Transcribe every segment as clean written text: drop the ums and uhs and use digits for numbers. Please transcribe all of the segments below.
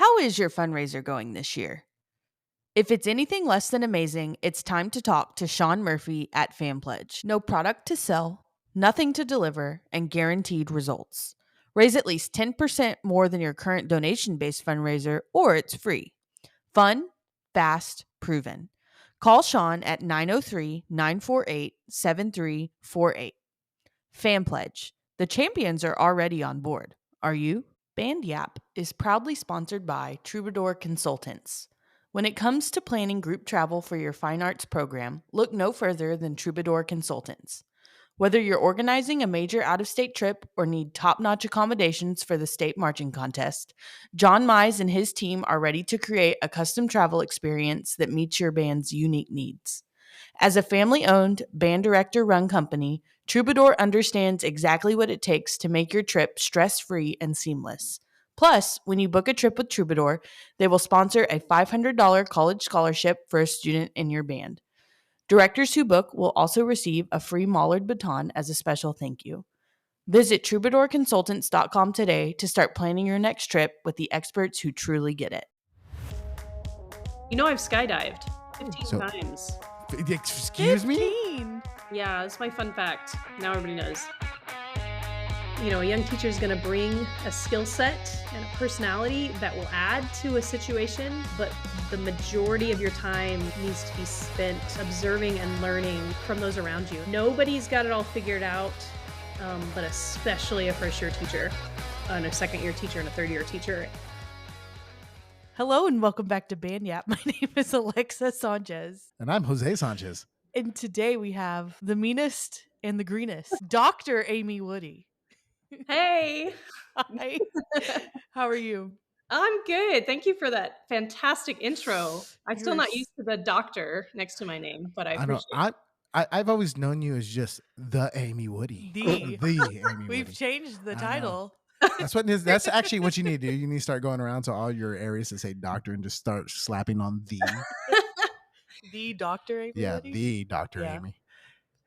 How is your fundraiser going this year? If it's anything less than amazing, it's time to talk to Shawn Murphy at FanPledge. No product to sell, nothing to deliver, and guaranteed results. Raise at least 10% more than your current donation based fundraiser, or it's free. Fun, fast, proven. Call Shawn at 903-948-7348. FanPledge. The champions are already on board. Are you? Band Yap is proudly sponsored by Troubadour Consultants. When it comes to planning group travel for your fine arts program, look no further than Troubadour Consultants. Whether you're organizing a major out-of-state trip or need top-notch accommodations for the state marching contest, John Mize and his team are ready to create a custom travel experience that meets your band's unique needs. As a family-owned, band director-run company, Troubadour understands exactly what it takes to make your trip stress-free and seamless. Plus, when you book a trip with Troubadour, they will sponsor a $500 college scholarship for a student in your band. Directors who book will also receive a free Mollard baton as a special thank you. Visit troubadourconsultants.com today to start planning your next trip with the experts who truly get it. I've skydived 15 times. Excuse me? 15. Yeah, that's my fun fact. Now everybody knows. A young teacher is going to bring a skill set and a personality that will add to a situation, but the majority of your time needs to be spent observing and learning from those around you. Nobody's got it all figured out, but especially a first-year teacher, and a second-year teacher, and a third-year teacher. Hello and welcome back to Band Yap. My name is Alexa Sanchez. And I'm Jose Sanchez. And today we have the meanest and the greenest, Dr. Amy Woody. Hey! Hi. How are you? I'm good. Thank you for that fantastic intro. I'm still not used to the doctor next to my name, but I appreciate it. I've always known you as just the Amy Woody. The Amy Woody. We've changed the title. That's actually what you need to do. You need to start going around to all your areas that say doctor and just start slapping on the. The Dr. Amy Yeah, Woody? the Dr. Amy.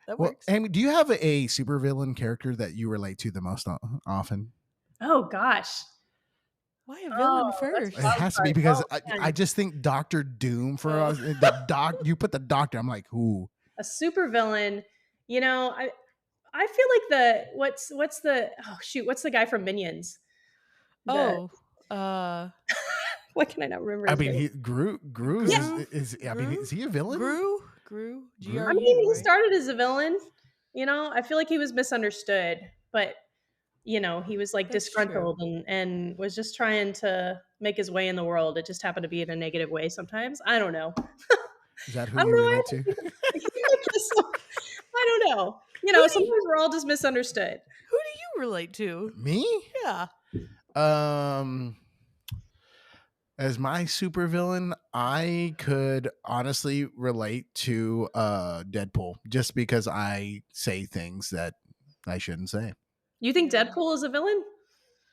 That works. Amy, do you have a supervillain character that you relate to the most often? Oh, gosh. Why a villain first? It has to be because I just think Doctor Doom for us. You put the doctor. I'm like, ooh. A supervillain. I feel like what's the guy from Minions? What can I not remember? I mean, Gru is he a villain? Gru. I mean, he started as a villain. I feel like he was misunderstood, but he was like That's disgruntled and was just trying to make his way in the world. It just happened to be in a negative way sometimes. I don't know. Is that who you relate to? I don't know. Sometimes we're all just misunderstood. Who do you relate to? Me? Yeah. As my supervillain, I could honestly relate to Deadpool just because I say things that I shouldn't say. You think Deadpool is a villain?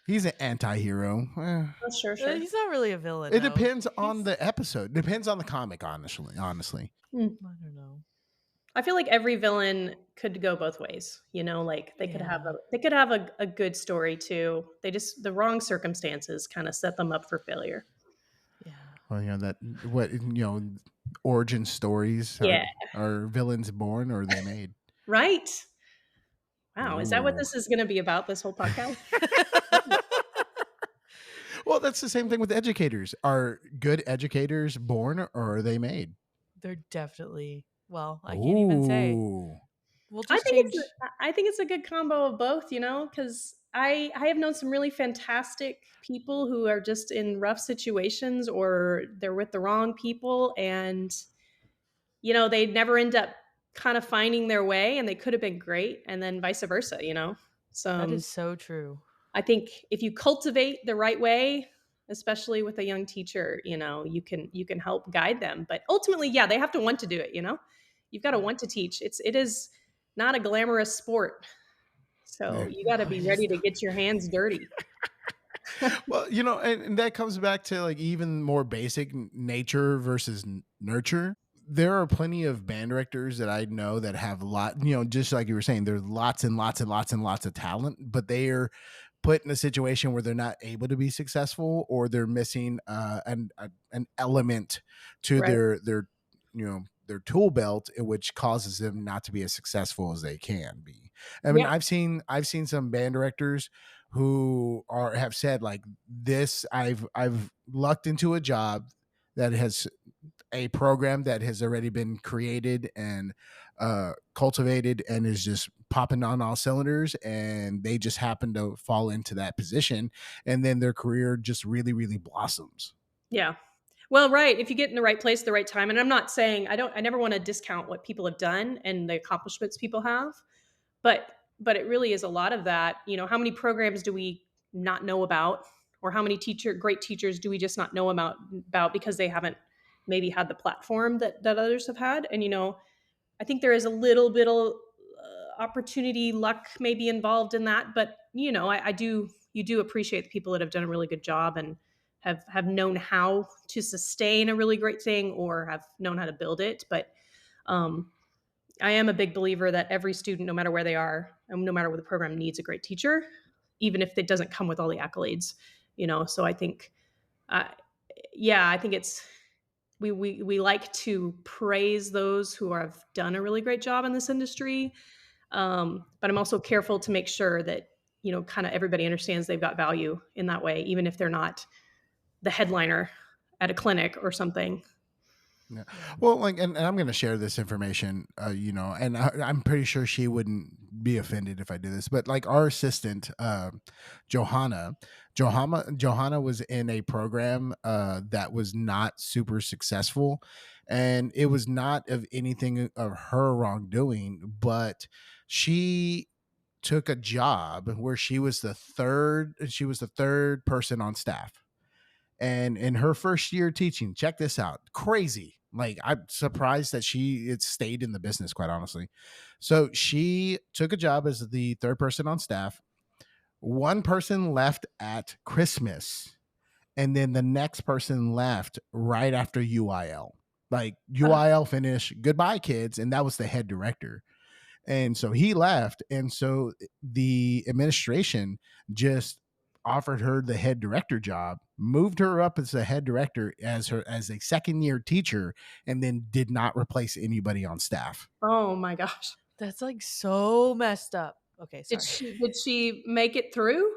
He's an anti-hero. Oh, sure. He's not really a villain. It depends on the episode. Depends on the comic, honestly. I don't know. I feel like every villain could go both ways. Like they could have a good story too. The wrong circumstances kind of set them up for failure. Yeah. Well, origin stories. Yeah. Are villains born or are they made? Right. Wow. Ooh. Is that what this is going to be about, this whole podcast? Well, that's the same thing with educators. Are good educators born or are they made? They're definitely, I can't even say. We'll just I think it's a good combo of both, because I have known some really fantastic people who are just in rough situations or they're with the wrong people and, they never end up kind of finding their way and they could have been great and then vice versa, So that is so true. I think if you cultivate the right way, especially with a young teacher, you can help guide them. But ultimately, they have to want to do it, You've got to want to teach. It is not a glamorous sport. So you got to be ready to get your hands dirty. Well, and that comes back to like even more basic nature versus nurture. There are plenty of band directors that I know that have a lot, just like you were saying, there's lots and lots and lots and lots of talent, but they are put in a situation where they're not able to be successful, or they're missing an element to Right. their their tool belt, which causes them not to be as successful as they can be. I mean, Yeah. I've seen some band directors who have said like this. I've lucked into a job that has a program that has already been created and cultivated and is just popping on all cylinders, and they just happen to fall into that position, and then their career just really really blossoms. Yeah. Well, right. If you get in the right place at the right time, and I'm not saying I never want to discount what people have done and the accomplishments people have, but it really is a lot of that. How many programs do we not know about, or how many great teachers do we just not know about because they haven't maybe had the platform that others have had? And I think there is a little bit of opportunity, luck maybe involved in that, but I do you do appreciate the people that have done a really good job and have known how to sustain a really great thing or have known how to build it. But um, I am a big believer that every student, no matter where they are, and no matter what the program, needs a great teacher, even if it doesn't come with all the accolades. So I think, uh, yeah, I think it's we like to praise those who have done a really great job in this industry, but I'm also careful to make sure that kind of everybody understands they've got value in that way, even if they're not the headliner at a clinic or something. Yeah. Well, like, and I'm going to share this information, and I'm pretty sure she wouldn't be offended if I do this, but like our assistant, Johanna, Johanna was in a program that was not super successful, and it was not of anything of her wrongdoing, but she took a job where she was the third person on staff, and in her first year teaching, check this out, crazy. Like, I'm surprised that it stayed in the business, quite honestly. So she took a job as the third person on staff. One person left at Christmas, and then the next person left right after UIL. Like, UIL finished, goodbye kids, and that was the head director. And so he left. And so the administration just offered her the head director job, moved her up as the head director as a second year teacher, and then did not replace anybody on staff. Oh my gosh. That's like so messed up. Okay, Did sorry. she make it through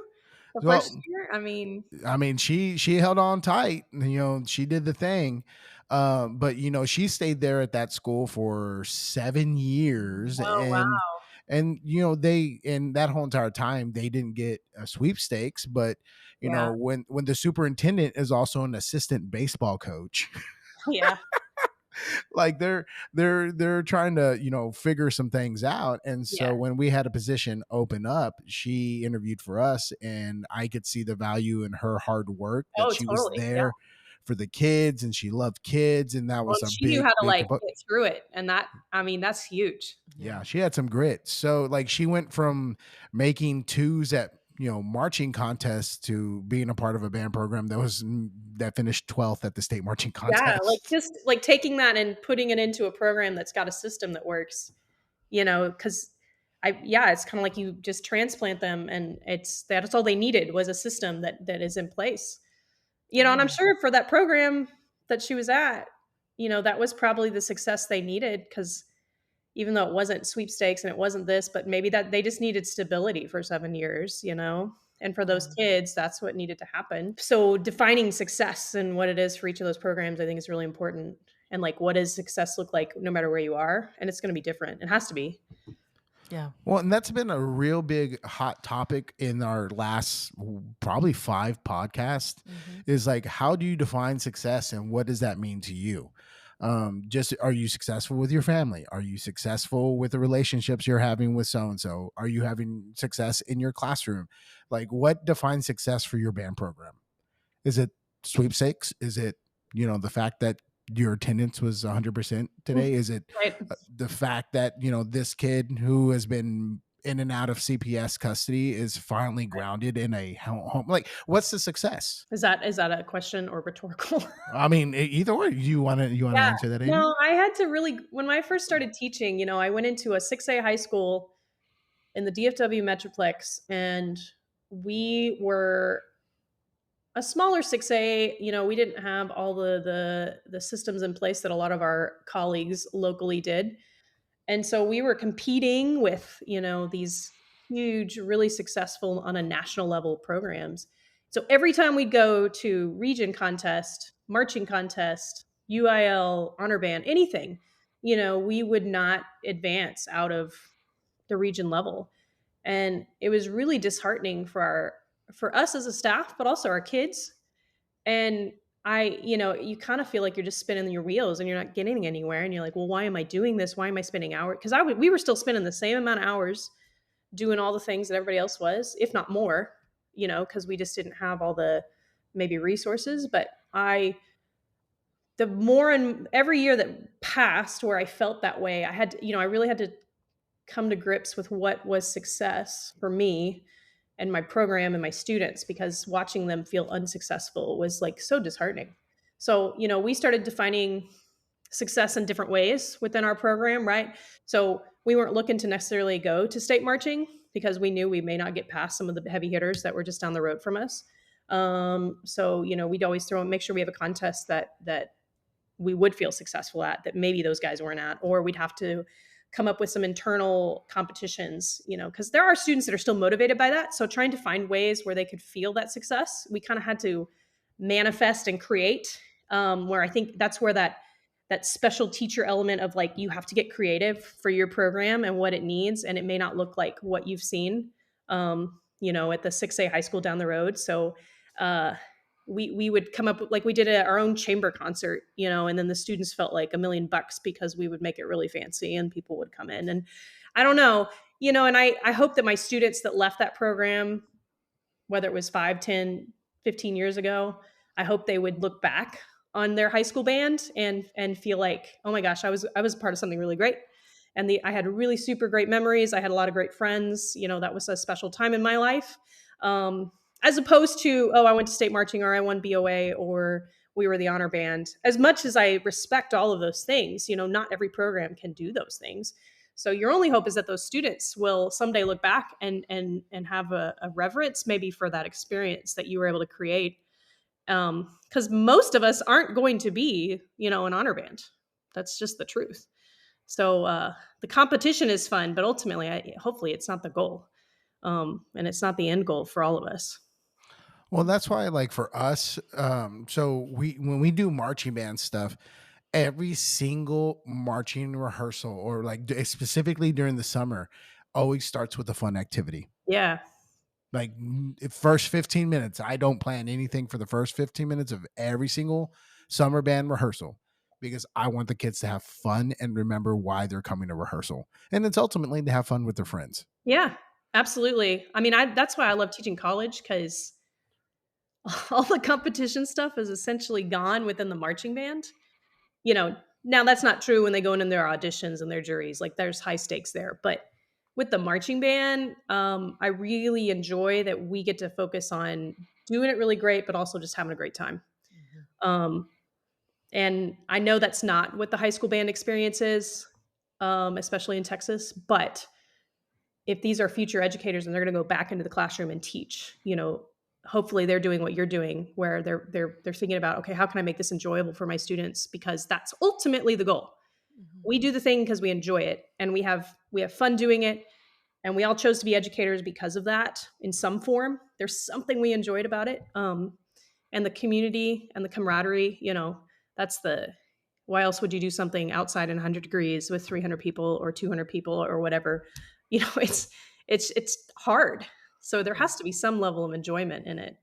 the Well, first year? I mean, she held on tight. She did the thing. But she stayed there at that school for 7 years, oh wow. and they in that whole entire time they didn't get a sweepstakes. But Yeah. when the superintendent is also an assistant baseball coach, Yeah. like they're trying to figure some things out. And Yeah. so when we had a position open up, she interviewed for us, and I could see the value in her hard work, that Oh, she was totally. Yeah. there for the kids, and she loved kids, and that Well, was a she knew how to big like component. get through it, and that's huge. Yeah, she had some grit. So like she went from making twos at marching contests to being a part of a band program that finished 12th at the state marching Yeah, like contest. just like taking that and putting it into a program that's got a system that works. Because it's kind of like you just transplant them, and that's all they needed was a system that is in place. And I'm sure for that program that she was at, that was probably the success they needed, because even though it wasn't sweepstakes and it wasn't this, but maybe that they just needed stability for 7 years. And for those kids, that's what needed to happen. So defining success and what it is for each of those programs, I think is really important. And like, what does success look like no matter where you are? And it's going to be different. It has to be. Yeah. Well, and that's been a real big hot topic in our last probably 5 podcasts, is like, how do you define success and what does that mean to you? Just, are you successful with your family? Are you successful with the relationships you're having with so and so? Are you having success in your classroom? Like, what defines success for your band program? Is it sweepstakes? Is it the fact that your attendance was 100% today? Is it Right. the fact that this kid who has been in and out of CPS custody is finally grounded in a home? Like, what's the success? Is that a question or rhetorical? I mean, either way. You want to Yeah. answer that, Amy? No, I had to really, when I first started teaching, I went into a 6A high school in the DFW Metroplex, and we were a smaller 6A. We didn't have all the systems in place that a lot of our colleagues locally did. And so we were competing with, these huge, really successful on a national level programs. So every time we'd go to region contest, marching contest, UIL, honor band, anything, we would not advance out of the region level. And it was really disheartening for us as a staff, but also our kids. And you kind of feel like you're just spinning your wheels and you're not getting anywhere. And you're like, well, why am I doing this? Why am I spending hours? Because we were still spending the same amount of hours doing all the things that everybody else was, if not more, because we just didn't have all the maybe resources. But the more and every year that passed where I felt that way, I really had to come to grips with what was success for me and my program and my students, because watching them feel unsuccessful was like so disheartening. So, we started defining success in different ways within our program, right? So we weren't looking to necessarily go to state marching because we knew we may not get past some of the heavy hitters that were just down the road from us. So, we'd always make sure we have a contest that we would feel successful at, that maybe those guys weren't at, or we'd have to come up with some internal competitions, because there are students that are still motivated by that. So trying to find ways where they could feel that success, we kind of had to manifest and create, where I think that's where that special teacher element of like, you have to get creative for your program and what it needs. And it may not look like what you've seen, at the 6A high school down the road. So, we would come up with, like, we did our own chamber concert, and then the students felt like $1,000,000 because we would make it really fancy and people would come in. And I don't know, and I hope that my students that left that program, whether it was 5, 10, 15 years ago, I hope they would look back on their high school band and feel like, oh my gosh, I was part of something really great. And I had really super great memories. I had a lot of great friends. That was a special time in my life. As opposed to, oh, I went to state marching, or I won BOA, or we were the honor band. As much as I respect all of those things, not every program can do those things. So your only hope is that those students will someday look back and have a reverence maybe for that experience that you were able to create. Because most of us aren't going to be, an honor band. That's just the truth. So the competition is fun, but ultimately, hopefully it's not the goal. And it's not the end goal for all of us. Well, that's why, like for us, so when we do marching band stuff, every single marching rehearsal, or like specifically during the summer, always starts with a fun activity. Yeah. Like first 15 minutes, I don't plan anything for the first 15 minutes of every single summer band rehearsal, because I want the kids to have fun and remember why they're coming to rehearsal. And it's ultimately to have fun with their friends. Yeah, absolutely. I mean, that's why I love teaching college, because all the competition stuff is essentially gone within the marching band. Now that's not true when they go in their auditions and their juries. Like, there's high stakes there. But with the marching band, I really enjoy that we get to focus on doing it really great, but also just having a great time. And I know that's not what the high school band experience is, especially in Texas. But if these are future educators and they're going to go back into the classroom and teach, hopefully they're doing what you're doing, where they're thinking about, okay, how can I make this enjoyable for my students? Because that's ultimately the goal. Mm-hmm. We do the thing because we enjoy it, and we have fun doing it. And we all chose to be educators because of that in some form. There's something we enjoyed about it. And the community and the camaraderie, that's why else would you do something outside in 100 degrees with 300 people or 200 people or whatever? It's hard. So there has to be some level of enjoyment in it,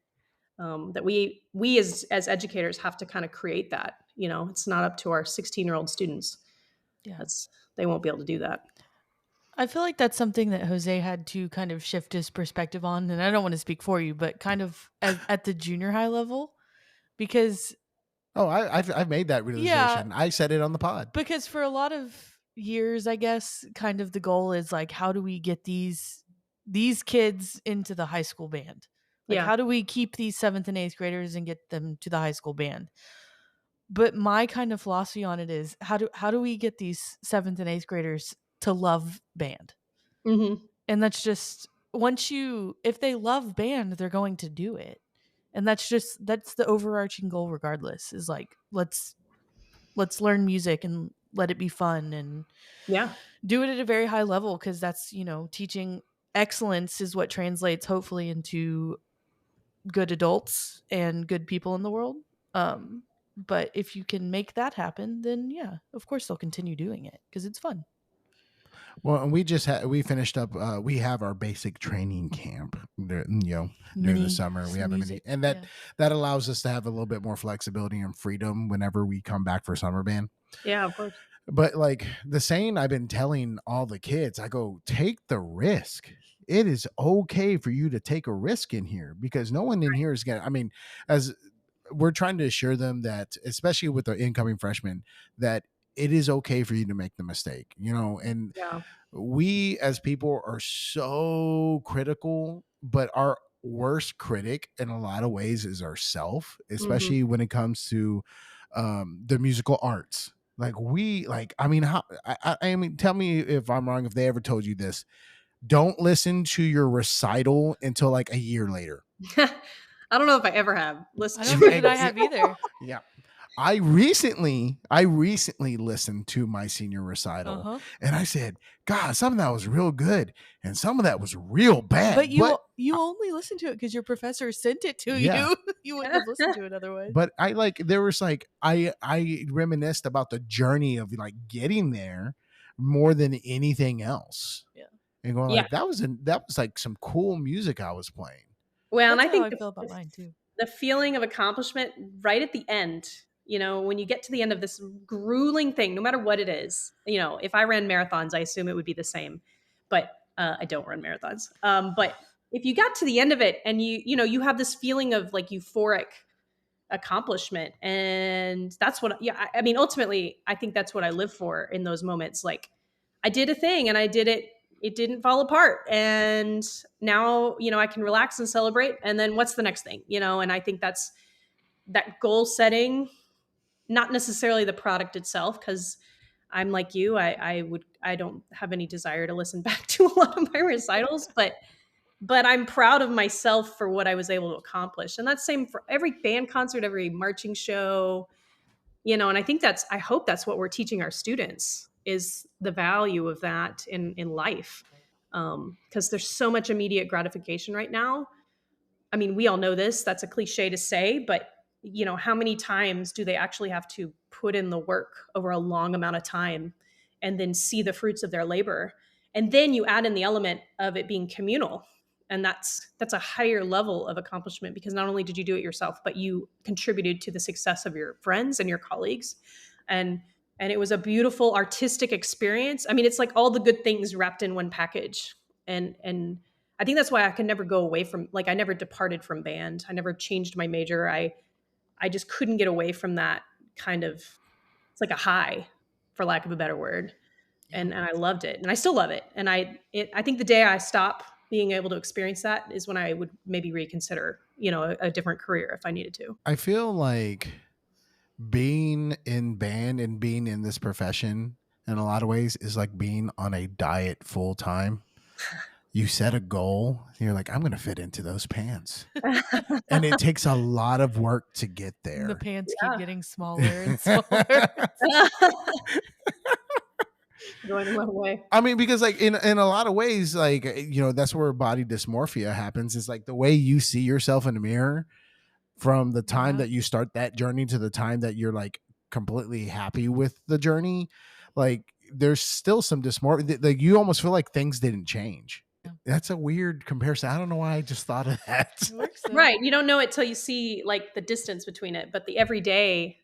that we as educators have to kind of create that. It's not up to our 16-year-old students. Yeah, they won't be able to do that. I feel like that's something that Jose had to kind of shift his perspective on, and I don't want to speak for you, but kind of at the junior high level, because I've made that realization. Yeah, I said it on the pod. Because for a lot of years, I guess, kind of the goal is like, how do we get these kids into the high school band? Like, how do we keep these 7th and 8th graders and get them to the high school band? But my kind of philosophy on it is, how do we get these 7th and 8th graders to love band? Mm-hmm. And that's just if they love band, they're going to do it. And that's the overarching goal regardless, is like, let's learn music and let it be fun and Yeah. do it at a very high level, because that's, teaching excellence is what translates hopefully into good adults and good people in the world. But if you can make that happen, then yeah, of course they'll continue doing it because it's fun. Well, and we finished up. We have our basic training camp. During the summer, we have a mini, and that allows us to have a little bit more flexibility and freedom whenever we come back for summer band. Yeah, of course. But like the saying I've been telling all the kids, I go, take the risk. It is okay for you to take a risk in here, because no one in here is gonna. I mean, as we're trying to assure them that, especially with the incoming freshmen, that it is okay for you to make the mistake, and we as people are so critical, but our worst critic in a lot of ways is ourself, especially when it comes to the musical arts. Like I mean, tell me if I'm wrong, if they ever told you this. Don't listen to your recital until like a year later. I don't know if I ever have listened. I don't know that I have either. Yeah. I recently listened to my senior recital, and I said, God, some of that was real good and some of that was real bad. But you only listened to it because your professor sent it to you. You wouldn't have listened to it otherwise. But there was I reminisced about the journey of like getting there more than anything else. Yeah. And going like, that was like some cool music I was playing. Well, That's and I think how I feel about mine too. The feeling of accomplishment right at the end, when you get to the end of this grueling thing, no matter what it is, if I ran marathons, I assume it would be the same, but I don't run marathons. But if you got to the end of it and you have this feeling of like euphoric accomplishment, and that's what, I mean, ultimately, I think that's what I live for in those moments. Like, I did a thing and I did it. It didn't fall apart. And now, I can relax and celebrate. And then what's the next thing, and I think that's that goal setting, not necessarily the product itself. Cause I'm like you, I don't have any desire to listen back to a lot of my recitals, but I'm proud of myself for what I was able to accomplish. And that's same for every band concert, every marching show, and I think I hope that's what we're teaching our students, is the value of that in life. Because there's so much immediate gratification right now. I mean, we all know this, that's a cliche to say, but how many times do they actually have to put in the work over a long amount of time and then see the fruits of their labor? And then you add in the element of it being communal. And that's a higher level of accomplishment, because not only did you do it yourself, but you contributed to the success of your friends and your colleagues. And it was a beautiful artistic experience. I mean, it's like all the good things wrapped in one package. And I think that's why I can never go away from, like, I never departed from band. I never changed my major. I just couldn't get away from that kind of, it's like a high, for lack of a better word. And I loved it, and I still love it. And I think the day I stop being able to experience that is when I would maybe reconsider, a different career if I needed to. I feel like being in band and being in this profession in a lot of ways is like being on a diet full time. You set a goal, you're like, I'm going to fit into those pants. And it takes a lot of work to get there. The pants keep getting smaller and smaller. Going the wrong way. I mean, because like in a lot of ways, like, that's where body dysmorphia happens. It's like the way you see yourself in the mirror from the time that you start that journey to the time that you're like completely happy with the journey. Like there's still some dysmorphia. Like you almost feel like things didn't change. That's a weird comparison. I don't know why I just thought of that. Right. You don't know it till you see like the distance between it, but the everyday.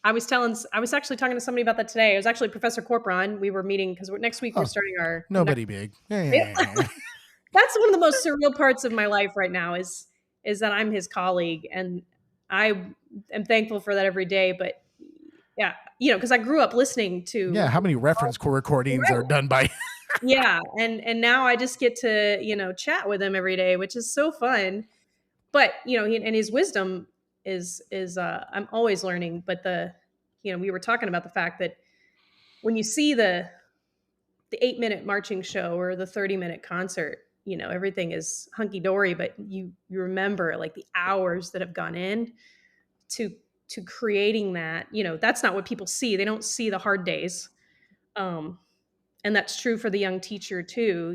I was actually talking to somebody about that today. It was actually Professor Corporon. We were meeting because next week we're starting our nobody big. Yeah. That's one of the most surreal parts of my life right now is that I'm his colleague, and I am thankful for that every day. But yeah, because I grew up listening to. Yeah, how many reference recordings are done by? Yeah, and now I just get to chat with him every day, which is so fun. But and his wisdom is I'm always learning. But we were talking about the fact that when you see the 8-minute marching show or the 30-minute concert, everything is hunky dory, but you remember like the hours that have gone in to creating that. That's not what people see. They don't see the hard days. Um, and that's true for the young teacher too.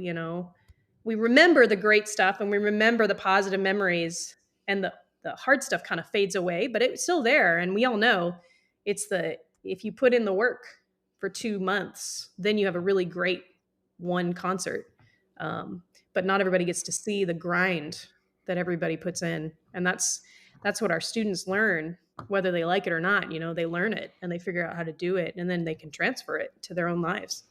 We remember the great stuff and we remember the positive memories, and the hard stuff kind of fades away, but it's still there. And we all know if you put in the work for 2 months, then you have a really great one concert. But not everybody gets to see the grind that everybody puts in. And that's what our students learn, whether they like it or not. They learn it and they figure out how to do it, and then they can transfer it to their own lives.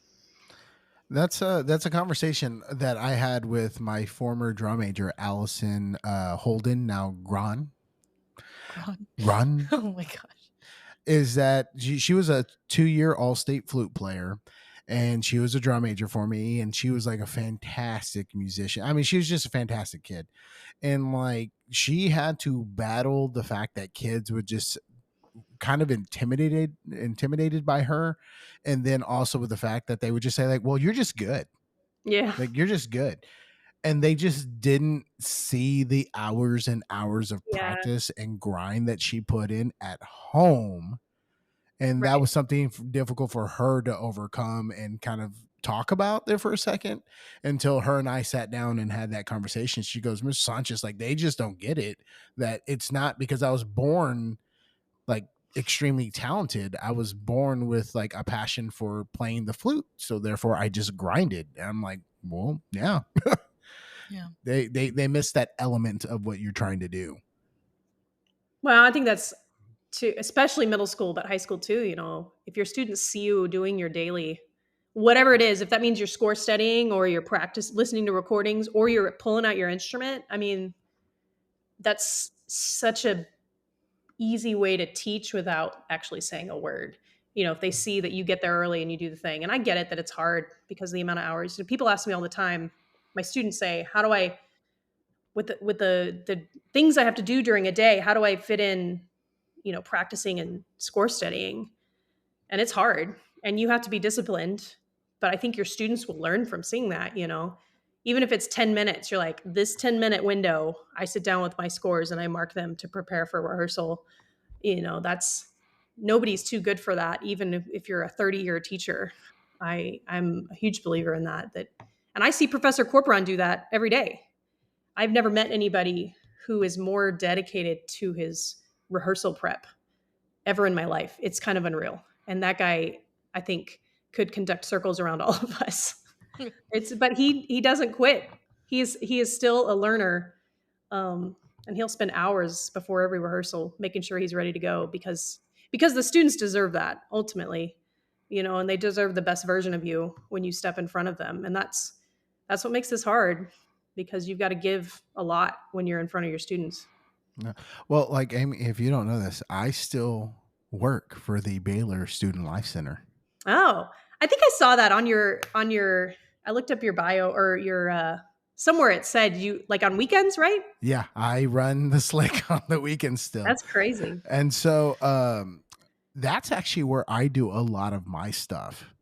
That's a conversation that I had with my former drum major, Allison Holden, now Gron. Run. Oh my gosh. Is that she was a 2-year all-state flute player, and she was a drum major for me, and she was like a fantastic musician. I mean, she was just a fantastic kid. And like she had to battle the fact that kids would just kind of intimidated by her, and then also with the fact that they would just say like, well, you're just good. Yeah. Like you're just good. And they just didn't see the hours and hours of Yeah. practice and grind that she put in at home. And that Right. was something difficult for her to overcome and kind of talk about there for a second, until her and I sat down and had that conversation. She goes, Miss Sanchez, like they just don't get it, that it's not because I was born like extremely talented. I was born with like a passion for playing the flute. So therefore I just grinded. And I'm like, well, yeah. Yeah. They miss that element of what you're trying to do. Well, I think that's too, especially middle school, but high school too. If your students see you doing your daily, whatever it is, if that means you're score studying or you're practice listening to recordings or you're pulling out your instrument, I mean, that's such a easy way to teach without actually saying a word. If they see that you get there early and you do the thing, and I get it that it's hard because of the amount of hours. People ask me all the time, my students say, how do I, with the things I have to do during a day, how do I fit in, practicing and score studying? And it's hard and you have to be disciplined, but I think your students will learn from seeing that. Even if it's 10 minutes, you're like, this 10-minute window, I sit down with my scores and I mark them to prepare for rehearsal. That's, nobody's too good for that. Even if you're a 30-year teacher, I'm a huge believer in that, and I see Professor Corporon do that every day. I've never met anybody who is more dedicated to his rehearsal prep ever in my life. It's kind of unreal. And that guy, I think, could conduct circles around all of us. But he doesn't quit. He is still a learner, and he'll spend hours before every rehearsal making sure he's ready to go, because the students deserve that ultimately, and they deserve the best version of you when you step in front of them. And that's what makes this hard, because you've got to give a lot when you're in front of your students. Well, like Amy, if you don't know this, I still work for the Baylor Student Life Center. Oh, I think I saw that on your I looked up your bio or your somewhere it said you like on weekends, right? Yeah, I run the slick on the weekends still. That's crazy. And so that's actually where I do a lot of my stuff.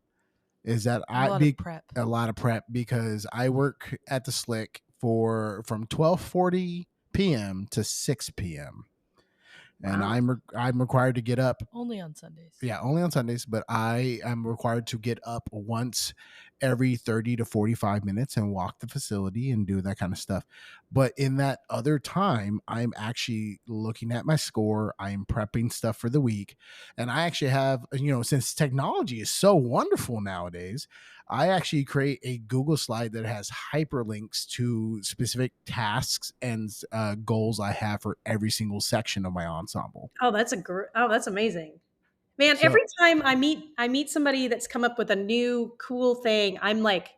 Is that A lot of prep because I work at the slick from 12:40 p.m. to 6 p.m. And Wow. I'm required to get up only on Sundays. Yeah, only on Sundays, but I am required to get up once every 30 to 45 minutes and walk the facility and do that kind of stuff. But in that other time, I'm actually looking at my score, I'm prepping stuff for the week. And I actually have, since technology is so wonderful nowadays, I actually create a Google slide that has hyperlinks to specific tasks and goals I have for every single section of my ensemble. Oh, that's amazing. Man, So, every time I meet somebody that's come up with a new cool thing, I'm like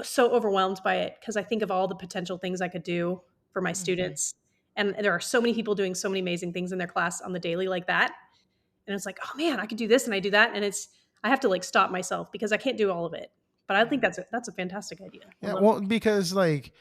so overwhelmed by it, because I think of all the potential things I could do for my students. And there are so many people doing so many amazing things in their class on the daily like that. And it's like, oh man, I could do this and I do that. And I have to like stop myself because I can't do all of it. But I think that's a fantastic idea. yeah, well, because like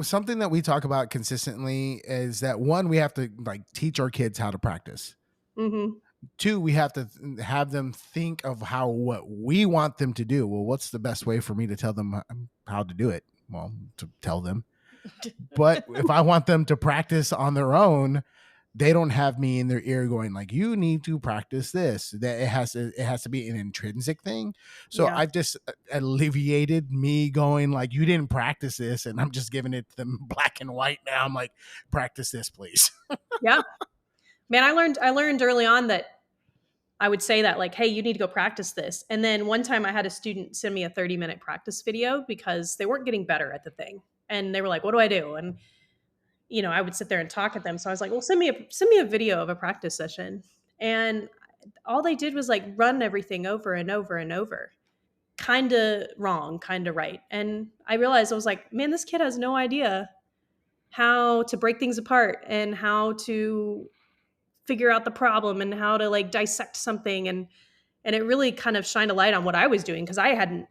something that we talk about consistently is that one, we have to like teach our kids how to practice. Mm-hmm. Two, we have to have them think of what we want them to do. Well, what's the best way for me to tell them how to do it? Well, to tell them. But if I want them to practice on their own, they don't have me in their ear going like, you need to practice this. That it has to be an intrinsic thing. So Yeah. I've just alleviated me going like, you didn't practice this, and I'm just giving it to them black and white now. I'm like, practice this, please. Yeah. Man, I learned early on that I would say that like, hey, you need to go practice this. And then one time I had a student send me a 30-minute practice video because they weren't getting better at the thing. And they were like, what do I do? And I would sit there and talk at them. So I was like, well, send me a video of a practice session. And all they did was like run everything over and over and over. Kind of wrong, kind of right. And I realized I was like, man, this kid has no idea how to break things apart and how to figure out the problem and how to like dissect something. And it really kind of shined a light on what I was doing because I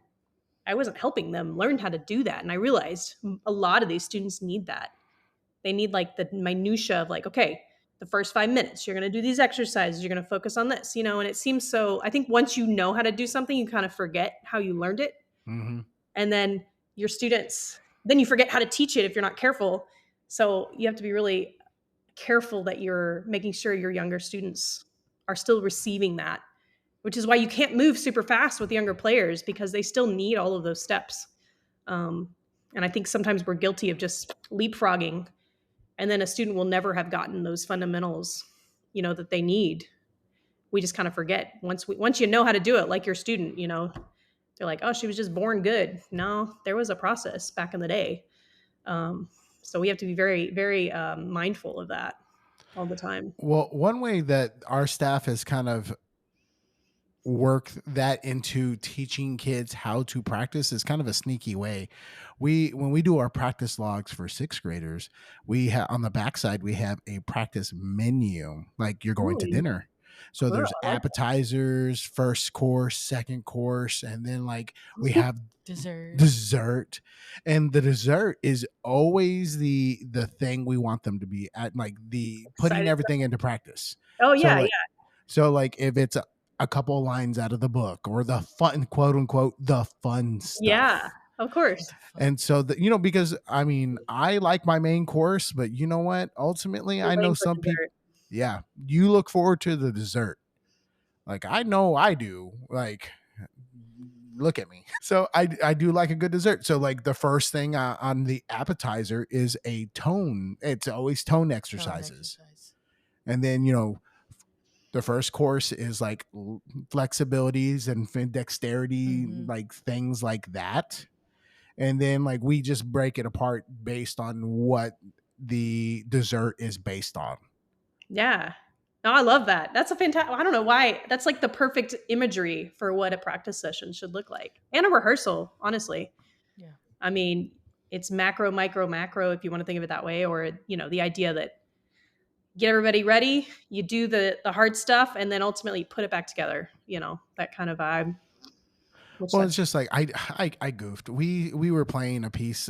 wasn't helping them learn how to do that. And I realized a lot of these students need that. They need like the minutia of like, okay, the first 5 minutes, you're going to do these exercises. You're going to focus on this, and it seems so, I think once you know how to do something, you kind of forget how you learned it. Mm-hmm. And then your students, then you forget how to teach it if you're not careful. So you have to be really careful that you're making sure your younger students are still receiving that, which is why you can't move super fast with younger players because they still need all of those steps. And I think sometimes we're guilty of just leapfrogging, and then a student will never have gotten those fundamentals, that they need. We just kind of forget once you know how to do it, like your student, they're like, oh, she was just born good. No, there was a process back in the day. So we have to be very, very mindful of that all the time. Well, one way that our staff has kind of work that into teaching kids how to practice is kind of a sneaky way. When we do our practice logs for sixth graders, we have on the backside we have a practice menu like you're going to Ooh, dinner. So cool. there's I like appetizers, first course, second course, and then like we have dessert. And the dessert is always the thing we want them to be at, like the putting excited. everything into practice. Oh So yeah, like so like if it's a couple lines out of the book or the fun, quote unquote, the fun stuff. yeah, of course. And so because I mean, I like my main course, but you know what? Ultimately, You're I know waiting for some people, dessert. yeah, you look forward to the dessert. Like I know I do. Like, look at me. So I do like a good dessert. So like the first thing on the appetizer is a tone. It's always tone exercises. And then, the first course is like flexibilities and dexterity, like things like that. And then like we just break it apart based on what the dessert is based on. Yeah. No, I love that. That's a fantastic. I don't know why. That's like the perfect imagery for what a practice session should look like, and a rehearsal. Honestly, Yeah. I mean, it's macro, micro, macro, if you want to think of it that way, or the idea that get everybody ready, you do the hard stuff, and then ultimately put it back together. That kind of vibe. Well, it's just like I goofed. We were playing a piece.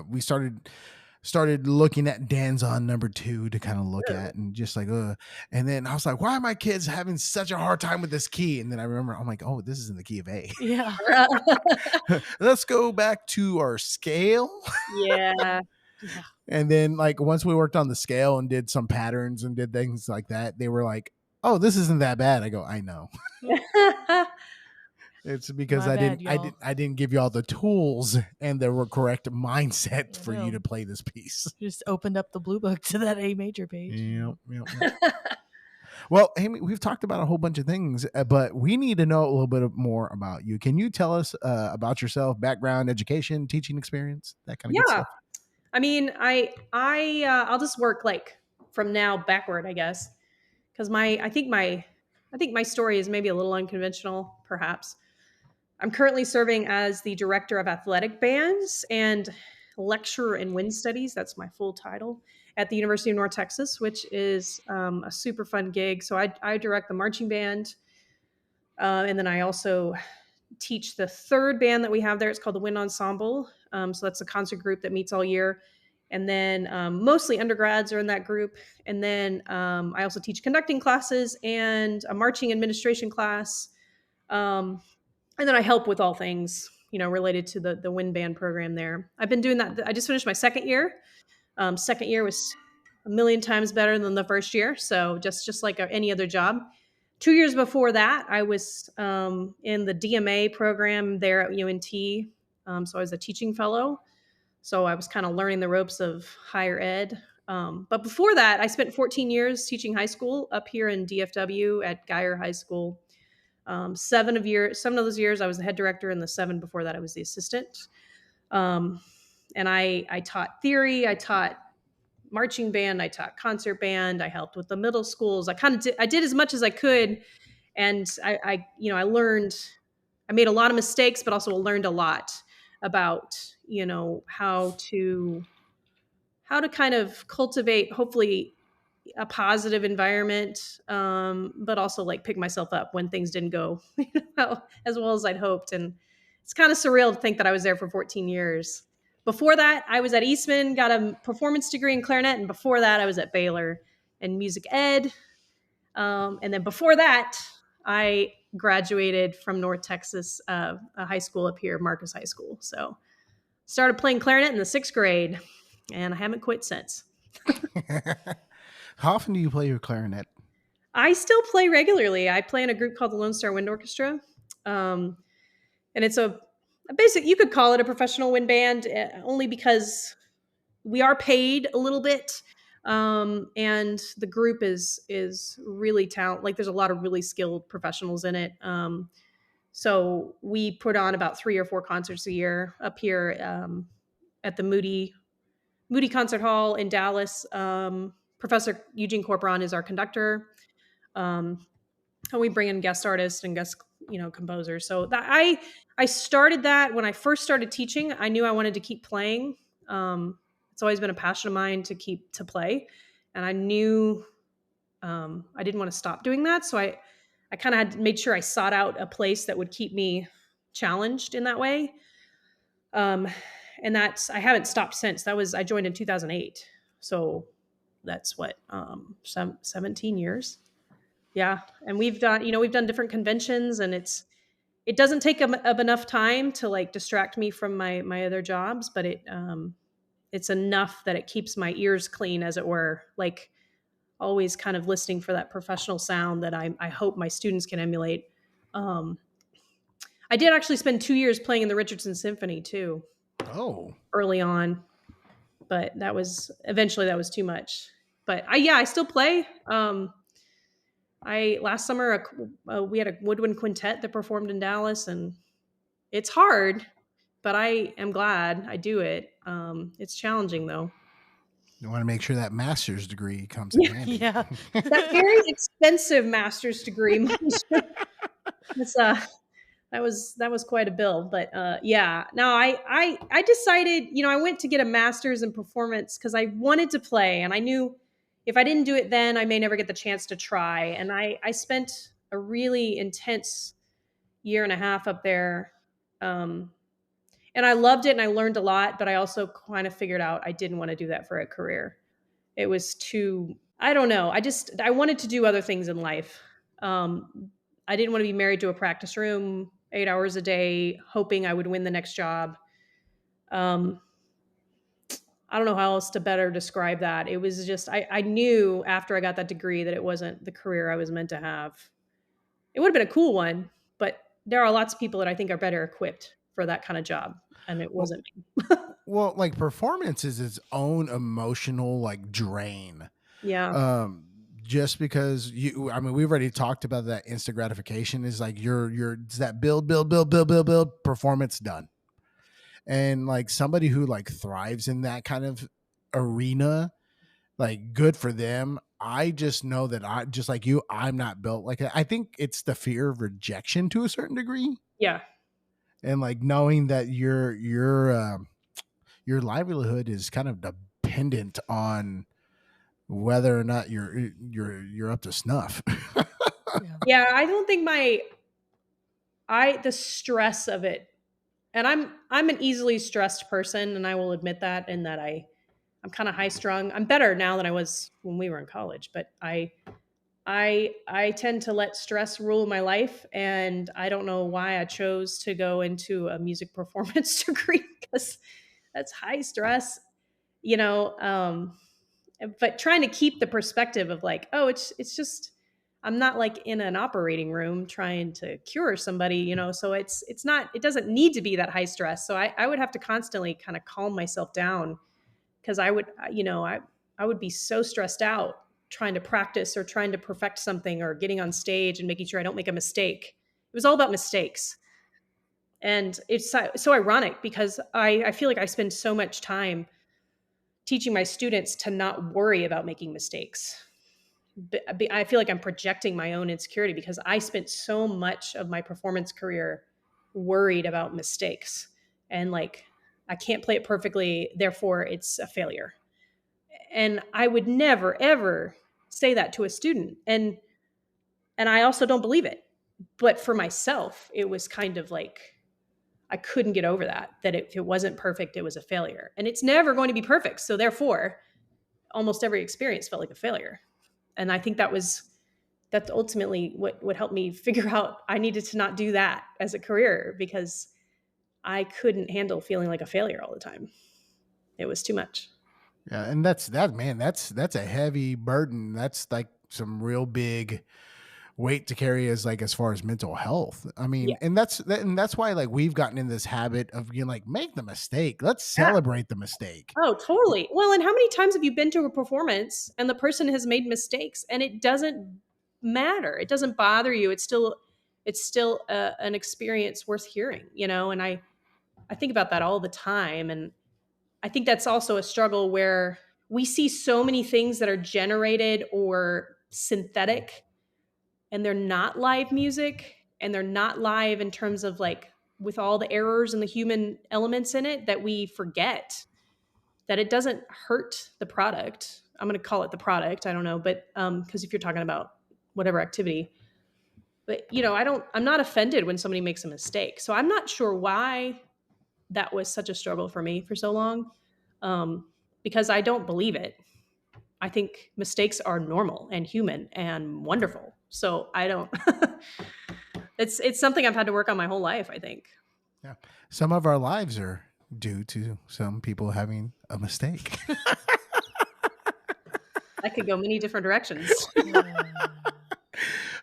We started looking at Danzon number 2 to kind of look at and just like, and then I was like, why are my kids having such a hard time with this key? And then I remember, I'm like, oh, this is in the key of A. Yeah. Let's go back to our scale. Yeah. And then like once we worked on the scale and did some patterns and did things like that, they were like, oh, this isn't that bad. I go, I know. It's because My I bad, didn't give you all the tools and the correct mindset for you know. to play this piece. Just opened up the blue book to that A major page. Yep. Well, Amy, we've talked about a whole bunch of things, but we need to know a little bit more about you. Can you tell us about yourself, background, education, teaching experience, that kind of good stuff? I mean, I'll just work like from now backward, I guess, because I think my story is maybe a little unconventional, perhaps. I'm currently serving as the director of athletic bands and lecturer in wind studies. That's my full title at the University of North Texas, which is a super fun gig. So I direct the marching band, and then I also teach the third band that we have there. It's called the Wind Ensemble. So that's a concert group that meets all year. And then mostly undergrads are in that group. And then I also teach conducting classes and a marching administration class. And then I help with all things, related to the wind band program there. I've been doing that. I just finished my second year. Second year was a million times better than the first year. So just like any other job. 2 years before that, I was in the DMA program there at UNT. So I was a teaching fellow. So I was kind of learning the ropes of higher ed. But before that, I spent 14 years teaching high school up here in DFW at Geyer High School. 7 of those years, I was the head director, and the 7 before that, I was the assistant. And I taught theory, I taught marching band, I taught concert band, I helped with the middle schools. I did as much as I could, and I learned. I made a lot of mistakes, but also learned a lot about how to kind of cultivate, hopefully, a positive environment, but also like pick myself up when things didn't go as well as I'd hoped. And it's kind of surreal to think that I was there for 14 years. Before that, I was at Eastman, got a performance degree in clarinet, and before that, I was at Baylor in music ed. And then before that, I graduated from North Texas, a high school up here, Marcus High School. So started playing clarinet in the 6th grade, and I haven't quit since. How often do you play your clarinet? I still play regularly. I play in a group called the Lone Star Wind Orchestra. And it's a basic, you could call it a professional wind band, only because we are paid a little bit. And the group is really talented. Like, there's a lot of really skilled professionals in it. So we put on about 3 or 4 concerts a year up here at the Moody Concert Hall in Dallas. Professor Eugene Corporon is our conductor. And we bring in guest artists and guest, composers. So that I started that when I first started teaching. I knew I wanted to keep playing. It's always been a passion of mine to play, and I knew I didn't want to stop doing that. So I kind of had made sure I sought out a place that would keep me challenged in that way. And I haven't stopped since. I joined in 2008. So that's 17 years. Yeah. And we've done different conventions, and it doesn't take up enough time to like distract me from my other jobs, but it's enough that it keeps my ears clean, as it were, like always kind of listening for that professional sound that I hope my students can emulate. I did actually spend 2 years playing in the Richardson Symphony too. Oh, early on, but eventually that was too much. But I still play. Last summer we had a woodwind quintet that performed in Dallas, and it's hard, but I am glad I do it. It's challenging though. you want to make sure that master's degree comes in handy. Yeah. That very expensive master's degree. That was quite a bill, but yeah. No, I decided, I went to get a master's in performance because I wanted to play, and I knew if I didn't do it then, I may never get the chance to try. And I spent a really intense 1.5 years up there, and I loved it, and I learned a lot. But I also kind of figured out I didn't want to do that for a career. It was too, I don't know. I wanted to do other things in life. I didn't want to be married to a practice room 8 hours a day, hoping I would win the next job. I don't know how else to better describe that. It was just, I knew after I got that degree that it wasn't the career I was meant to have. It would have been a cool one, but there are lots of people that I think are better equipped for that kind of job. And it wasn't me. Well, like, performance is its own emotional like drain. Yeah. Just because we've already talked about that instant gratification is like it's that build, performance done. And like somebody who like thrives in that kind of arena, like, good for them. I just know that I, just like you, I'm not built like that. I think it's the fear of rejection to a certain degree. Yeah. And like knowing that your livelihood is kind of dependent on whether or not you're up to snuff. Yeah, I don't think the stress of it, and I'm an easily stressed person, and I will admit that, and that I I'm kind of high strung. I'm better now than I was when we were in college, but I tend to let stress rule my life, and I don't know why I chose to go into a music performance degree because that's high stress, you know. But trying to keep the perspective of like, oh, it's just I'm not like in an operating room trying to cure somebody, you know. So it's not it doesn't need to be that high stress. So I would have to constantly kind of calm myself down because I would I would be so stressed out trying to practice or trying to perfect something or getting on stage and making sure I don't make a mistake. It was all about mistakes. And it's so ironic because I feel like I spend so much time teaching my students to not worry about making mistakes. I feel like I'm projecting my own insecurity because I spent so much of my performance career worried about mistakes and like I can't play it perfectly, therefore it's a failure. And I would never ever say that to a student. And I also don't believe it. But for myself, it was kind of like I couldn't get over that if it wasn't perfect, it was a failure. And it's never going to be perfect. So therefore, almost every experience felt like a failure. And I think that's ultimately what helped me figure out I needed to not do that as a career because I couldn't handle feeling like a failure all the time. It was too much. Yeah, and that's a heavy burden. That's like some real big weight to carry as far as mental health. I Yeah. mean, and that's why like we've gotten in this habit of being like, make the mistake. Let's Yeah. celebrate the mistake. Oh, totally. Well, and how many times have you been to a performance and the person has made mistakes and it doesn't matter? It doesn't bother you. It's still an experience worth hearing, you know. And I think about that all the time, and I think that's also a struggle where we see so many things that are generated or synthetic and they're not live music and they're not live in terms of like with all the errors and the human elements in it that we forget that it doesn't hurt the product. I'm going to call it the product. I don't know, but because if you're talking about whatever activity, but you know, I'm not offended when somebody makes a mistake. So I'm not sure why that was such a struggle for me for so long, because I don't believe it. I think mistakes are normal and human and wonderful. So I don't. It's something I've had to work on my whole life, I think. Yeah. Some of our lives are due to some people having a mistake. That could go many different directions.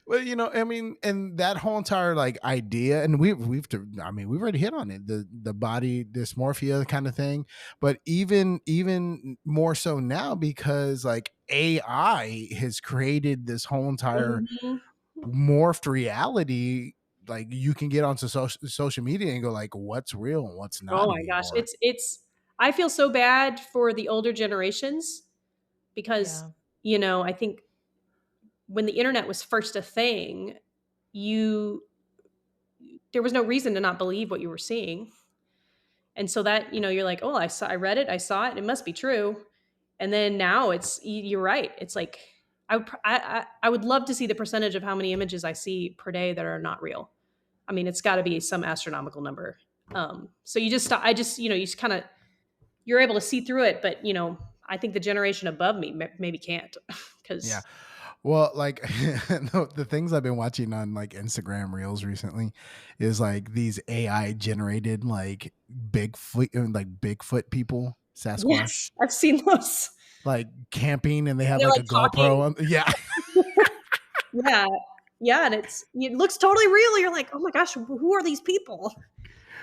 Well, you know, I mean, and that whole entire like idea, and we've already hit on it, the body dysmorphia kind of thing, but even more so now because like AI has created this whole entire Mhm. morphed reality. Like you can get onto social media and go like, what's real and what's Oh not my gosh, anymore. it's I feel so bad for the older generations because Yeah. you know, I think when the internet was first a thing, you there was no reason to not believe what you were seeing. And so that, you know, you're like, "Oh, I read it, I saw it, it must be true." And then now you're right. It's like I would love to see the percentage of how many images I see per day that are not real. I mean, it's got to be some astronomical number. So you just I just you know you just kind of you're able to see through it, but you know I think the generation above me maybe can't Yeah. because Well, like the things I've been watching on like Instagram Reels recently is like these AI generated like Bigfoot people, Sasquatch, yes, I've seen those. like camping, and they have They're like like a GoPro talking. on. Yeah. Yeah, yeah, and it looks totally real. You're like, oh my gosh, who are these people?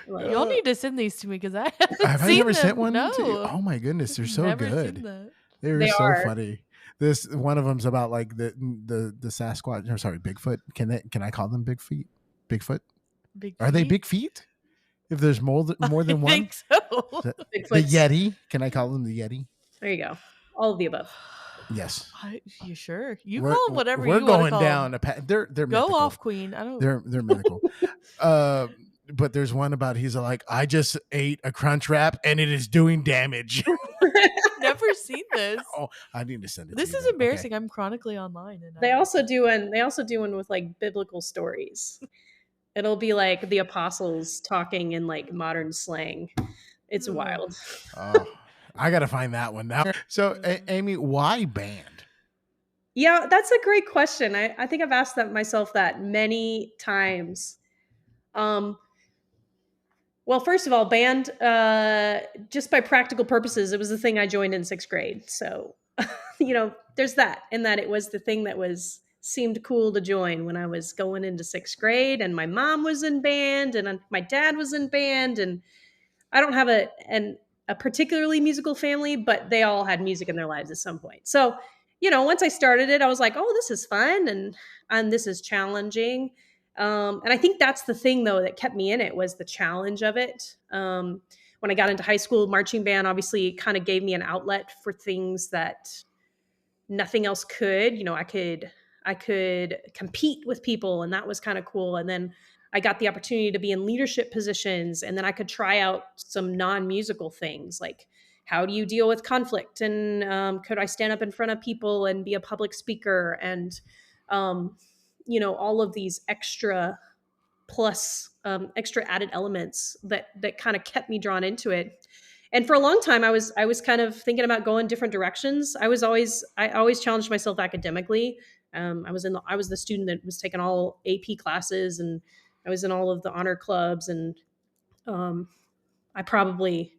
Like, Y'all need to send these to me because I haven't Have I never seen sent them. one to you? No, Oh my goodness, they're so never seen good. that. They're they so are. funny. This one of them's about like the Sasquatch. Or sorry, Bigfoot. Can I call them Big Feet? Bigfoot? Big Are they feet. big feet? If there's more I than one, think so. the Bigfoot's. Yeti. Can I call them the Yeti? There you go. All of the above. Yes. You sure? You We're call them whatever we're you want to going call down them. a path. They're Go mythical. off, Queen. I don't. They're mythical. Uh, but there's one about he's like, I just ate a crunch wrap and it is doing damage. Never seen this. Oh, I need to send it to This you. is Then. embarrassing. Okay. I'm chronically online, and They also do one. They also do one with like biblical stories. It'll be like the apostles talking in like modern slang. It's Ugh. wild. Oh, I gotta find that one now. So, Amy, why band? Yeah, that's a great question. I think I've asked that myself that many times. Um, well, first of all, band, just by practical purposes, it was the thing I joined in sixth grade. So, there's that, and that it was the thing that was seemed cool to join when I was going into sixth grade, and my mom was in band, and my dad was in band, and I don't have a particularly musical family, but they all had music in their lives at some point. So, once I started it, I was like, "Oh, this is fun and this is challenging." And I think that's the thing though that kept me in it was the challenge of it. When I got into high school, marching band obviously kind of gave me an outlet for things that nothing else could. I could compete with people, and that was kind of cool. And then I got the opportunity to be in leadership positions, and then I could try out some non-musical things like how do you deal with conflict, and could I stand up in front of people and be a public speaker, and um, all of these extra added elements that kind of kept me drawn into it. And for a long time I was kind of thinking about going different directions. I always challenged myself academically. I was the student that was taking all AP classes, and I was in all of the honor clubs, and um, I probably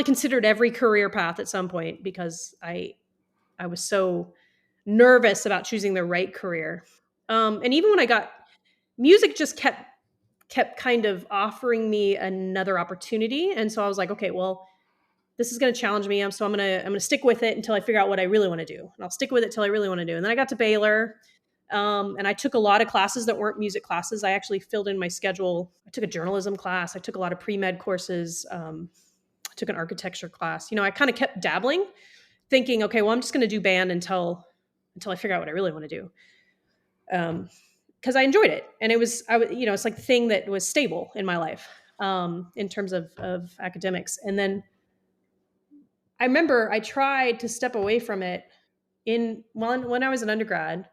considered every career path at some point because I was so nervous about choosing the right career. And even when I got music, just kept kind of offering me another opportunity. And so I was like, okay, well, this is going to challenge me. So I'm going to stick with it until I figure out what I really want to do. And I'll stick with it till I really want to do. And then I got to Baylor. And I took a lot of classes that weren't music classes. I actually filled in my schedule. I took a journalism class. I took a lot of pre-med courses. I took an architecture class. I kind of kept dabbling, thinking, okay, well, I'm just going to do band until I figure out what I really want to do. Because I enjoyed it, and it's like the thing that was stable in my life, in terms of academics. And then I remember I tried to step away from it when I was an undergrad.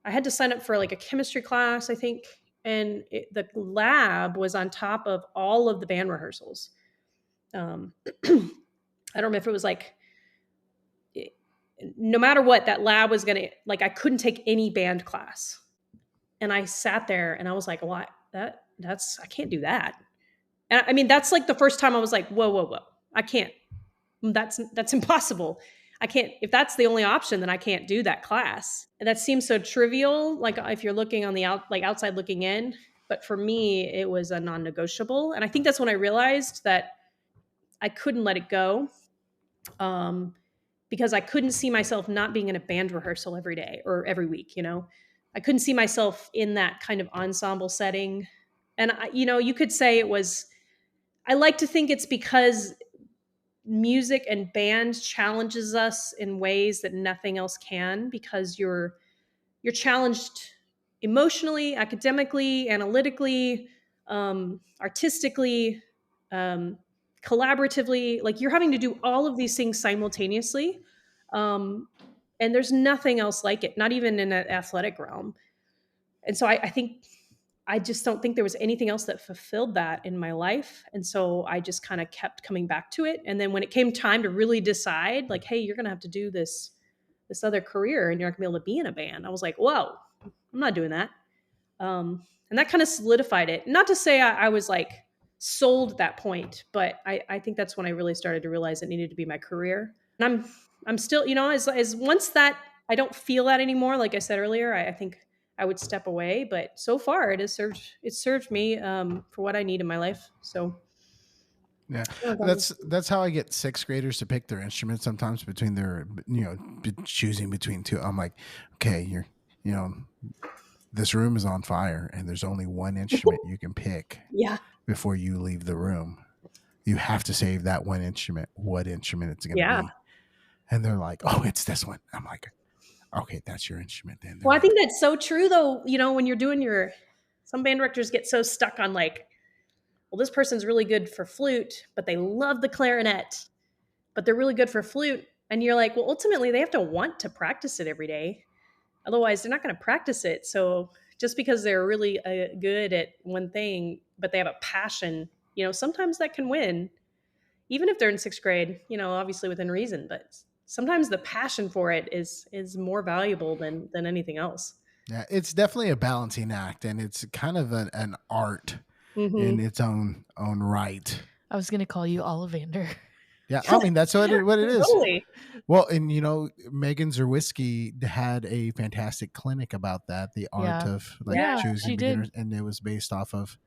I had to sign up for like a chemistry class, I think, and the lab was on top of all of the band rehearsals. I don't know if it was like, no matter what, that lab was gonna, like, I couldn't take any band class. And I sat there and I was like, "What? That's I can't do that." And I mean, that's like the first time I was like, "Whoa, whoa, whoa! I can't. That's impossible. I can't. If that's the only option, then I can't do that class." And that seems so trivial, like if you're looking on the outside looking in. But for me, it was a non-negotiable. And I think that's when I realized that I couldn't let it go. Because I couldn't see myself not being in a band rehearsal every day or every week. I couldn't see myself in that kind of ensemble setting. And you could say it was, I like to think it's because music and band challenges us in ways that nothing else can, because you're challenged emotionally, academically, analytically, artistically, um, collaboratively. Like, you're having to do all of these things simultaneously. Um, and there's nothing else like it, not even in an athletic realm. And so I think I just don't think there was anything else that fulfilled that in my life. And so I just kind of kept coming back to it. And then when it came time to really decide, like, hey, you're going to have to do this other career and you're not going to be able to be in a band, I was like, whoa, I'm not doing that. And that kind of solidified it. Not to say I was like sold at that point, but I think that's when I really started to realize it needed to be my career. And I'm still, as once that I don't feel that anymore, like I said earlier, I think I would step away. But so far, it served me for what I need in my life. So Yeah, that's how I get sixth graders to pick their instruments sometimes between choosing between two. I'm like, okay, you know, this room is on fire and there's only one instrument you can pick yeah, before you leave the room. You have to save that one instrument, what instrument it's going to yeah. be. And they're like, oh, it's this one. I'm like, okay, that's your instrument then. They're Well, I like, think that's so true, though. When you're doing some band directors get so stuck on like, well, this person's really good for flute, but they love the clarinet, but they're really good for flute. And you're like, well, ultimately, they have to want to practice it every day. Otherwise, they're not going to practice it. So just because they're really good at one thing, but they have a passion, sometimes that can win. even if they're in sixth grade, obviously within reason, but sometimes the passion for it is more valuable than anything else. Yeah, it's definitely a balancing act, and it's kind of an art in its own right. I was going to call you Ollivander. Yeah, I mean that's what it is. Totally. Well, and Megan Zerwisky had a fantastic clinic about that, the art of choosing beginners, and it was based off of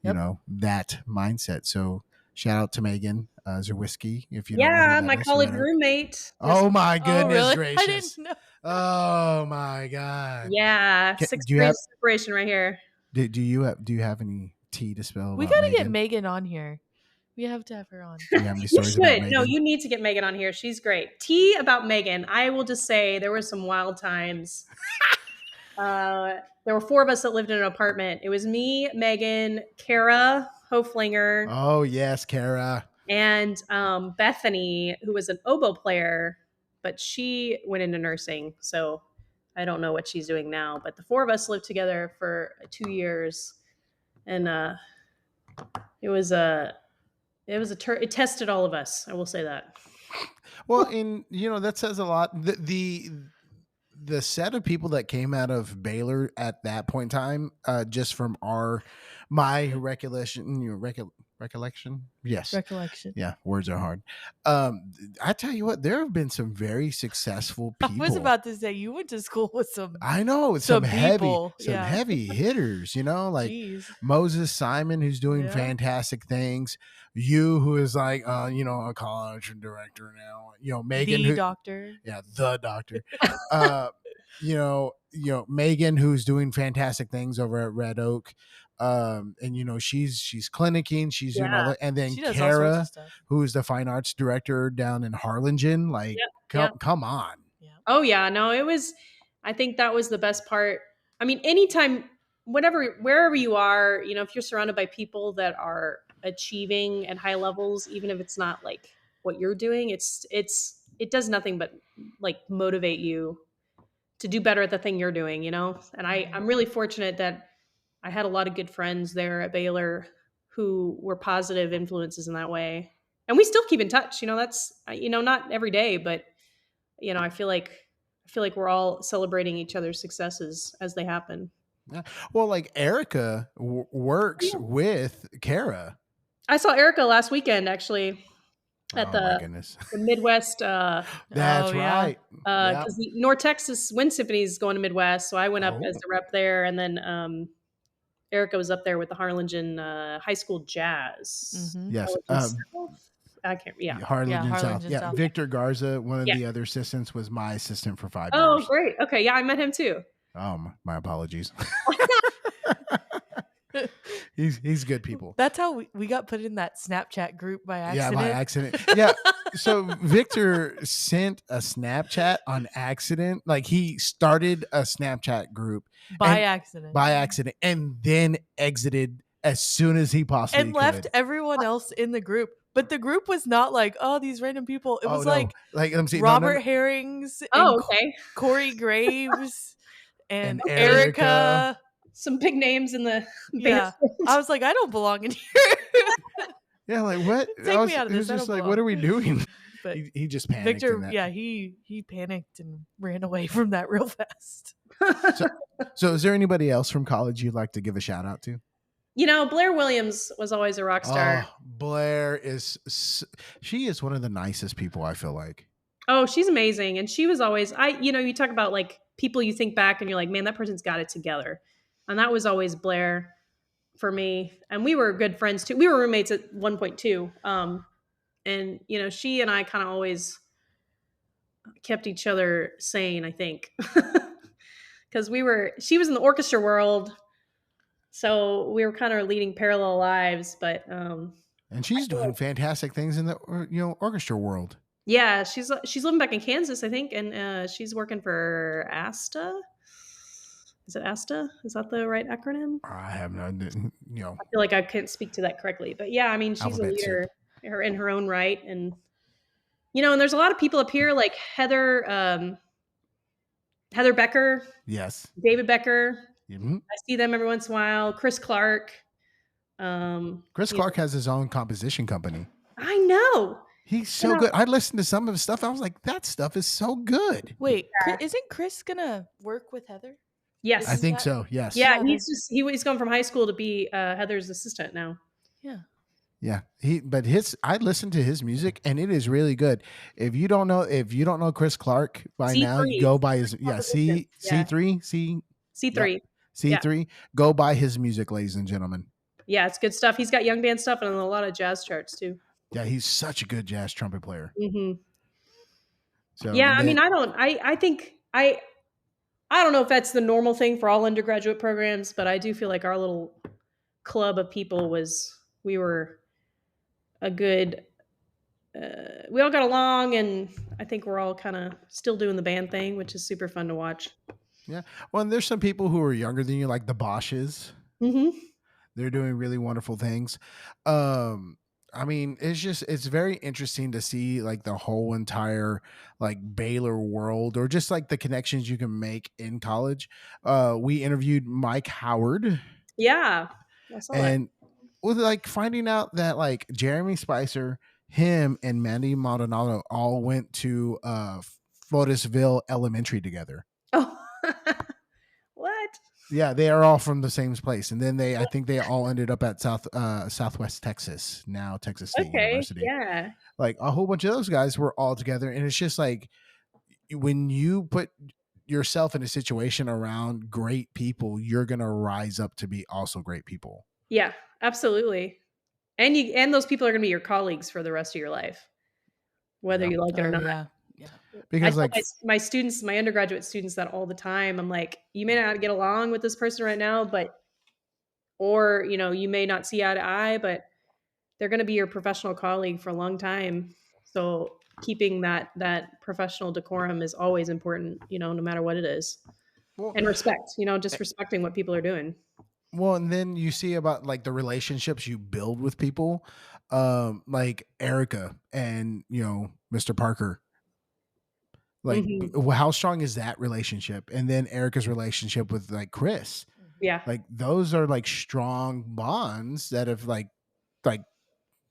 that mindset. So shout out to Megan Zerwisky if you don't know who that my is, college roommate. Oh my goodness gracious! I didn't know. Oh my god! Yeah, sixth grade separation right here. Do you have any tea to spill? We gotta get Megan on here. We have to have her on. Do you have any stories about Megan? No, you need to get Megan on here. She's great. Tea about Megan. I will just say there were some wild times. There were 4 of us that lived in an apartment. It was me, Megan, Kara Hoflinger. Oh yes, Kara. And Bethany, who was an oboe player, but she went into nursing. So I don't know what she's doing now. But the 4 of us lived together for 2 years, and it tested all of us. I will say that. Well, and that says a lot. The set of people that came out of Baylor at that point in time, just from my recollection. Yes. Recollection. Yeah. Words are hard. I tell you what, there have been some very successful people. I was about to say you went to school with some. I know some people. heavy hitters, like Jeez. Moses Simon, who's doing fantastic things. You, who is like, a college director now, Megan, the doctor. Yeah. The doctor. Megan, who's doing fantastic things over at Red Oak. And she's clinicking, she's doing all that, and then Kara, who's the fine arts director down in Harlingen, come on. Oh yeah, no, I think that was the best part. I mean, anytime, wherever you are, if you're surrounded by people that are achieving at high levels, even if it's not like what you're doing, it does nothing but like motivate you to do better at the thing you're doing, and I'm really fortunate that I had a lot of good friends there at Baylor who were positive influences in that way. And we still keep in touch. That's, not every day, but, I feel like we're all celebrating each other's successes as they happen. Yeah. Well, like Erica works with Kara. I saw Erica last weekend, actually, at the Midwest. That's right. Because the North Texas Wind Symphony is going to Midwest. So I went up as the rep there. And then Erica was up there with the Harlingen High School Jazz. Mm-hmm. Yes. I can't. Yeah. Harlingen South. Yeah. Victor Garza, one of the other assistants, was my assistant for 5 years. Oh, great. Okay. Yeah, I met him too. My apologies. He's good people. That's how we got put in that Snapchat group by accident. Yeah, by accident. Yeah. So Victor sent a Snapchat on accident. Like he started a Snapchat group by accident, and then exited as soon as he possibly and left everyone else in the group. But the group was not like, oh, these random people. It was like I'm saying, Robert Herrings, and Corey Graves, and Erica. Some big names in the band. I was like, I don't belong in here. Yeah, like what? Take me out of this. It was just like, what are we doing? But he just panicked. Victor, he panicked and ran away from that real fast. So is there anybody else from college you'd like to give a shout out to? Blair Williams was always a rock star. Blair she is one of the nicest people, I feel like. Oh, she's amazing. And she was always, you talk about like people you think back and you're like, man, that person's got it together. And that was always Blair for me. And we were good friends too. We were roommates at one point too. And she and I kind of always kept each other sane, I think. Because she was in the orchestra world. So we were kind of leading parallel lives, but and she's doing fantastic things in the orchestra world. Yeah, she's living back in Kansas, I think, and she's working for ASTA. Is it ASTA? Is that the right acronym? I have no. I feel like I can't speak to that correctly, but yeah, I mean, she's a leader in her own right, and and there's a lot of people up here like Heather Becker. Yes. David Becker. Mm-hmm. I see them every once in a while. Chris Clark. Chris Clark has his own composition company. I know. know. He's so good. I listened to some of his stuff. I was like, that stuff is so good. Wait, isn't Chris gonna work with Heather? Yes. I think so. Yes. Yeah, Yeah, he's gone from high school to be Heather's assistant now. Yeah. Yeah. I listened to his music and it is really good. If you don't know Chris Clark by now, you C3. go by his C3, C3. Yep, C3. Go by his music, ladies and gentlemen. Yeah, it's good stuff. He's got young band stuff and a lot of jazz charts too. Yeah, he's such a good jazz trumpet player. Mm-hmm. So yeah, I mean, I think I don't know if that's the normal thing for all undergraduate programs, but I do feel like our little club of people we were a good, we all got along, and I think we're all kind of still doing the band thing, which is super fun to watch. Yeah. Well, and there's some people who are younger than you, like the Bosches. Mm-hmm. They're doing really wonderful things. I mean, it's very interesting to see like the whole entire like Baylor world, or just like the connections you can make in college. We interviewed Mike Howard. Yeah. I saw And with like finding out that like Jeremy Spicer, him and Mandy Maldonado all went to Forestville Elementary together. that. Oh, what? Yeah, they are all from the same place, and then I think they all ended up at Southwest Texas, now Texas State University. Yeah. Like a whole bunch of those guys were all together, and it's just like when you put yourself in a situation around great people, you're gonna rise up to be also great people. Yeah, absolutely. And those people are going to be your colleagues for the rest of your life, whether you like it or not. Yeah. Because I tell my students, my undergraduate students, that all the time. I'm like, you may not get along with this person right now, or you may not see eye to eye, but they're going to be your professional colleague for a long time. So keeping that professional decorum is always important, no matter what it is. Well, and respect, just respecting what people are doing. Well, and then you see about like the relationships you build with people, like Erica and Mr. Parker. Like, how strong is that relationship? And then Erica's relationship with like Chris. Yeah, like those are like strong bonds that have like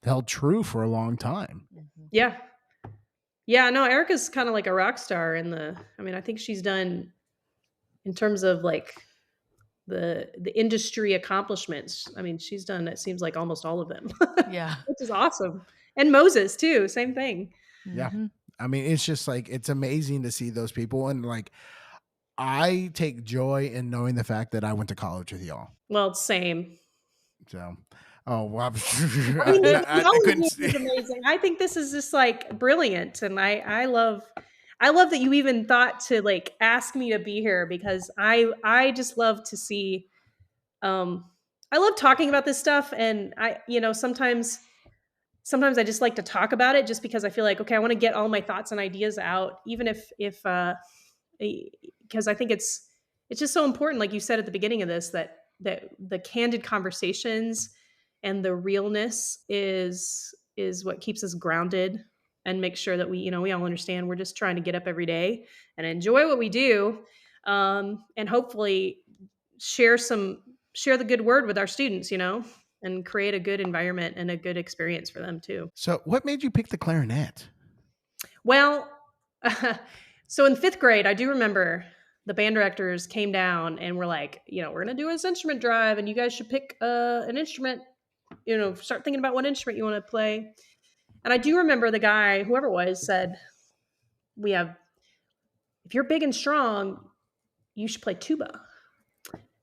held true for a long time. Yeah. No, Erica's kind of like a rock star I think she's done, in terms of like the industry accomplishments. I mean, she's done, it seems like, almost all of them. Yeah. Which is awesome. And Moses too, same thing. Yeah. I mean, it's just like, it's amazing to see those people. And like, I take joy in knowing the fact that I went to college with y'all. Well, same. So, oh, well, I mean, it's amazing. I think this is just like brilliant. And I love that you even thought to like ask me to be here, because I just love to see, I love talking about this stuff. And sometimes I just like to talk about it, just because I feel like, okay, I want to get all my thoughts and ideas out, even if because I think it's just so important, like you said at the beginning of this, that the candid conversations and the realness is what keeps us grounded, and make sure that we all understand we're just trying to get up every day and enjoy what we do, and hopefully share the good word with our students, and create a good environment and a good experience for them too. So what made you pick the clarinet? Well, so in 5th grade, I do remember the band directors came down and were like, we're going to do this instrument drive, and you guys should pick an instrument, start thinking about what instrument you want to play. And I do remember the guy, whoever it was, said, if you're big and strong, you should play tuba.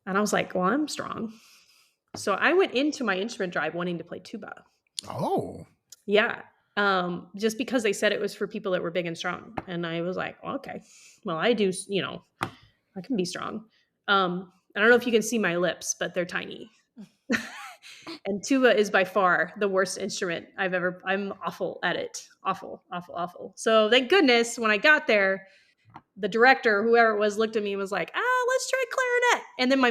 And I was like, well, I'm strong. So I went into my instrument drive wanting to play tuba. Oh. Yeah. Just because they said it was for people that were big and strong. And I was like, well, okay, well, I do, I can be strong. I don't know if you can see my lips, but they're tiny. And tuba is by far the worst instrument I'm awful at it. Awful, awful, awful. So thank goodness when I got there, the director, whoever it was, looked at me and was like, let's try clarinet. And then my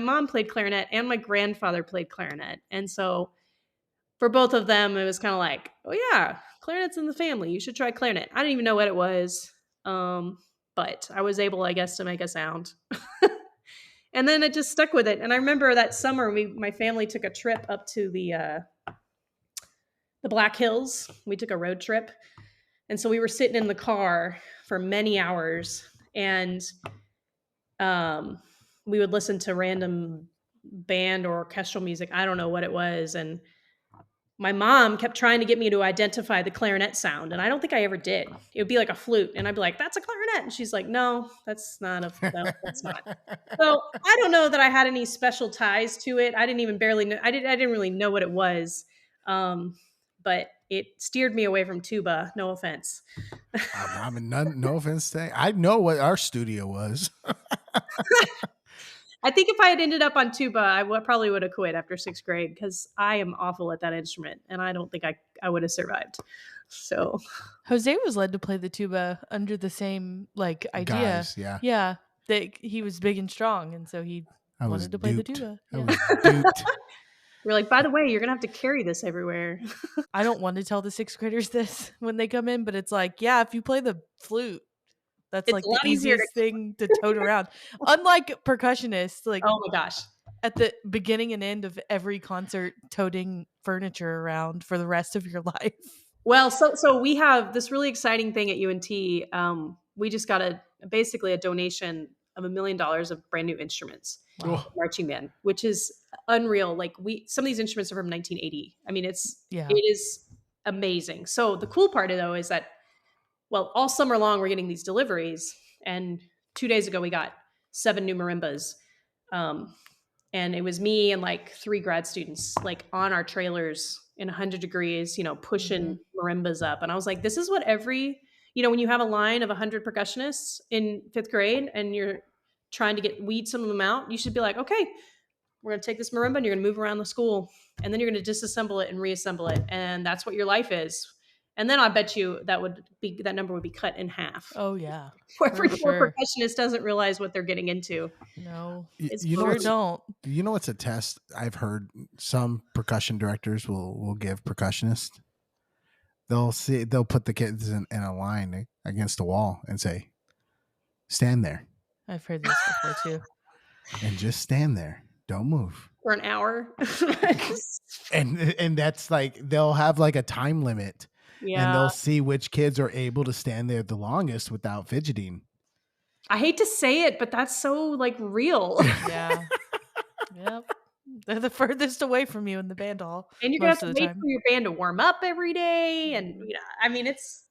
mom played clarinet, and my grandfather played clarinet. And so for both of them, it was kind of like, oh yeah, clarinet's in the family. You should try clarinet. I didn't even know what it was. But I was able, I guess, to make a sound. And then it just stuck with it. And I remember that summer, my family took a trip up to the the Black Hills. We took a road trip. And so we were sitting in the car for many hours, and we would listen to random band or orchestral music. I don't know what it was. And my mom kept trying to get me to identify the clarinet sound, and I don't think I ever did. It would be like a flute, and I'd be like, "That's a clarinet," and she's like, "No, that's not no, that's not." So I don't know that I had any special ties to it. I didn't even barely know. I didn't really know what it was, but it steered me away from tuba. No offense. I mean, no offense to I know what our studio was. I think if I had ended up on tuba, probably would have quit after 6th grade because I am awful at that instrument, and I don't think I would have survived. So Jose was led to play the tuba under the same like idea. Guys, yeah. Yeah, that he was big and strong, and so he I was wanted to play the duped. tuba. I Yeah. was duped. we're like, by the way, you're gonna have to carry this everywhere. I don't want to tell the 6th graders this when they come in, but it's like, yeah, if you play the flute, that's It's like a the lot easier to easiest thing to tote around. Unlike percussionists, like Oh my gosh. at the beginning and end of every concert, toting furniture around for the rest of your life. Well, so we have this really exciting thing at UNT. We just got basically a donation of $1 million of brand new instruments, Wow. marching band, which is unreal. Like some of these instruments are from 1980. I mean, Yeah. it is amazing. So the cool part though is that, well, all summer long we're getting these deliveries, and 2 days ago we got 7 new marimbas. And it was me and like 3 grad students like on our trailers in 100 degrees, pushing marimbas up. And I was like, this is what when you have a line of 100 percussionists in 5th grade and you're trying to weed some of them out, you should be like, okay, we're going to take this marimba and you're going to move around the school, and then you're going to disassemble it and reassemble it. And that's what your life is. And then I bet you that number would be cut in half. Oh yeah. Every for poor sure. percussionist doesn't realize what they're getting into. No. It's You know Sure what's- don't. You know what's a test I've heard some percussion directors will give percussionists? They'll put the kids in a line against the wall and say, stand there I've heard this before too. and just stand there. Don't move. For an hour. And that's like, they'll have like a time limit and Yeah. they'll see which kids are able to stand there the longest without fidgeting. I hate to say it, but that's so like real. Yeah. Yep. They're the furthest away from you in the band hall. And you're gonna most have of to the wait time. for your band to warm up every day. And I mean, it's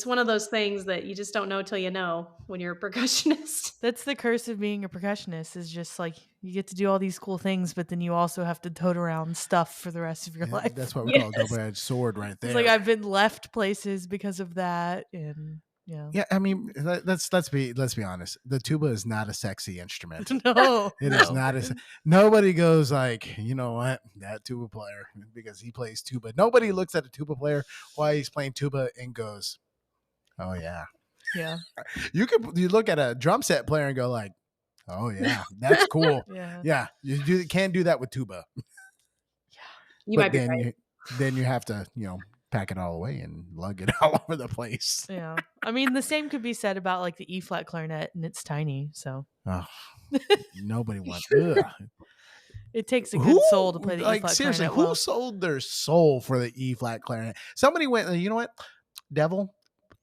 one of those things that you just don't know till you know when you're a percussionist. That's the curse of being a percussionist, is just like you get to do all these cool things, but then you also have to tote around stuff for the rest of your Yeah, life. that's what we call a double-edged sword right there. It's like I've been left places because of that, and Yeah, I mean, let's be honest. The tuba is not a sexy instrument. no, It is not nobody goes like, you know what, that tuba player, because he plays tuba. Nobody looks at a tuba player while he's playing tuba and goes, oh yeah. Yeah, You look at a drum set player and go like, oh yeah, that's cool. yeah. Yeah, you can't do that with tuba. You might be right. Then you have to, pack it all away and lug it all over the place. Yeah. I mean, the same could be said about like the E flat clarinet, and it's tiny, so Oh, nobody wants. Ugh. it takes a good soul to play the E flat seriously, clarinet. who sold their soul for the E flat clarinet? Somebody went, you know what, devil,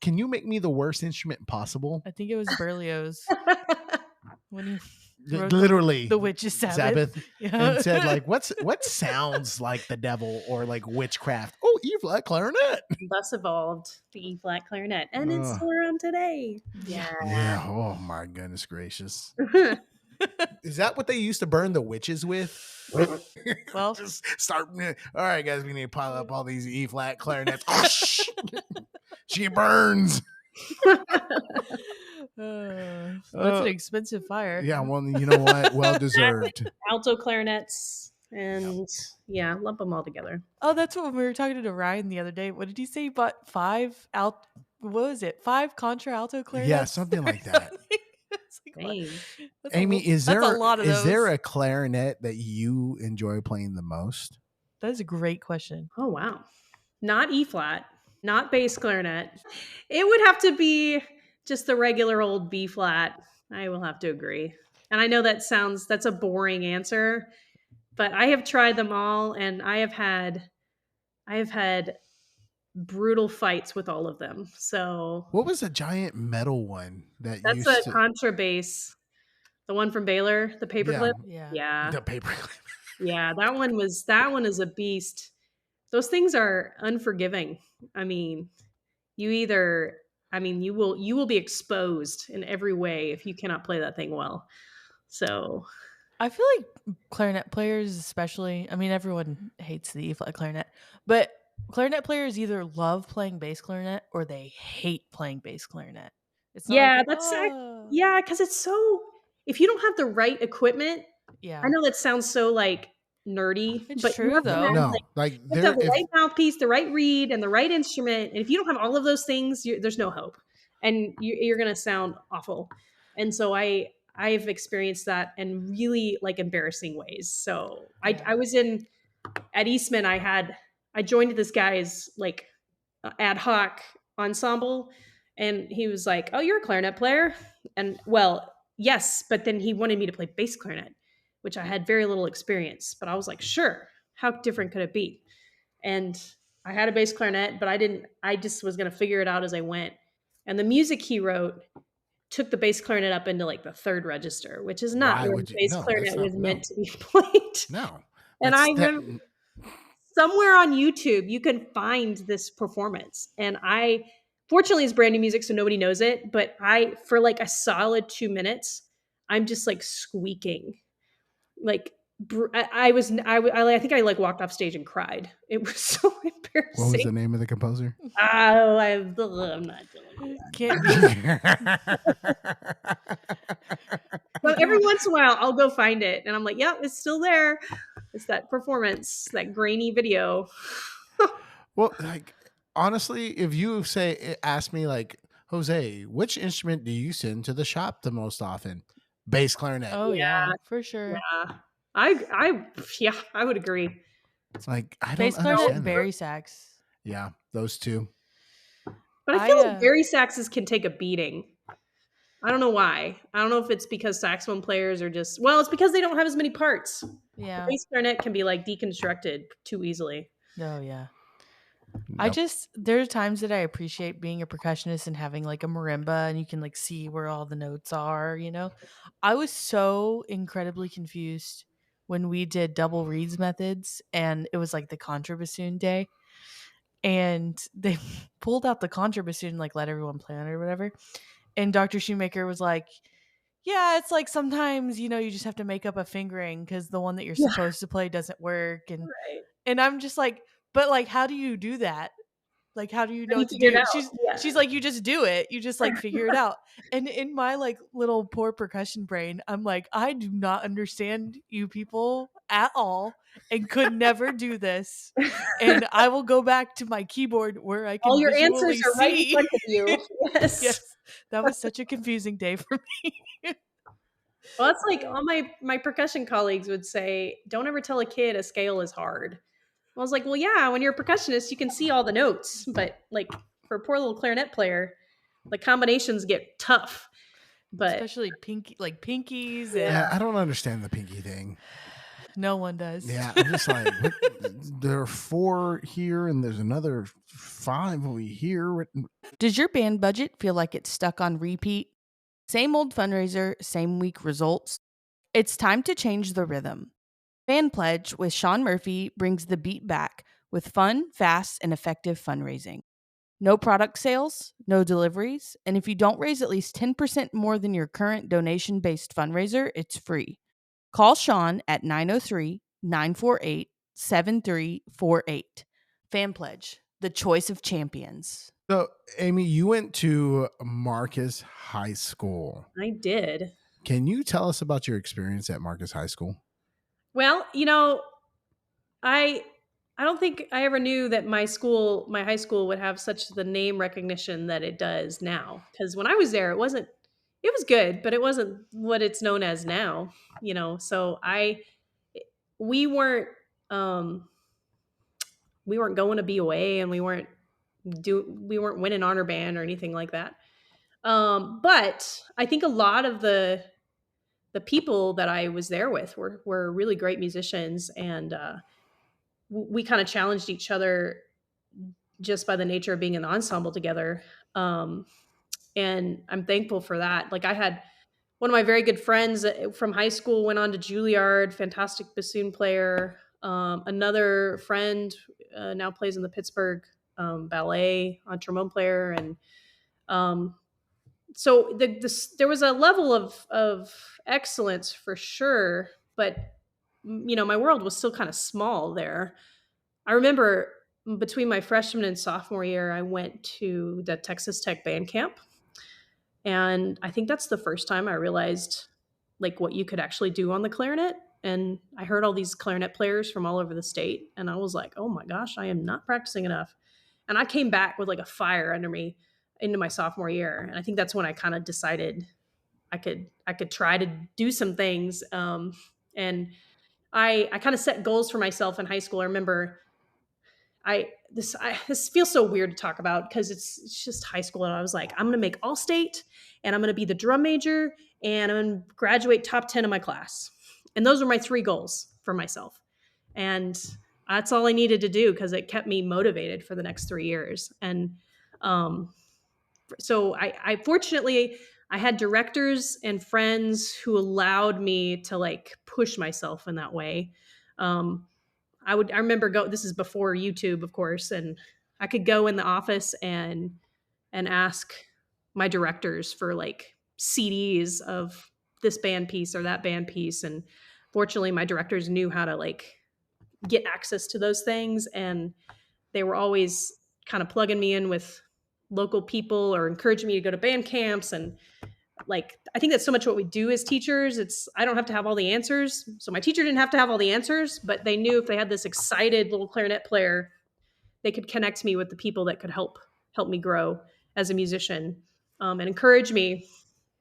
can you make me the worst instrument possible? I think it was Berlioz when he wrote Literally, the Witch's Sabbath. Yeah. and said like, what sounds like the devil or like witchcraft? Oh, E flat clarinet. Thus evolved the E flat clarinet, and it's Ugh. still around today. Yeah. Yeah. Oh my goodness gracious. Is that what they used to burn the witches with? Well, Just start. All right, guys, we need to pile up all these E flat clarinets. She burns. that's an expensive fire. Yeah, well, you know what? Well deserved. Alto clarinets, and lump them all together. Oh, that's what we were talking to Ryan the other day. What did he say? He bought 5 what was it? 5 contralto clarinets? Yeah, something like that. It's like, what? Dang. That's Amy, is there that's a lot of is there those. a clarinet that you enjoy playing the most? That is a great question. Oh wow. Not E flat, not bass clarinet. It would have to be just the regular old B flat. I will have to agree. And I know that's a boring answer, But I have tried them all, and I have had brutal fights with all of them. So What was a giant metal one that that's a used to? contrabass, the one from Baylor, the Yeah, paperclip. Yeah. Yeah, the paper. yeah, that one is a beast. Those things are unforgiving. I mean, you either, you will be exposed in every way if you cannot play that thing well. So I feel like clarinet players, especially, I mean, everyone hates the E flat clarinet, but clarinet players either love playing bass clarinet or they hate playing bass clarinet. It's not yeah, like, oh, yeah, because it's so. If you don't have the right equipment, I yeah. know that sounds so like nerdy, It's but you true have to have though. like No, like you have to have there, the if right mouthpiece, the right reed, and the right instrument. And if you don't have all of those things, there's no hope, and you're going to sound awful. And so I've experienced that in really like embarrassing ways. So Yeah. I was in at Eastman. I joined this guy's like ad hoc ensemble, and he was like, "Oh, you're a clarinet player," and well, yes, but then he wanted me to play bass clarinet, which I had very little experience. But I was like, "Sure, how different could it be?" And I had a bass clarinet, but I didn't. I just was going to figure it out as I went. And the music he wrote took the bass clarinet up into like the third register, which is not why where the would you? bass No, that's clarinet was not. meant No, to be played. no, And I that's that. remember somewhere on YouTube you can find this performance. And I fortunately it's brand new music, so nobody knows it. But I for like a solid 2 minutes, I'm just like squeaking. Like I was I think I like walked off stage and cried. It was so What was embarrassing. the name of the composer? Oh, I'm not telling you that. Can't be. But every once in a while, I'll go find it, and I'm like, "Yep, it's still there." It's that performance, that grainy video. Well, like honestly, if you ask me like, Jose, which instrument do you send to the shop the most often? Bass clarinet. Oh, Yeah, yeah, for sure. yeah. Yeah, I would agree. Like I don't Bass clarinet So, and understand that. bari sax. Yeah, those two. but I feel I, like bari saxes can take a beating. I don't know why. I don't know if it's because saxophone players are just well, it's because they don't have as many parts. The yeah. bass clarinet can be like deconstructed too easily. Oh, yeah. Nope. There are times that I appreciate being a percussionist and having like a marimba and you can like see where all the notes are, you know? I was so incredibly confused when we did double reeds methods and it was like the contrabassoon day and they pulled out the contrabassoon, like let everyone play on it or whatever. And Dr. Shoemaker was like, yeah, it's like sometimes, you just have to make up a fingering because the one that you're Yeah, supposed to play doesn't work. And right. and I'm just like, but like, how do you do that? Like, how do you How know do you what to figure it do? out? She's like, you just do it. You just like figure it out. And in my like little poor percussion brain, I'm like, I do not understand you people at all and could never do this. Yeah. And I will go back to my keyboard where I All can your answers visually are right in see. front of you. Yes. Yes. That was such a confusing day for me. Well, that's like Uh, all my percussion colleagues would say, "Don't ever tell a kid a scale is hard." I was like, "Well, yeah, when you're a percussionist, you can see all the notes, but like for a poor little clarinet player, the combinations get tough." But Especially pinkies yeah, Yeah, and I don't understand the pinky thing. no one does. Yeah, I'm just like, what? There are four here, and there's another five over here. Does your band budget feel like it's stuck on repeat? Same old fundraiser, same week results. It's time to change the rhythm. FanPledge with Sean Murphy brings the beat back with fun, fast, and effective fundraising. No product sales, no deliveries, and if you don't raise at least 10% more than your current donation based fundraiser, it's free. Call Sean at 903-948-7348. FanPledge, the choice of champions. So, Amy, you went to Marcus High School. I did. Can you tell us about your experience at Marcus High School? Well, I I don't think I ever knew that my high school would have such the name recognition that it does now. Because when I was there, it was good, but it wasn't what it's known as now. So we weren't um, we weren't going to BOA, and we weren't winning honor band or anything like that. But I think a lot of the the people that I was there with were really great musicians, and we kind of challenged each other just by the nature of being in the ensemble together. Um, and I'm thankful for that. Like I had one of my very good friends from high school went on to Juilliard, fantastic bassoon player. Another friend now plays in the Pittsburgh Ballet, on trombone player, and um, so there was a level of excellence for sure, but my world was still kind of small there. I remember between my freshman and sophomore year, I went to the Texas Tech band camp, and I think that's the first time I realized like what you could actually do on the clarinet. And I heard all these clarinet players from all over the state, and I was like, "Oh my gosh, I am not practicing enough." And I came back with like a fire under me into my sophomore year, and I think that's when I kind of decided I could try to do some things. And I kind of set goals for myself in high school. I remember this feels so weird to talk about because it's just high school, and I was like, I'm gonna make all state, and I'm gonna be the drum major, and I'm gonna graduate top 10 of my class. And those were my 3 goals for myself. And that's all I needed to do because it kept me motivated for the next 3 years. And um, so I fortunately I had directors and friends who allowed me to like push myself in that way. Um, I remember this is before YouTube, of course, and I could go in the office and ask my directors for like CDs of this band piece or that band piece. And fortunately my directors knew how to like get access to those things, and they were always kind of plugging me in with local people or encouraging me to go to band camps. And like I think that's so much what we do as teachers. It's I don't have to have all the answers. So my teacher didn't have to have all the answers, but they knew if they had this excited little clarinet player, they could connect me with the people that could help me grow as a musician, and encourage me.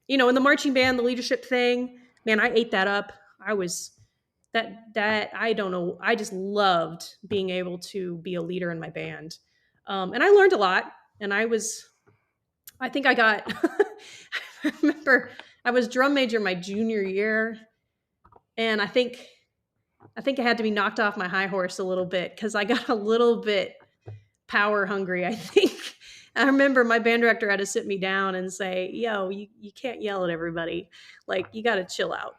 In the marching band, the leadership thing, man, I ate that up. I was that I don't know. I just loved being able to be a leader in my band, and I learned a lot. And I think I got. I remember I was drum major my junior year, and I think I had to be knocked off my high horse a little bit because I got a little bit power hungry, I think. I remember my band director had to sit me down and say, "Yo, you can't yell at everybody. Like, you got to chill out."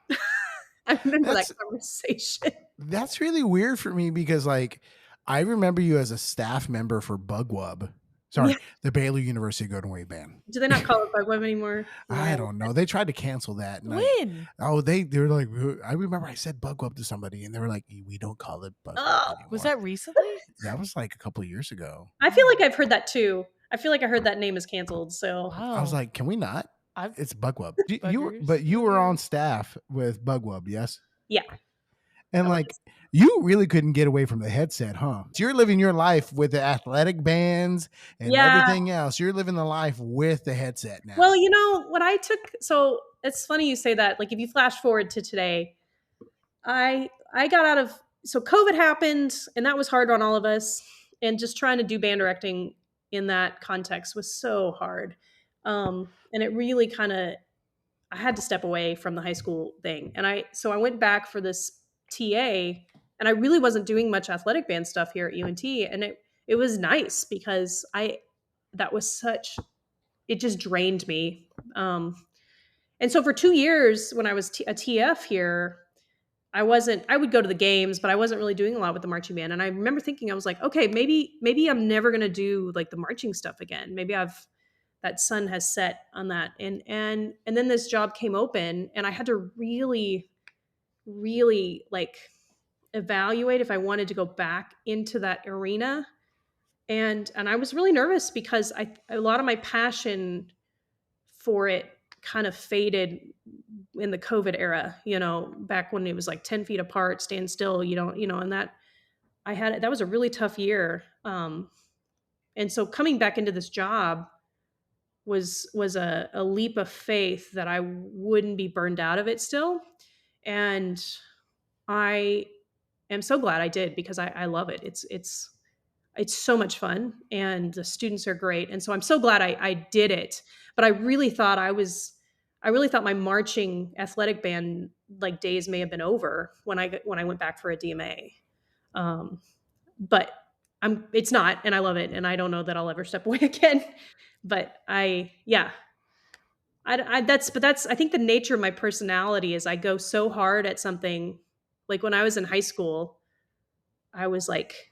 I remember that conversation. That's really weird for me because, like, I remember you as a staff member for Bugwub. Sorry, Yeah. the Baylor University Golden Wave Band. Do they not call it Bugweb anymore? I don't know. They tried to cancel that. And When? they were like, I remember I said Bugwub to somebody, and they were like, we don't call it Bugwub anymore. Was that recently? That was like a couple of years ago. I feel like I've heard that too. I feel like I heard that name is canceled. So I was like, can we not? It's Bugwub. Buggers. You were on staff with Bugwub, yes? yeah. And like, you really couldn't get away from the headset, huh? So you're living your life with the athletic bands and everything else. You're living the life with the headset now. Well, what I took, so it's funny you say that. Like if you flash forward to today, I got out of, so COVID happened, and that was hard on all of us. And just trying to do band directing in that context was so hard. And it really kind of, I had to step away from the high school thing. And so I went back for this TA, and I really wasn't doing much athletic band stuff here at UNT. And it was nice because it just drained me. And so for 2 years when I was a TF here, I would go to the games, but I wasn't really doing a lot with the marching band. And I remember thinking, I was like, okay, maybe I'm never going to do like the marching stuff again. Maybe that sun has set on that. And then this job came open, and I had to really, really like evaluate if I wanted to go back into that arena. And I was really nervous because a lot of my passion for it kind of faded in the COVID era, back when it was like 10 feet apart, stand still, and that was a really tough year. And so coming back into this job was a leap of faith that I wouldn't be burned out of it still. And I am so glad I did, because I love it. It's so much fun, and the students are great. And so I'm so glad I did it. But I really thought I was I really thought my marching athletic band like days may have been over when I went back for a DMA. Um, but it's not, and I love it, and I don't know that I'll ever step away again. But yeah, that's I think the nature of my personality is I go so hard at something. Like when I was in high school, I was like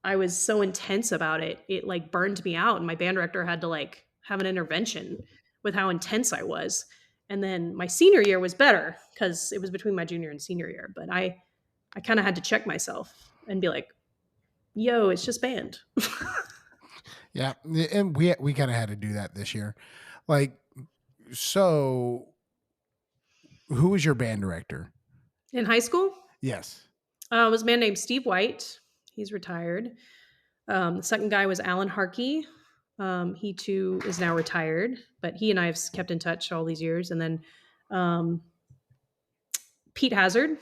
I was so intense about it. It like burned me out and my band director had to like have an intervention with how intense I was. And then my senior year was better cuz it was between my junior and senior year, but I kind of had to check myself and be like, "Yo, it's just band." Yeah, and we kind of had to do that this year. Like, so who was your band director? In high school, Yes. was a man named Steve White. He's retired. The second guy was Alan Harkey. He too is now retired, but he and I have kept in touch all these years. And then um, Pete Hazard,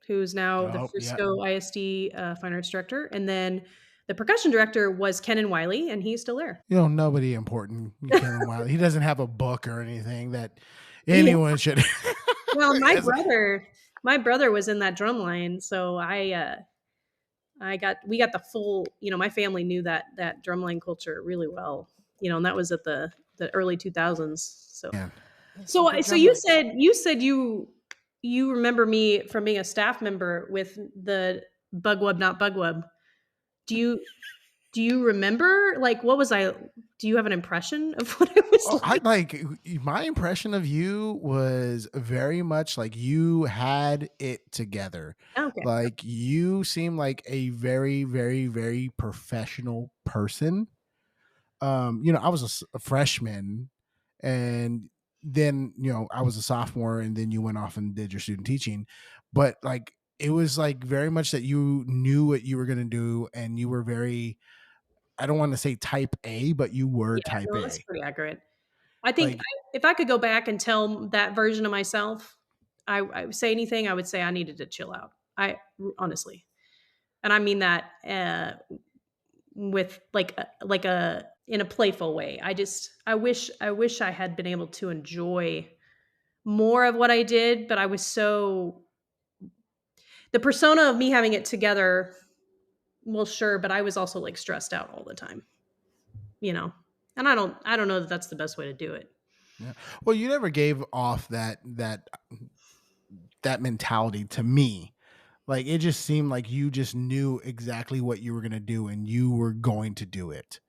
who's now the Oh, yeah. Frisco ISD fine arts director. And then the percussion director was Kenan Wiley, and he's still there. You know, nobody important. Kevin Wiley. He doesn't have a book or anything that Yeah. anyone should. Well, Yes. my brother was in that drum line, so we got the full, my family knew that drumline culture really well, and that was at the early 2000s. So Man. so you said you remember me from being a staff member with the Bugwub Not Bugwub. Do you remember, like, what was I do you have an impression of what I was Oh, I like? like my impression of you was very much like you had it together. Okay. Like you seem like a very, very, very professional person. I was a freshman, and then I was a sophomore, and then you went off and did your student teaching. But like it was like very much that you knew what you were going to do, and you were very, I don't want to say type A, but you were Yeah, type no, that's A. pretty accurate. I think Like, if I could go back and tell that version of myself, I would say anything, I would say I needed to chill out. Honestly, and I mean that with like a in a playful way. I wish I had been able to enjoy more of what I did, but I was so the persona of me having it together. Well, sure, but I was also like stressed out all the time, you know. And I don't know that that's the best way to do it. yeah. Well, you never gave off that mentality to me. Like it just seemed like you just knew exactly what you were going to do and you were going to do it.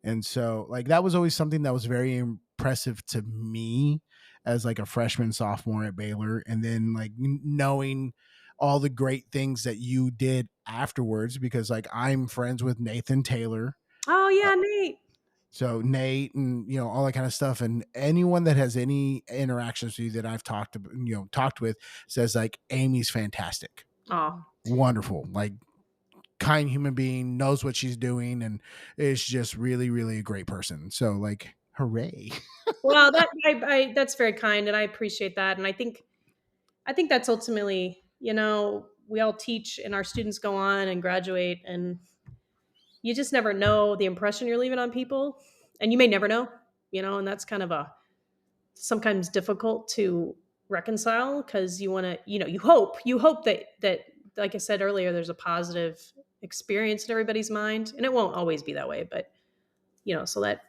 And so like that was always something that was very impressive to me as like a freshman sophomore at Baylor, and then like knowing all the great things that you did afterwards, because like I'm friends with Nathan Taylor. Oh uh, yeah, Nate. so Nate and all that kind of stuff, and anyone that has any interactions with you that I've talked with says like Amy's fantastic, Oh, wonderful, like kind human being, knows what she's doing, and is just really, really a great person. So like, hooray. well, that's very kind, and I appreciate that. And I think that's ultimately, we all teach, and our students go on and graduate, and you just never know the impression you're leaving on people, and you may never know, and that's kind of a sometimes difficult to reconcile because you want to, you hope that like I said earlier, there's a positive experience in everybody's mind, and it won't always be that way, but so that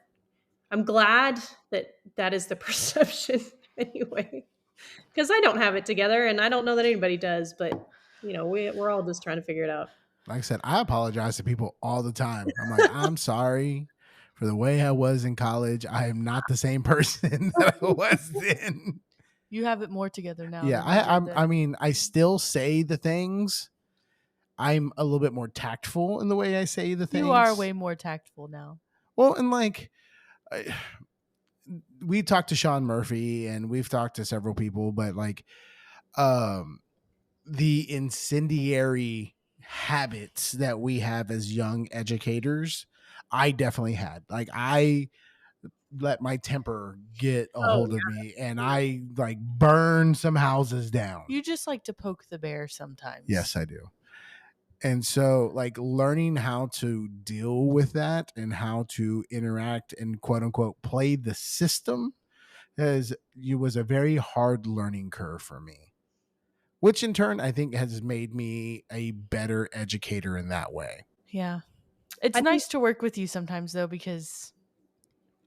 I'm glad that that is the perception anyway, because I don't have it together, and I don't know that anybody does, but we're all just trying to figure it out. Like I said, I apologize to people all the time. I'm like, I'm sorry for the way I was in college. I am not the same person that I was then. You have it more together now. Yeah, than you did then. I mean, I still say the things. I'm a little bit more tactful in the way I say the things. You are way more tactful now. Well, and like, we talked to Sean Murphy, and we've talked to several people, but like, the incendiary habits that we have as young educators, I definitely had. Like, I let my temper get a Oh hold of me, and I like burn some houses down. You just like to poke the bear sometimes. Yes, I do. And so like learning how to deal with that and how to interact and quote unquote play the system As it was a very hard learning curve for me, which in turn I think has made me a better educator in that way. Yeah. It's I think, nice to work with you sometimes though, because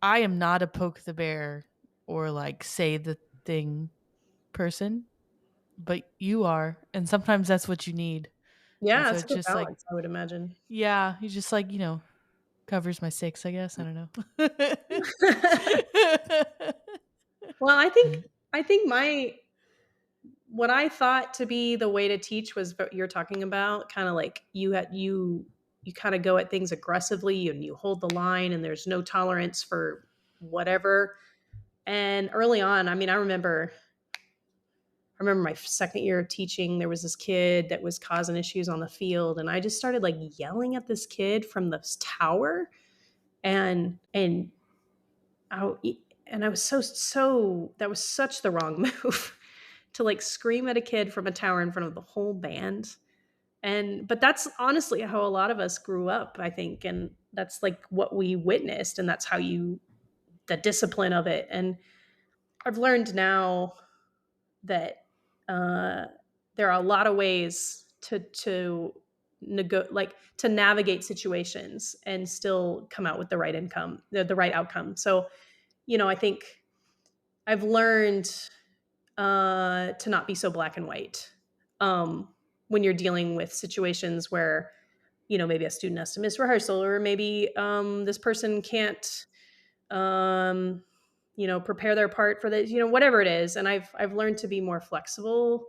I am not a poke the bear or like say the thing person, but you are. And sometimes that's what you need. And yeah, so it's a it's good just like, balance, I would imagine. yeah, he's just like, covers my six, I guess. I don't know. Well, I think my what I thought to be the way to teach was what you're talking about, kind of like you kind of go at things aggressively and you hold the line and there's no tolerance for whatever. And early on, I mean, I remember my second year of teaching, there was this kid that was causing issues on the field and I just started like yelling at this kid from the tower and I and I was so that was such the wrong move to like scream at a kid from a tower in front of the whole band. And but that's honestly how a lot of us grew up, I think, and that's like what we witnessed and that's how you the discipline of it. And I've learned now that uh there are a lot of ways to navigate situations and still come out with the right the right outcome. So, I think I've learned to not be so black and white when you're dealing with situations where maybe a student has to miss rehearsal or maybe this person can't prepare their part for this, whatever it is. And I've learned to be more flexible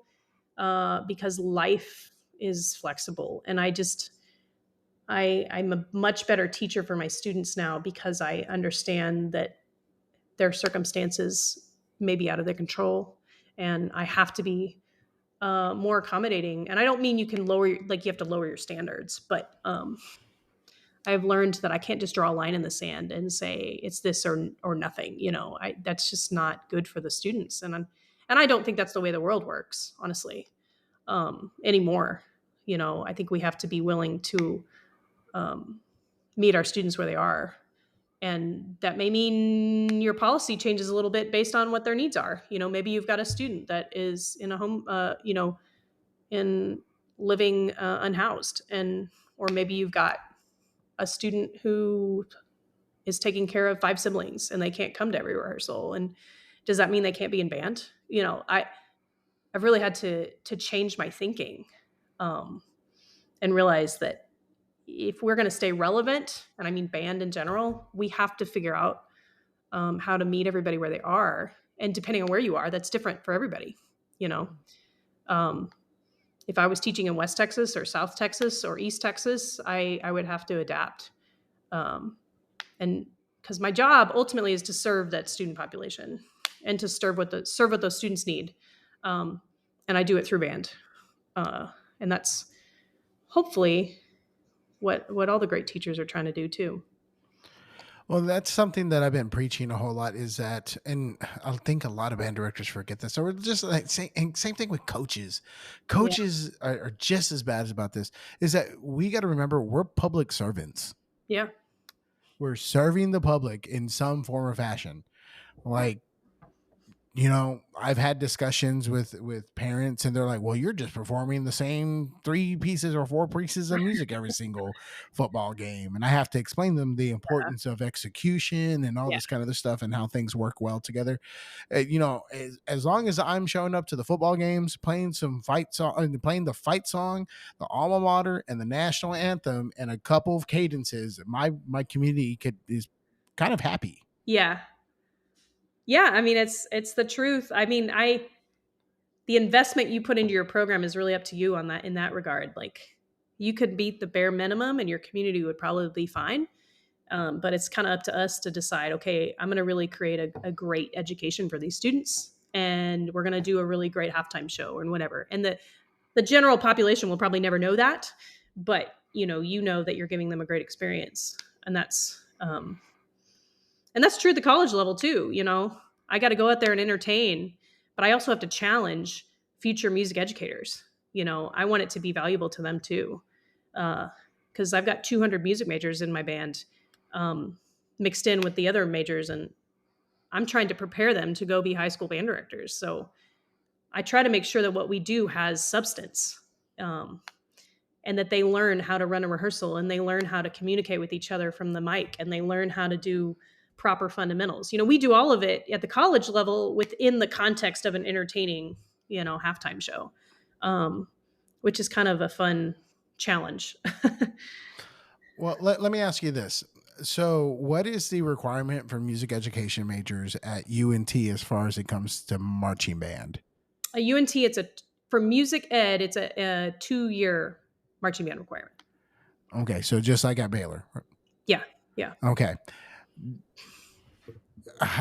because life is flexible, and I'm a much better teacher for my students now because I understand that their circumstances may be out of their control, and I have to be more accommodating. And I don't mean you can like you have to lower your standards, but I've learned that I can't just draw a line in the sand and say it's this or nothing. That's just not good for the students, and I don't think that's the way the world works, honestly, anymore. I think we have to be willing to um, meet our students where they are, and that may mean your policy changes a little bit based on what their needs are. Maybe you've got a student that is in a home, in living unhoused, and or maybe you've got a student who is taking care of 5 siblings and they can't come to every rehearsal. And does that mean they can't be in band? I've really had to change my thinking, um, and realize that if we're going to stay relevant, and I mean band in general, we have to figure out how to meet everybody where they are. And depending on where you are, that's different for everybody. You know, um, if I was teaching in West Texas or South Texas or East Texas, I would have to adapt. And because my job ultimately is to serve that student population and to serve what those students need. Um, and I do it through band. And that's hopefully what all the great teachers are trying to do too. Well, that's something that I've been preaching a whole lot is that, and I think a lot of band directors forget this. So we're just like same thing with coaches. Yeah. Coaches are just as bad about this. Is that we got to remember we're public servants. Yeah. We're serving the public in some form or fashion. Like, I've had discussions with parents and they're like, well, you're just performing the same 3 pieces or 4 pieces of music every single football game. And I have to explain them the importance of execution and all Yeah. this kind of other stuff and how things work well together. As long as I'm showing up to the football games, playing some fight song, playing the fight song, the alma mater and the national anthem and a couple of cadences, my community is kind of happy. Yeah. Yeah. I mean, it's the truth. I mean, the investment you put into your program is really up to you in that regard. Like you could beat the bare minimum and your community would probably be fine. But it's kind of up to us to decide, okay, I'm going to really create a great education for these students. And we're going to do a really great halftime show and whatever. And the general population will probably never know that, but you know that you're giving them a great experience. And that's true at the college level too. I got to go out there and entertain, but I also have to challenge future music educators. I want it to be valuable to them too. Because I've got 200 music majors in my band, mixed in with the other majors, and I'm trying to prepare them to go be high school band directors. So I try to make sure that what we do has substance, um, and that they learn how to run a rehearsal, and they learn how to communicate with each other from the mic, and they learn how to do proper fundamentals. We do all of it at the college level within the context of an entertaining, halftime show, um, which is kind of a fun challenge. Well, let me ask you this. So, what is the requirement for music education majors at UNT as far as it comes to marching band? A UNT, for music ed, it's a 2-year marching band requirement. Okay, so just like at Baylor. Yeah, yeah. Okay.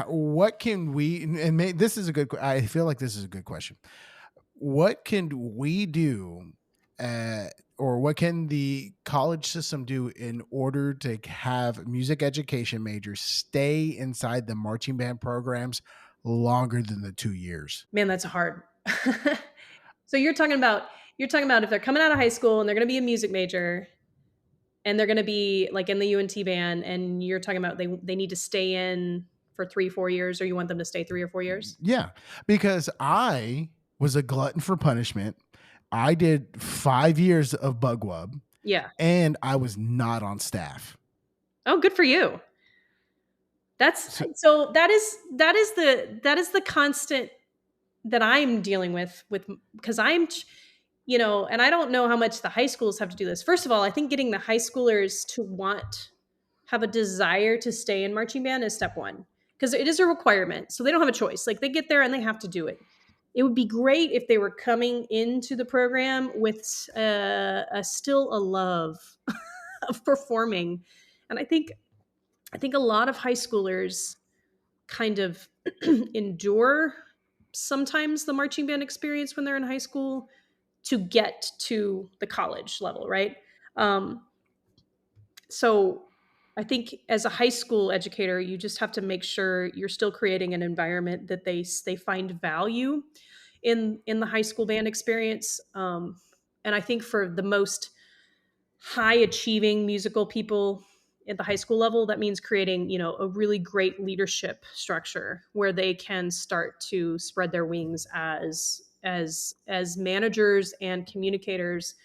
What can we, and this is a good, I feel like this is a good question. What can we do, or what can the college system do in order to have music education majors stay inside the marching band programs longer than the 2 years? Man, that's hard. So you're talking about if they're coming out of high school and they're going to be a music major and they're going to be like in the UNT band, and you're talking about they need to stay in for 3-4 years, or you want them to stay 3 or 4 years? Yeah, because I was a glutton for punishment. I did 5 years of bugwub, Yeah. and I was not on staff. Oh, good for you. That's So, so that is the constant that I'm dealing with because and I don't know how much the high schools have to do this. First of all, I think getting the high schoolers to have a desire to stay in marching band is step one, because it is a requirement. So they don't have a choice. Like, they get there and they have to do it. It would be great if they were coming into the program with still a love of performing. And I think a lot of high schoolers kind of endure sometimes the marching band experience when they're in high school to get to the college level, right? Um, so I think as a high school educator, you just have to make sure you're still creating an environment that they find value in the high school band experience. And I think for the most high achieving musical people at the high school level, that means creating, a really great leadership structure where they can start to spread their wings as managers and communicators,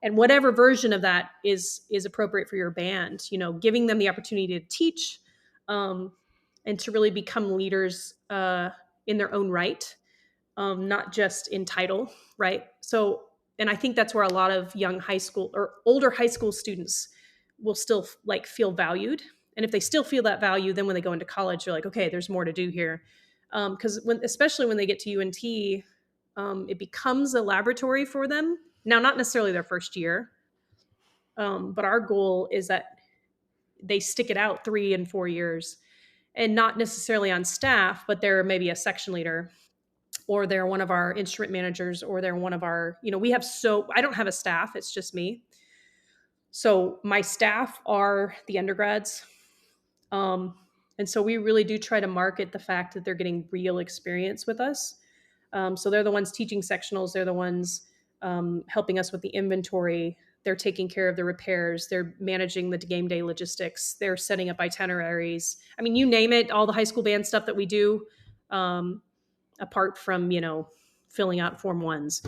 and whatever version of that is appropriate for your band, giving them the opportunity to teach, um, and to really become leaders in their own right, not just in title, right? So, and I think that's where a lot of young high school or older high school students will still like feel valued. And if they still feel that value, then when they go into college, they're like, okay, there's more to do here. Because especially when they get to UNT, it becomes a laboratory for them. Now, not necessarily their first year, but our goal is that they stick it out 3 and 4 years, and not necessarily on staff, but they're maybe a section leader, or they're one of our instrument managers, or they're one of our, I don't have a staff, it's just me. So my staff are the undergrads. And so we really do try to market the fact that they're getting real experience with us. So they're the ones teaching sectionals. They're the ones helping us with the inventory. They're taking care of the repairs. They're managing the game day logistics. They're setting up itineraries. I mean, you name it, all the high school band stuff that we do, apart from, filling out Form 1s.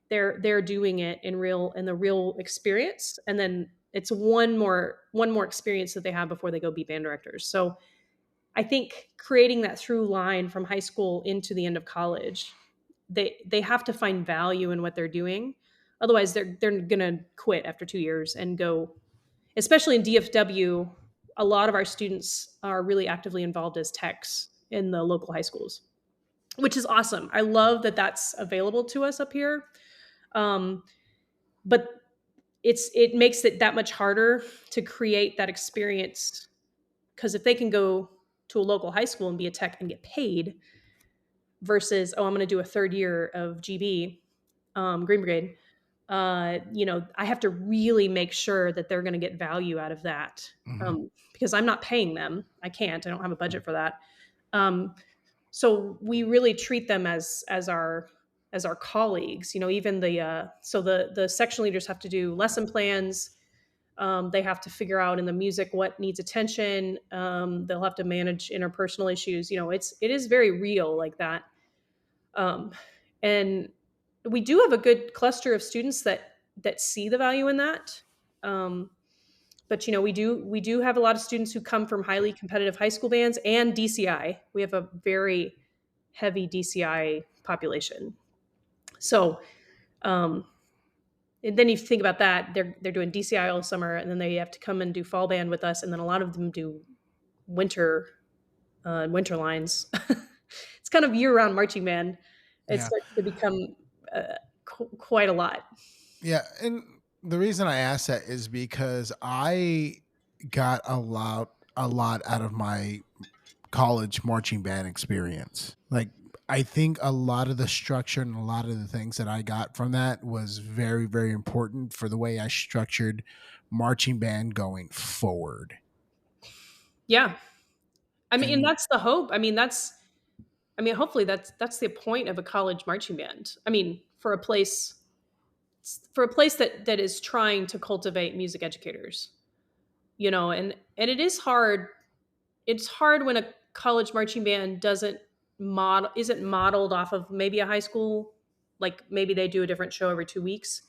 They're doing it in the real experience. And then it's one more experience that they have before they go be band directors. So I think creating that through line from high school into the end of college, they have to find value in what they're doing. Otherwise, they're going to quit after 2 years and go. Especially in DFW, a lot of our students are really actively involved as techs in the local high schools, which is awesome. I love that that's available to us up here. But it makes it that much harder to create that experience, because if they can go to a local high school and be a tech and get paid versus, I'm going to do a 3rd year of GB, Green Brigade, I have to really make sure that they're going to get value out of that, because I'm not paying them. I don't have a budget for that. So we really treat them as our colleagues, even the section leaders have to do lesson plans. They have to figure out in the music what needs attention. They'll have to manage interpersonal issues. It is very real like that. Um, and we do have a good cluster of students that see the value in that. Um, but we do have a lot of students who come from highly competitive high school bands and DCI. We have a very heavy DCI population. So, um, and then you think about that, they're doing DCI all summer, and then they have to come and do fall band with us, and then a lot of them do winter winter lines. It's kind of year-round marching band. It Yeah. starts to become quite a lot. Yeah, and the reason I asked that is because I got a lot out of my college marching band experience. Like, I think a lot of the structure and a lot of the things that I got from that was very, very important for the way I structured marching band going forward. Yeah, I mean, and And that's the hope. Hopefully that's the point of a college marching band. I mean, for a place that is trying to cultivate music educators, and it is hard. It's hard when a college marching band isn't modeled off of maybe a high school, like maybe they do a different show every 2 weeks,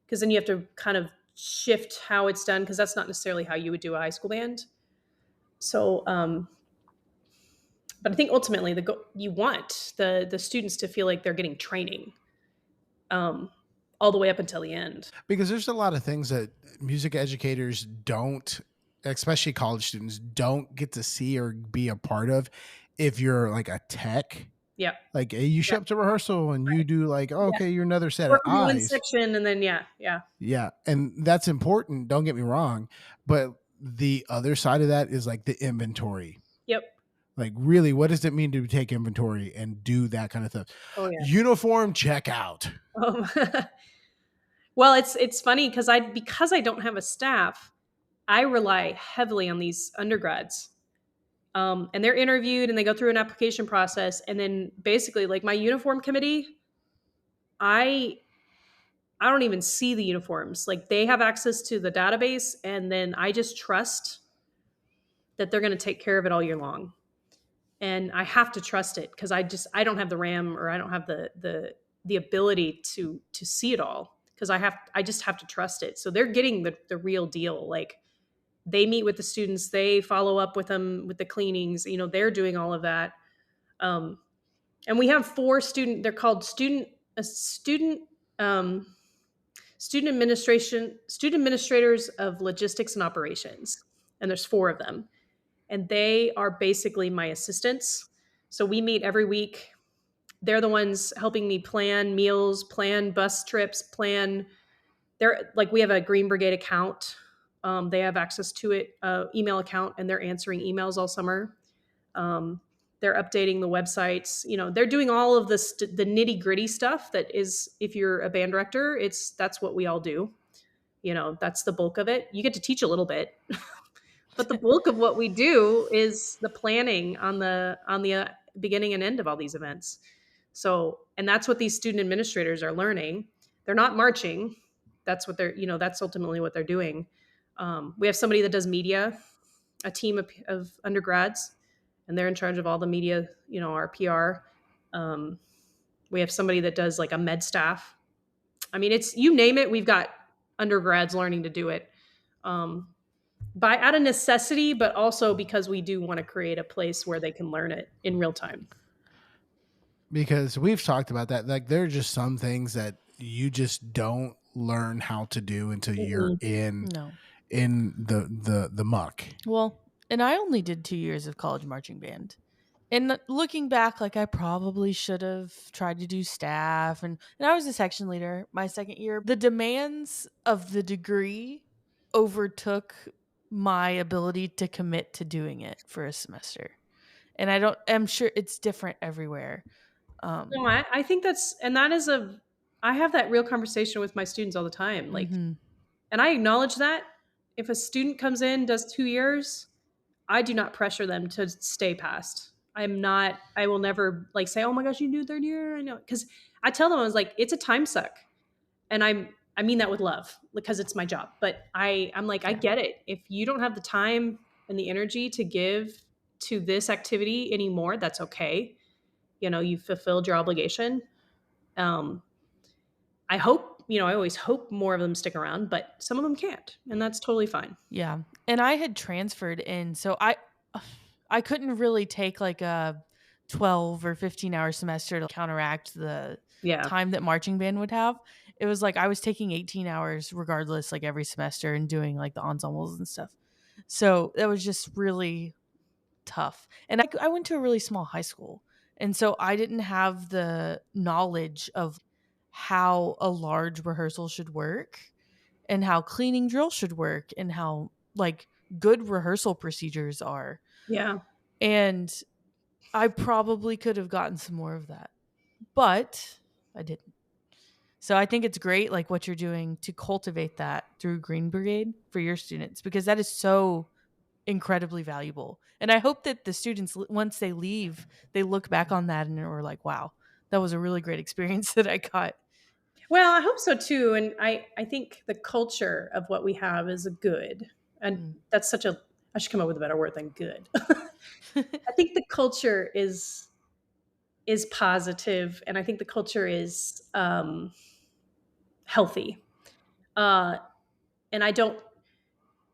because then you have to kind of shift how it's done, because that's not necessarily how you would do a high school band. So, but I think ultimately you want the students to feel like they're getting training, um, all the way up until the end. because there's a lot of things that music educators don't, especially college students, don't get to see or be a part of if you're like a tech. Yeah, Like, you yeah, show up to rehearsal and you do like, oh, yeah. okay, you're another set of Work on one eyes. section, and then yeah. Yeah. And that's important. Don't get me wrong. But the other side of that is like the inventory. Yep. Like, really, what does it mean to take inventory and do that kind of stuff? Oh yeah. Uniform checkout. Um, well, it's funny because I don't have a staff, I rely heavily on these undergrads. And they're interviewed and they go through an application process, and then basically, like, my uniform committee, I I don't even see the uniforms. Like, they have access to the database, and then I just trust that they're going to take care of it all year long. And I have to trust it, because I don't have the RAM, or I don't have the ability to see it all, because I just have to trust it. So they're getting the real deal. Like, they meet with the students, they follow up with them with the cleanings, they're doing all of that. Um, and we have they're called um, student administrators of logistics and operations. And there's four of them. And they are basically my assistants. So we meet every week. They're the ones helping me plan meals, plan bus trips, they're like, we have a Green Brigade account. They have access to it, email account, and they're answering emails all summer. Um, they're updating the websites. They're doing all of this, the nitty gritty stuff. That is, if you're a band director, that's what we all do. That's the bulk of it. You get to teach a little bit, but the bulk of what we do is the planning on the beginning and end of all these events. So, and that's what these student administrators are learning. They're not marching. That's ultimately what they're doing. We have somebody that does media, a team of undergrads, and they're in charge of all the media, our PR. We have somebody that does like a med staff. I mean, it's, you name it, we've got undergrads learning to do it. Out of necessity, but also because we do want to create a place where they can learn it in real time. Because we've talked about that. Like, there are just some things that you just don't learn how to do until you're No. in the muck. Well, and I only did 2 years of college marching band. And looking back, like, I probably should have tried to do staff, and I was a section leader my second year. The demands of the degree overtook my ability to commit to doing it for a semester. And I'm sure it's different everywhere. No, I think I have that real conversation with my students all the time. Like, mhm. and I acknowledge that if a student comes in, does 2 years, I do not pressure them to stay past. I will never like say, oh my gosh, you do third year. I know. Cause I tell them, I was like, it's a time suck. And I mean that with love because it's my job. But I'm like, I get it. If you don't have the time and the energy to give to this activity anymore, that's okay. You fulfilled your obligation. Um, I hope, I always hope more of them stick around, but some of them can't, and that's totally fine. Yeah. And I had transferred in, so I couldn't really take like a 12 or 15-hour semester to counteract the Yeah. time that marching band would have. It was like I was taking 18 hours regardless, like every semester, and doing like the ensembles and stuff. So that was just really tough. And I went to a really small high school. And so I didn't have the knowledge of how a large rehearsal should work and how cleaning drill should work and how like good rehearsal procedures are. Yeah. And I probably could have gotten some more of that, but I didn't. So I think it's great, like what you're doing to cultivate that through Green Brigade for your students, because that is so incredibly valuable. And I hope that the students, once they leave, they look back on that and are like, wow, that was a really great experience that I got. Well, I hope so too. And I think the culture of what we have is good. And that's I should come up with a better word than good. I think the culture is positive, and I think the culture is healthy. And I don't,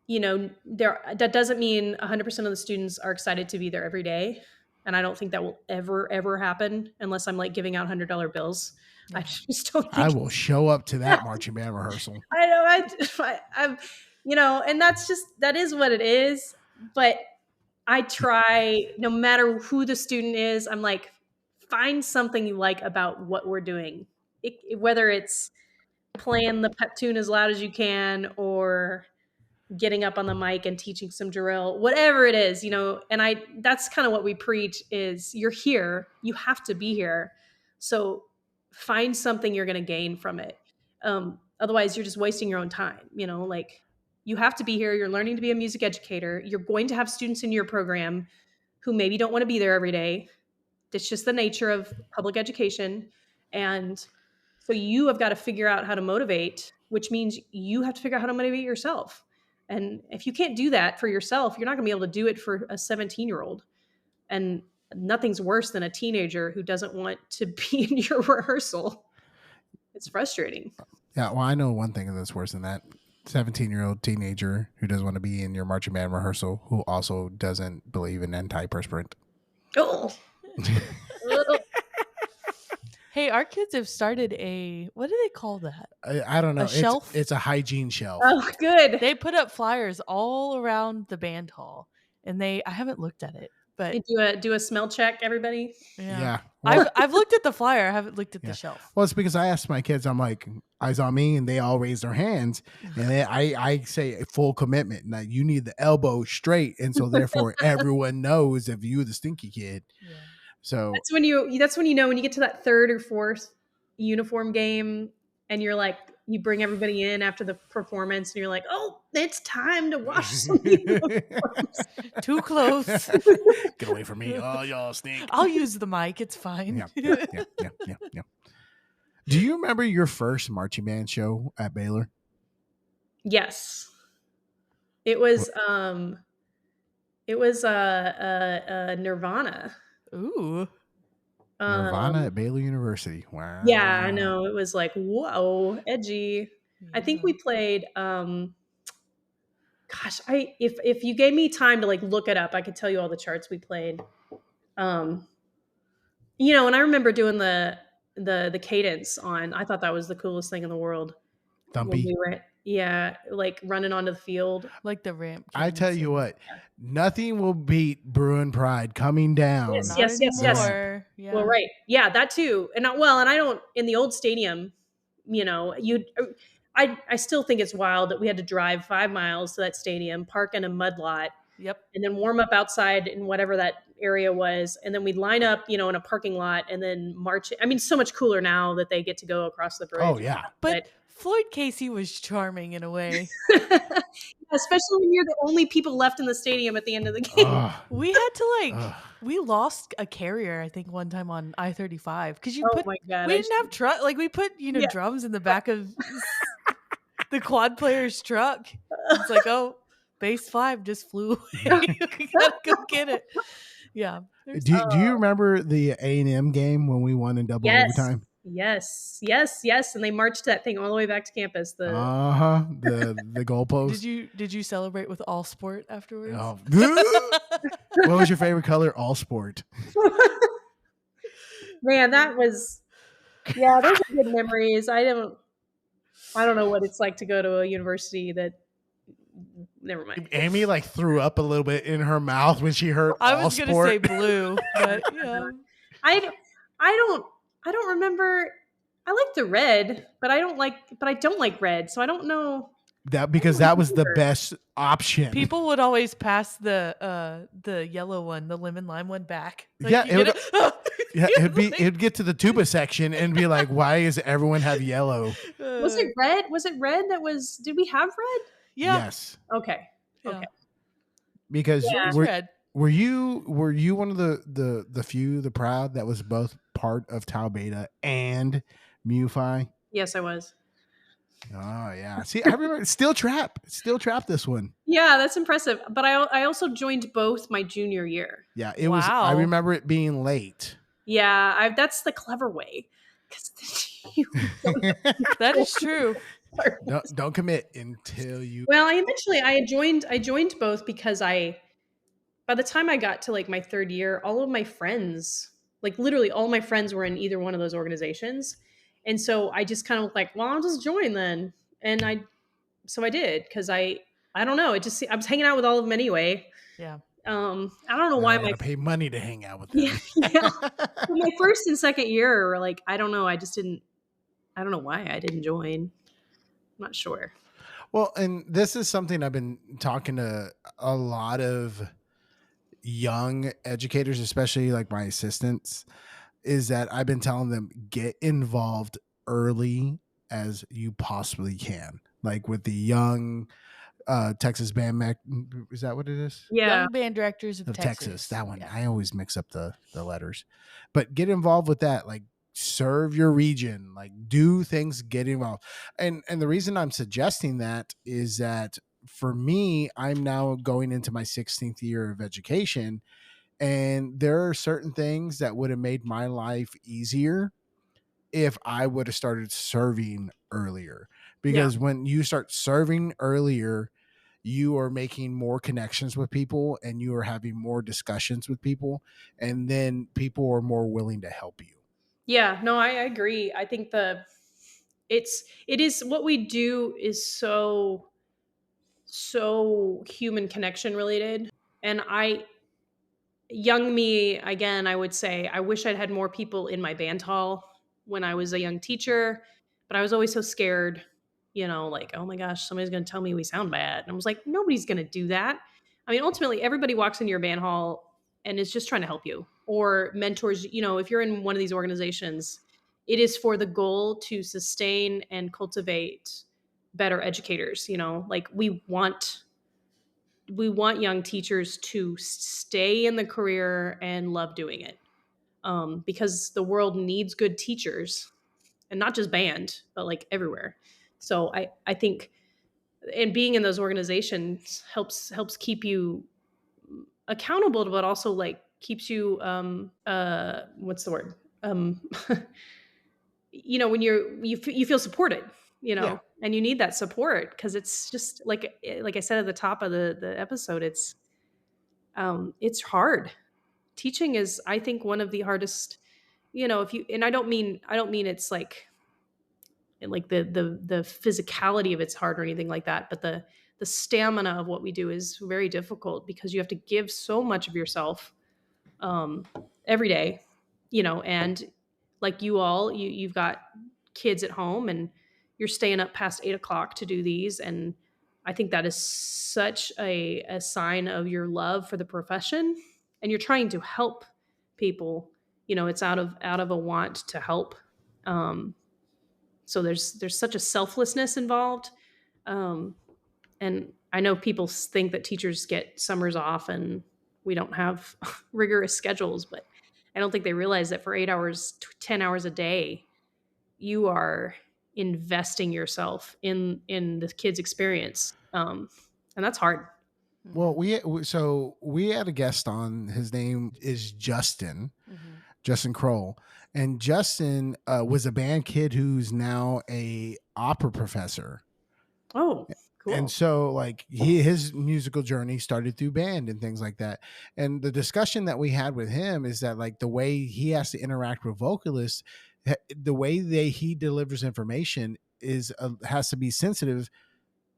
that doesn't mean 100% of the students are excited to be there every day. And I don't think that will ever happen unless I'm like giving out $100 bills. Yeah. I just don't think I will show up to that marching band rehearsal. I know. I'm, and that is what it is. But I try, no matter who the student is, I'm like, find something you like about what we're doing. Whether it's playing the pep tune as loud as you can or getting up on the mic and teaching some drill, whatever it is, and that's kind of what we preach is you're here, you have to be here. So find something you're going to gain from it. Otherwise you're just wasting your own time. Like you have to be here. You're learning to be a music educator. You're going to have students in your program who maybe don't want to be there every day. It's just the nature of public education. And so you have got to figure out how to motivate, which means you have to figure out how to motivate yourself. And if you can't do that for yourself, you're not going to be able to do it for a 17-year-old. And nothing's worse than a teenager who doesn't want to be in your rehearsal. It's frustrating. Yeah, well, I know one thing that's worse than that. 17-year-old teenager who doesn't want to be in your marching band rehearsal, who also doesn't believe in antiperspirant. Oh. Hey, our kids have started what do they call that? I don't know. A shelf? It's a hygiene shelf. Oh, good. They put up flyers all around the band hall, and I haven't looked at it, but do a smell check, everybody. Yeah. Well, I've looked at the flyer. I haven't looked at the shelf. Well, it's because I asked my kids, I'm like, eyes on me, and they all raise their hands. And I say full commitment. Now you need the elbow straight. And so therefore everyone knows if you're the stinky kid. Yeah. So that's when you know when you get to that third or fourth uniform game and you're like, you bring everybody in after the performance and you're like, oh, it's time to wash some uniforms. Too close. Get away from me. Oh, y'all stink. I'll use the mic. It's fine. Yeah. Do you remember your first marching band show at Baylor? Yes. It was Nirvana. Ooh. Nirvana at Baylor University. Wow. Yeah, I know. It was like, whoa, edgy. Yeah. I think we played if you gave me time to like look it up, I could tell you all the charts we played. And I remember doing the cadence on, I thought that was the coolest thing in the world. Thumpy. Like running onto the field. Like the ramp. I tell you what, nothing will beat Bruin Pride coming down. Yes. Yeah. Well, right. Yeah, that too. And I don't, in the old stadium, I still think it's wild that we had to drive 5 miles to that stadium, park in a mud lot. Yep. And then warm up outside in whatever that area was. And then we'd line up, in a parking lot and then march. I mean, so much cooler now that they get to go across the bridge. Oh, yeah. But Floyd Casey was charming in a way. Especially when you're the only people left in the stadium at the end of the game. We had to we lost a carrier, I think, one time on I-35 because my God, we didn't have we put drums in the back of the quad player's truck. It's like, oh, base 5 just flew away. We gotta go get it. Yeah. Do you remember the A&M game when we won in double Yes. overtime? Yes. And they marched that thing all the way back to campus. The goalpost. Did you celebrate with all sport afterwards? Oh. What was your favorite color? All sport. Man, those are good memories. I don't know what it's like to go to a university that. Never mind. Amy like threw up a little bit in her mouth when she heard I all was gonna sport. say blue, but yeah. I don't remember. I like the red, but I don't like red, so I don't know. Because that was the best option. People would always pass the yellow one, the lemon lime one back. Like, yeah, it'd get to the tuba section and be like, why does everyone have yellow? Was it red? Was it red that was? Did we have red? Yeah. Yes. Okay. Yeah. Okay. Because red. Were you one of the proud that was both part of Tau Beta and Mu Phi? Yes, I was. Oh yeah. See, I remember Steel Trap this one. Yeah, that's impressive. But I also joined both my junior year. Yeah, it was. I remember it being late. Yeah, that's the clever way. That is true. Don't commit until you. Well, I joined both because by the time I got to like my third year, all of my friends, like literally all my friends were in either one of those organizations. And so I just kind of like, well, I'll just join then. And I did, because I don't know. I was hanging out with all of them anyway. Yeah. I don't know why I pay money to hang out with them. Yeah. Well, my first and second year were like, I don't know. I don't know why I didn't join. I'm not sure. Well, and this is something I've been talking to a lot of young educators, especially like my assistants, is that I've been telling them, get involved early as you possibly can. Like with the young Texas band, is that what it is? Yeah. Young Band Directors of Texas. That one. Yeah. I always mix up the letters, but get involved with that. Like, serve your region, like do things, get involved. And the reason I'm suggesting that is that for me, I'm now going into my 16th year of education, and there are certain things that would have made my life easier if I would have started serving earlier. Because when you start serving earlier, you are making more connections with people and you are having more discussions with people, and then people are more willing to help you. Yeah, no, I agree. I think it is what we do is so human connection related. And young me, again, I would say I wish I'd had more people in my band hall when I was a young teacher, but I was always so scared, like, oh my gosh, somebody's going to tell me we sound bad. And I was like, nobody's going to do that. I mean, ultimately, everybody walks into your band hall and is just trying to help you, or mentors. If you're in one of these organizations, it is for the goal to sustain and cultivate better educators. Like we want young teachers to stay in the career and love doing it, because the world needs good teachers, and not just band, but like everywhere. So I think, and being in those organizations helps keep you accountable, but also like keeps you what's the word when you feel supported, Yeah. and you need that support, because it's just like I said at the top of the episode, it's hard. Teaching is, I think, one of the hardest, and I don't mean it's like the physicality of it's hard or anything like that, but the stamina of what we do is very difficult, because you have to give so much of yourself every day, and like you've got kids at home and you're staying up past 8:00 to do these. And I think that is such a sign of your love for the profession, and you're trying to help people. It's out of a want to help. So there's such a selflessness involved. And I know people think that teachers get summers off and we don't have rigorous schedules, but I don't think they realize that for 8 hours, 10 hours a day, you are investing yourself in the kid's experience. And that's hard. Well, we had a guest on. His name is Justin. Mm-hmm. Justin Kroll. And Justin was a band kid who's now a opera professor. Oh, And cool. so like his musical journey started through band and things like that. And the discussion that we had with him is that like the way he has to interact with vocalists, the way he delivers information is has to be sensitive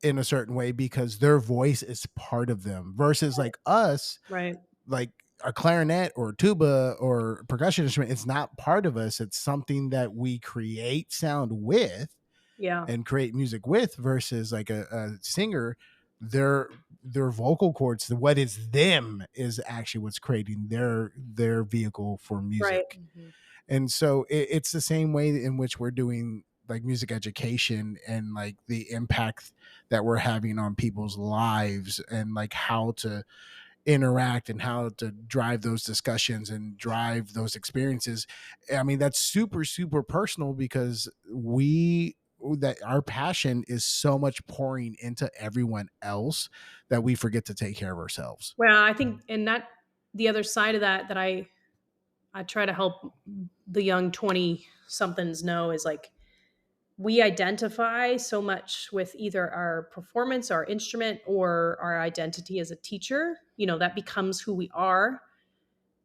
in a certain way because their voice is part of them versus like us, Right. like a clarinet or tuba or percussion instrument. It's not part of us. It's something that we create sound with Yeah. and create music with versus like a singer. Their vocal cords, what is them is actually what's creating their vehicle for Right. music. Mm-hmm. And so it's the same way in which we're doing like music education and like the impact that we're having on people's lives and like how to interact and how to drive those discussions and drive those experiences. I mean, that's super, super personal because that our passion is so much pouring into everyone else that we forget to take care of ourselves. Well, I think, and that the other side of that I try to help the young 20 somethings know is like, we identify so much with either our performance, our instrument, or our identity as a teacher. That becomes who we are,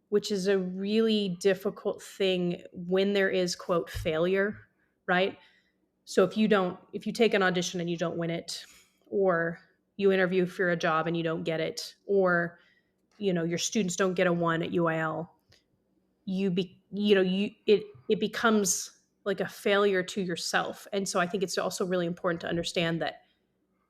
which is a really difficult thing when there is, quote, failure, right? So if you take an audition and you don't win it, or you interview for a job and you don't get it, or your students don't get a 1 at UIL, it becomes like a failure to yourself. And so I think it's also really important to understand that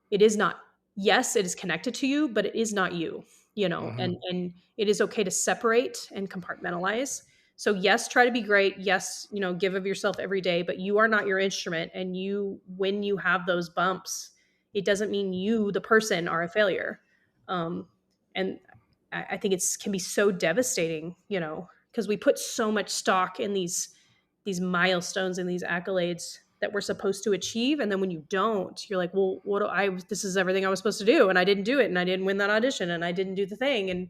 it is not, yes, it is connected to you, but it is not you, Mhm. and it is okay to separate and compartmentalize. So yes, try to be great. Yes, give of yourself every day, but you are not your instrument. And when you have those bumps, it doesn't mean you, the person, are a failure. And I think it's can be so devastating, because we put so much stock in these milestones and these accolades that we're supposed to achieve, and then when you don't, you're like, well, what do I this is everything I was supposed to do, and I didn't do it, and I didn't win that audition, and I didn't do the thing. And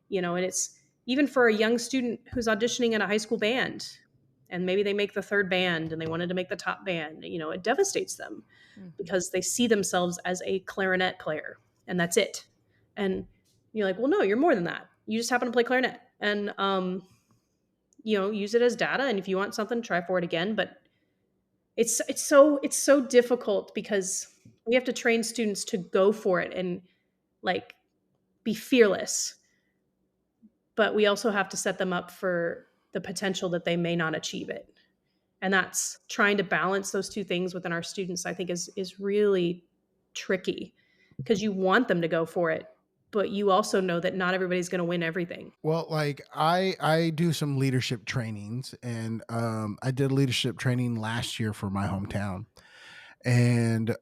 it's even for a young student who's auditioning in a high school band, and maybe they make the third band and they wanted to make the top band, it devastates them Mm-hmm. because they see themselves as a clarinet player, and that's it. And you're like, well, no, you're more than that. You just happen to play clarinet. And use it as data, and if you want something, try for it again. But it's so difficult because we have to train students to go for it and like be fearless, but we also have to set them up for the potential that they may not achieve it. And that's trying to balance those two things within our students, I think is really tricky, because you want them to go for it, but you also know that not everybody's going to win everything. Well, like I do some leadership trainings, and I did leadership training last year for my hometown, and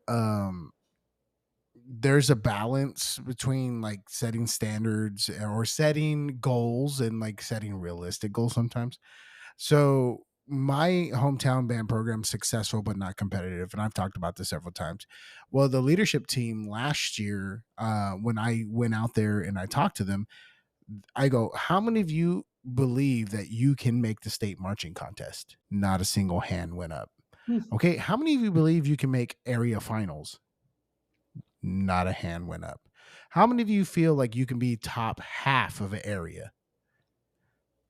there's a balance between like setting standards or setting goals and like setting realistic goals sometimes. So my hometown band program is successful but not competitive, and I've talked about this several times. Well, the leadership team last year, when I went out there and I talked to them, I go, how many of you believe that you can make the state marching contest? Not a single hand went up. Hmm. Okay, how many of you believe you can make area finals? Not a hand went up. How many of you feel like you can be top half of an area?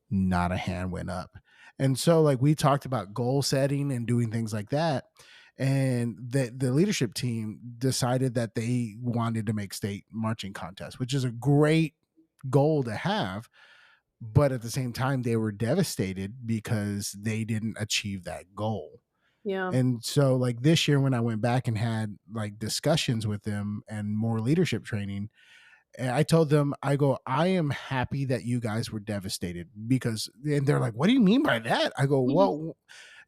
Not a hand went up. And so like we talked about goal setting and doing things like that. And the leadership team decided that they wanted to make state marching contest, which is a great goal to have. But at the same time, they were devastated because they didn't achieve that goal. Yeah. And so like this year when I went back and had like discussions with them and more leadership training, and I told them, I go, I am happy that you guys were devastated because, and they're like, what do you mean by that? I go, well,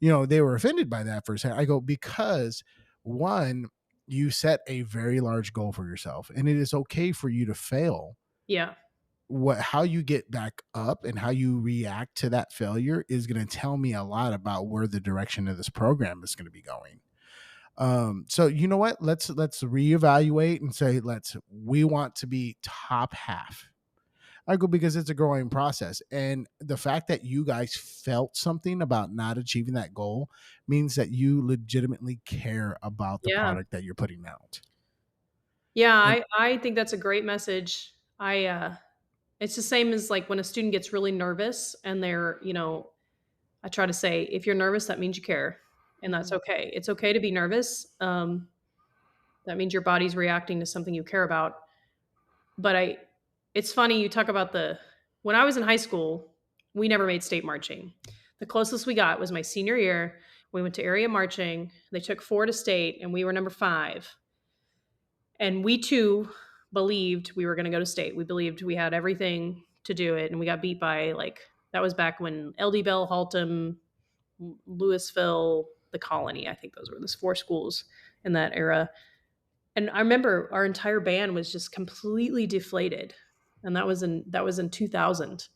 they were offended by that for a second. I go, because one, you set a very large goal for yourself and it is okay for you to fail. Yeah. How you get back up and how you react to that failure is going to tell me a lot about where the direction of this program is going to be going. So you know what? Let's reevaluate and say we want to be top half. I go because it's a growing process. And the fact that you guys felt something about not achieving that goal means that you legitimately care about the Yeah. product that you're putting out. Yeah, And I think that's a great message. It's the same as like when a student gets really nervous and I try to say, if you're nervous, that means you care, and that's Mhm. okay. It's okay to be nervous. That means your body's reacting to something you care about. But it's funny you talk about when I was in high school, we never made state marching. The closest we got was my senior year. We went to area marching. They took 4 to state, and we were number 5. And we too believed we were going to go to state. We believed we had everything to do it, and we got beat by that was back when LD Bell, Haltom, Louisville, the Colony. I think those were the 4 schools in that era. And I remember our entire band was just completely deflated, and that was in 2000,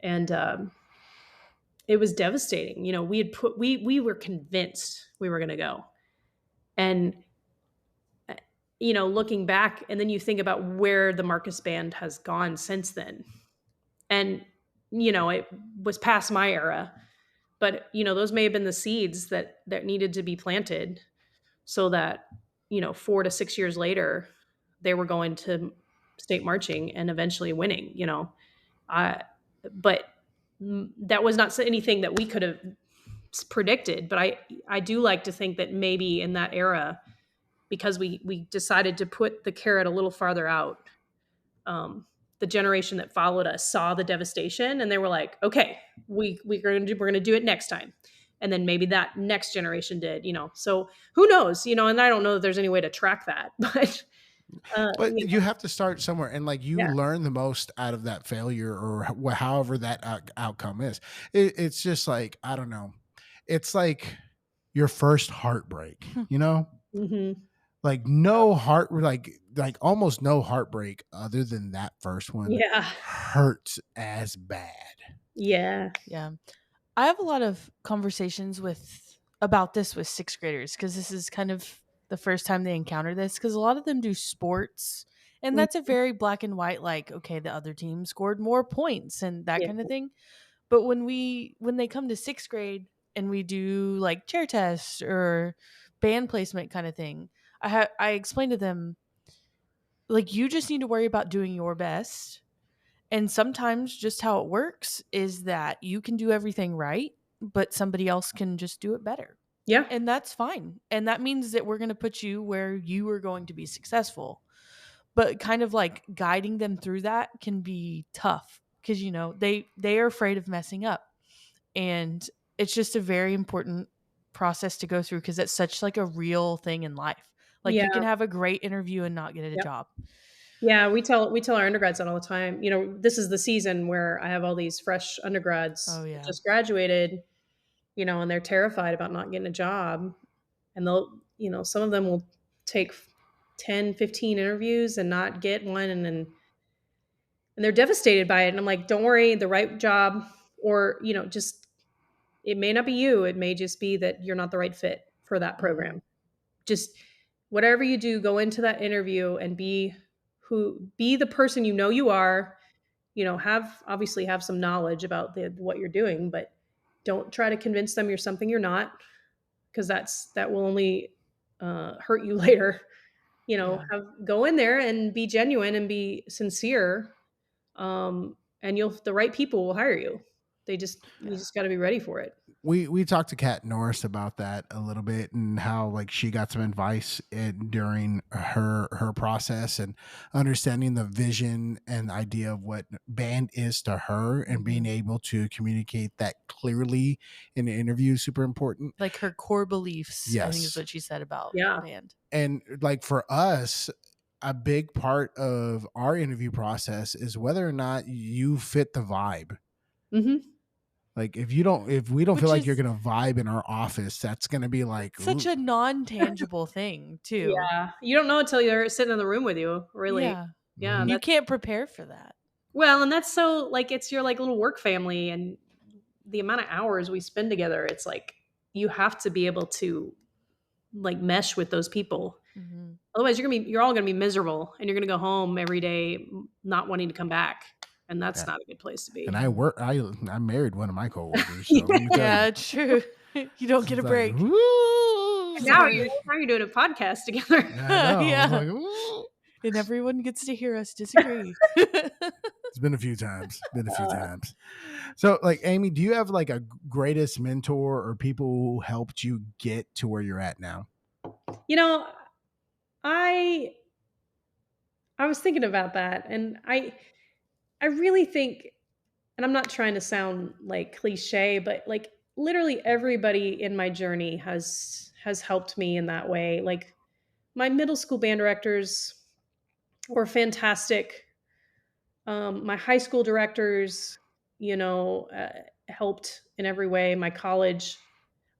and it was devastating. We were convinced we were going to go, and looking back, and then you think about where the Marcus band has gone since then, and it was past my era, but those may have been the seeds that needed to be planted so that 4 to 6 years later they were going to state marching and eventually winning. I but that was not anything that we could have predicted, but I do like to think that maybe in that era, because we decided to put the carrot a little farther out, the generation that followed us saw the devastation and they were like, okay, we're gonna do it next time. And then maybe that next generation did. So who knows, and I don't know that there's any way to track that, but but you have to start somewhere, and you yeah. learn the most out of that failure or however that outcome is. It's just like, I don't know. It's like your first heartbreak, you know? Hmm. Like no heart, almost no heartbreak other than that first one Yeah. hurts as bad. Yeah. Yeah. I have a lot of conversations about this with sixth graders because this is kind of the first time they encounter this because a lot of them do sports and Mm, that's a very black and white, like, okay, the other team scored more points and that yeah. kind of thing. But when they come to sixth grade and we do like chair tests or band placement kind of thing, I explain to them, like, you just need to worry about doing your best. And sometimes just how it works is that you can do everything right, but somebody else can just do it better. Yeah. And that's fine. And that means that we're going to put you where you are going to be successful. But kind of like guiding them through that can be tough because they are afraid of messing up. And it's just a very important process to go through because it's such like a real thing in life. Like you can Yeah. have a great interview and not get a Yep. job. Yeah, we tell our undergrads that all the time. This is the season where I have all these fresh undergrads Oh that yeah. just graduated, and they're terrified about not getting a job. And some of them will take 10, 15 interviews and not get one, and they're devastated by it. And I'm like, don't worry, the right job, or just, it may not be you. It may just be that you're not the right fit for that Mhm. program. Just whatever you do, go into that interview and be the person you are. Obviously have some knowledge about what you're doing, but don't try to convince them you're something you're not, because that will only hurt you later. Yeah. Go in there and be genuine and be sincere, and the right people will hire you. You Yeah. just got to be ready for it. We talked to Kat Norris about that a little bit and how she got some advice during her process and understanding the vision and idea of what band is to her and being Mhm. able to communicate that clearly in an interview is super important. Like her core beliefs, I think is Yes. what she said about Yeah. band. And for us, a big part of our interview process is whether or not you fit the vibe. Hmm. Like if we don't feel Which like you're is gonna vibe in our office, that's gonna be like, such ooh. a non-tangible thing, too. Yeah, you don't know until you're sitting in the room with you, really. Yeah. Yeah, Mhm. You can't prepare for that. well, and that's so, it's your little work family, and the amount of hours we spend together. It's like you have to be able to like mesh with those people. Mhm. Otherwise, you're all gonna be miserable, and you're gonna go home every day not wanting to come back, and that's Yeah. not a good place to And be. I Mhm. work. I married one of my coworkers, so let Yeah. me tell you, Yeah, it's true. You don't get it's a like, break. woo. Sorry. Now you're doing a podcast together. I know. I was Yeah. like, woo. And everyone gets to hear us disagree. It's been a few times. Been a few Uh, times. So, like, Amy, do you have like a greatest mentor or people who helped you get to where you're at now? you know, I I was thinking about that, and I really think, and I'm not trying to sound like cliche, but like literally everybody in my journey has helped me in that way. Like my middle school band directors were fantastic. My high school directors, helped in every way. My college,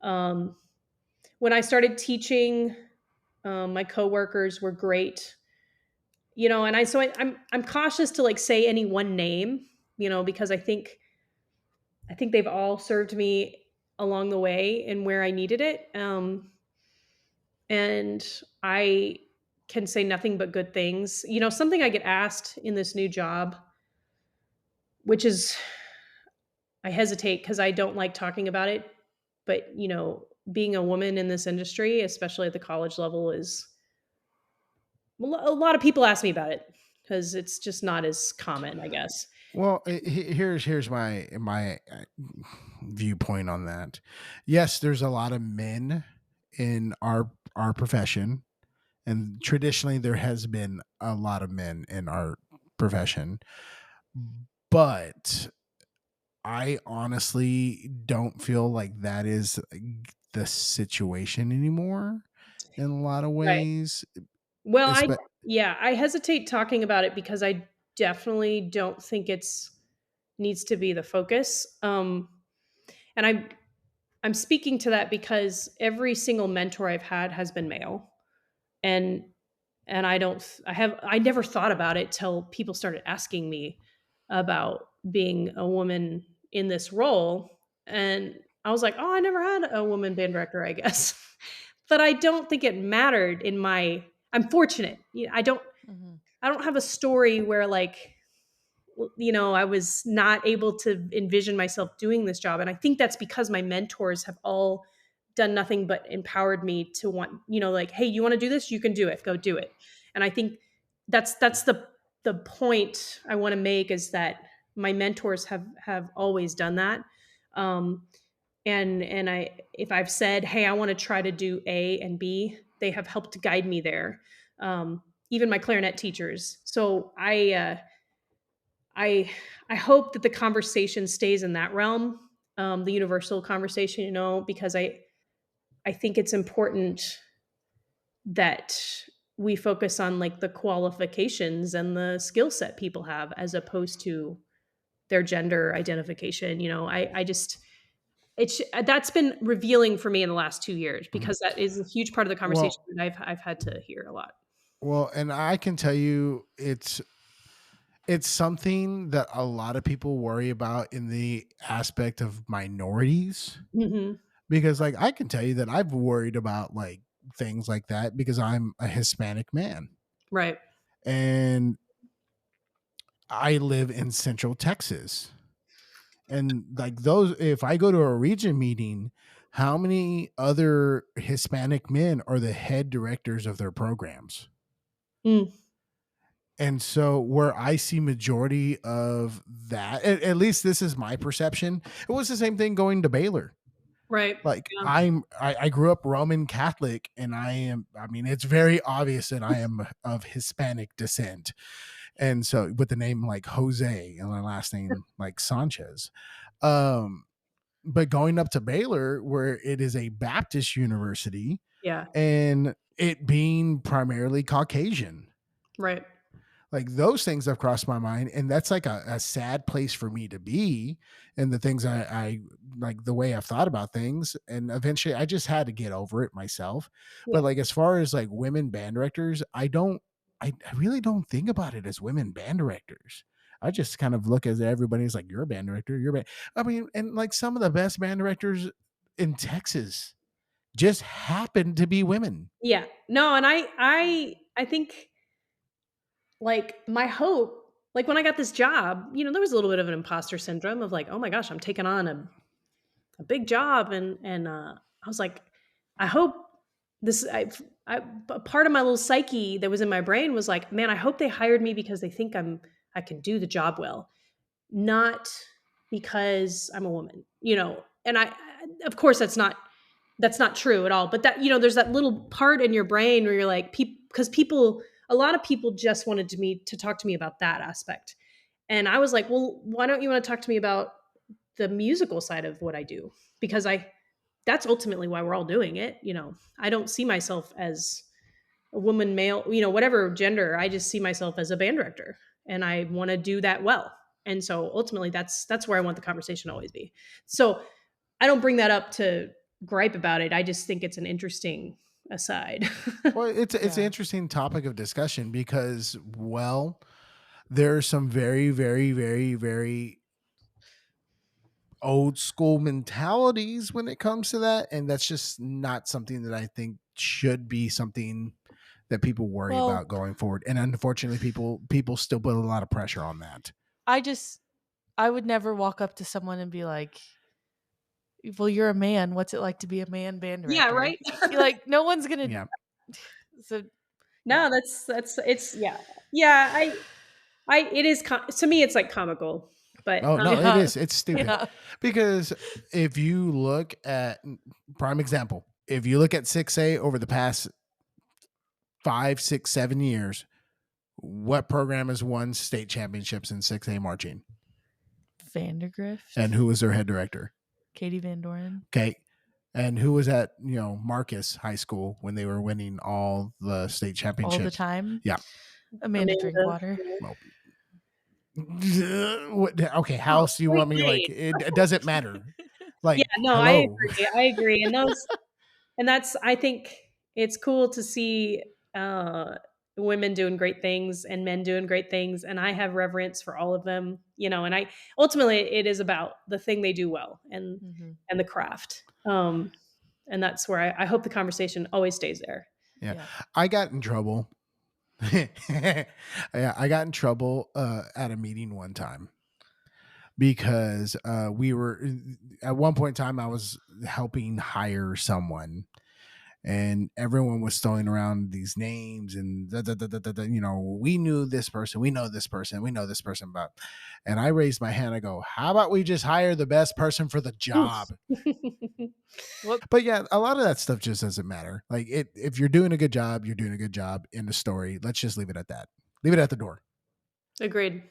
um, when I started teaching, my coworkers were great. And I'm cautious to like say any one name, because I think they've all served me along the way and where I needed it. And I can say nothing but good things. Something I get asked in this new job, which is, I hesitate because I don't like talking about it. But, being a woman in this industry, especially at the college level, is a lot of people ask me about it because it's just not as common, I guess. Well, here's my viewpoint on that. Yes, there's a lot of men in our profession, and traditionally there has been a lot of men in our profession, but I honestly don't feel like that is the situation anymore in a lot of Right. ways. Well, Espe- yeah, I hesitate talking about it because I definitely don't think it's needs to be the focus. And I'm speaking to that because every single mentor I've had has been male, and I don't, I never thought about it till people started asking me about being a woman in this role, and I was like, oh, I never had a woman band director, I guess. But I don't think it mattered in my. I'm fortunate. Mhm. I don't have a story where like I was not able to envision myself doing this job. And I think that's because my mentors have all done nothing but empowered me to want, like, hey, you want to do this? You can do it. Go do it. And I think that's the point I want to make, is that my mentors have always done that. Um, and if I've said, hey, I want to try to do A and B, they have helped guide me there. Even my clarinet teachers. So I I hope that the conversation stays in that realm, the universal conversation, because I think it's important that we focus on like the qualifications and the skill set people have as opposed to their gender identification. I just that's been revealing for me in the last 2 years, Mhm. because that is a huge part of the conversation Well, that I've had to hear a lot. and I can tell you, it's something that a lot of people worry about in the aspect of minorities, Hmm. because like I can tell you that I've worried about like things like that because I'm a Hispanic man Right. and I live in Central Texas. And like those, if I go to a region meeting, how many other Hispanic men are the head directors of their programs? Mm, And so where I see majority of that, at least this is my perception. It was the same thing going to Baylor. right. Like Yeah. I grew up Roman Catholic, and I mean it's very obvious that I am of Hispanic descent. And so with the name like Jose and my last name like Sanchez. Um but going up to Baylor, where it is a Baptist university Yeah. and it being primarily Caucasian, Right. like those things have crossed my mind. And that's like a sad place for me to be. And the things I like, the way I've thought about things. And eventually I just had to get over it myself. But Yeah. like, as far as like women band directors, I really don't think about it as women band directors. I just kind of look at everybody's like, you're a band director, you're a band. I mean, and like some of the best band directors in Texas just happened to be women. Yeah. No, and I think like my hope, like when I got this job, there was a little bit of an imposter syndrome of like, oh my gosh, I'm taking on a big job, and I was like, I hope this. A part of my little psyche that was in my brain was like, man, I hope they hired me because they think I can do the job well, not because I'm a woman, And of course, that's not true at all. But that there's that little part in your brain where you're like, because a lot of people just wanted to talk to me about that aspect, and I was like, well, why don't you want to talk to me about the musical side of what I do? Because that's ultimately why we're all doing it. I don't see myself as a woman, male, whatever gender. I just see myself as a band director, and I want to do that well. And so ultimately that's where I want the conversation to always be. So I don't bring that up to gripe about it. I just think it's an interesting aside. Well, it's an Yeah. interesting topic of discussion because, well, there are some very, very, very, very old school mentalities when it comes to that, and that's just not something that I think should be something that people worry Well, about going forward. And unfortunately, people still put a lot of pressure on that. I just I would never walk up to someone and be like, "Well, you're a man. What's it like to be a man band Yeah, director?" right. You're like, no one's gonna. Yeah. So yeah. No, that's it's yeah. Yeah, it is to me it's like comical. But Oh no, it Yeah. is. It's stupid Yeah. because if you look at prime example, if you look at 6A over the past 5, 6, 7 years, what program has won state championships in 6A marching? Vandergrift, And who was their head director? Katie Van Doren, Okay. And who was at, Marcus High School when they were winning all the state all the championships? time. Yeah. Amanda Amanda, Drinkwater. Well, okay, how oh, else do you great want me like grade. it doesn't matter. Yeah, Like, no, hello. I agree, and that's I think it's cool to see women doing great things and men doing great things, and I have reverence for all of them, and I ultimately it is about the thing they do well Mhm. and the craft. And that's where I hope the conversation always stays there. Yeah. Yeah. I got in trouble. Yeah, I got in trouble at a meeting one time because we were at one point in time I was helping hire someone and everyone was throwing around these names and we knew this person, we know this person, we know this person about. And I raised my hand. I go, how about we just hire the best person for the job? What But yeah, a lot of that stuff just doesn't matter. Like if you're doing a good job, you're doing a good job. In the story, let's just leave it at that. Leave it at the door. Agreed.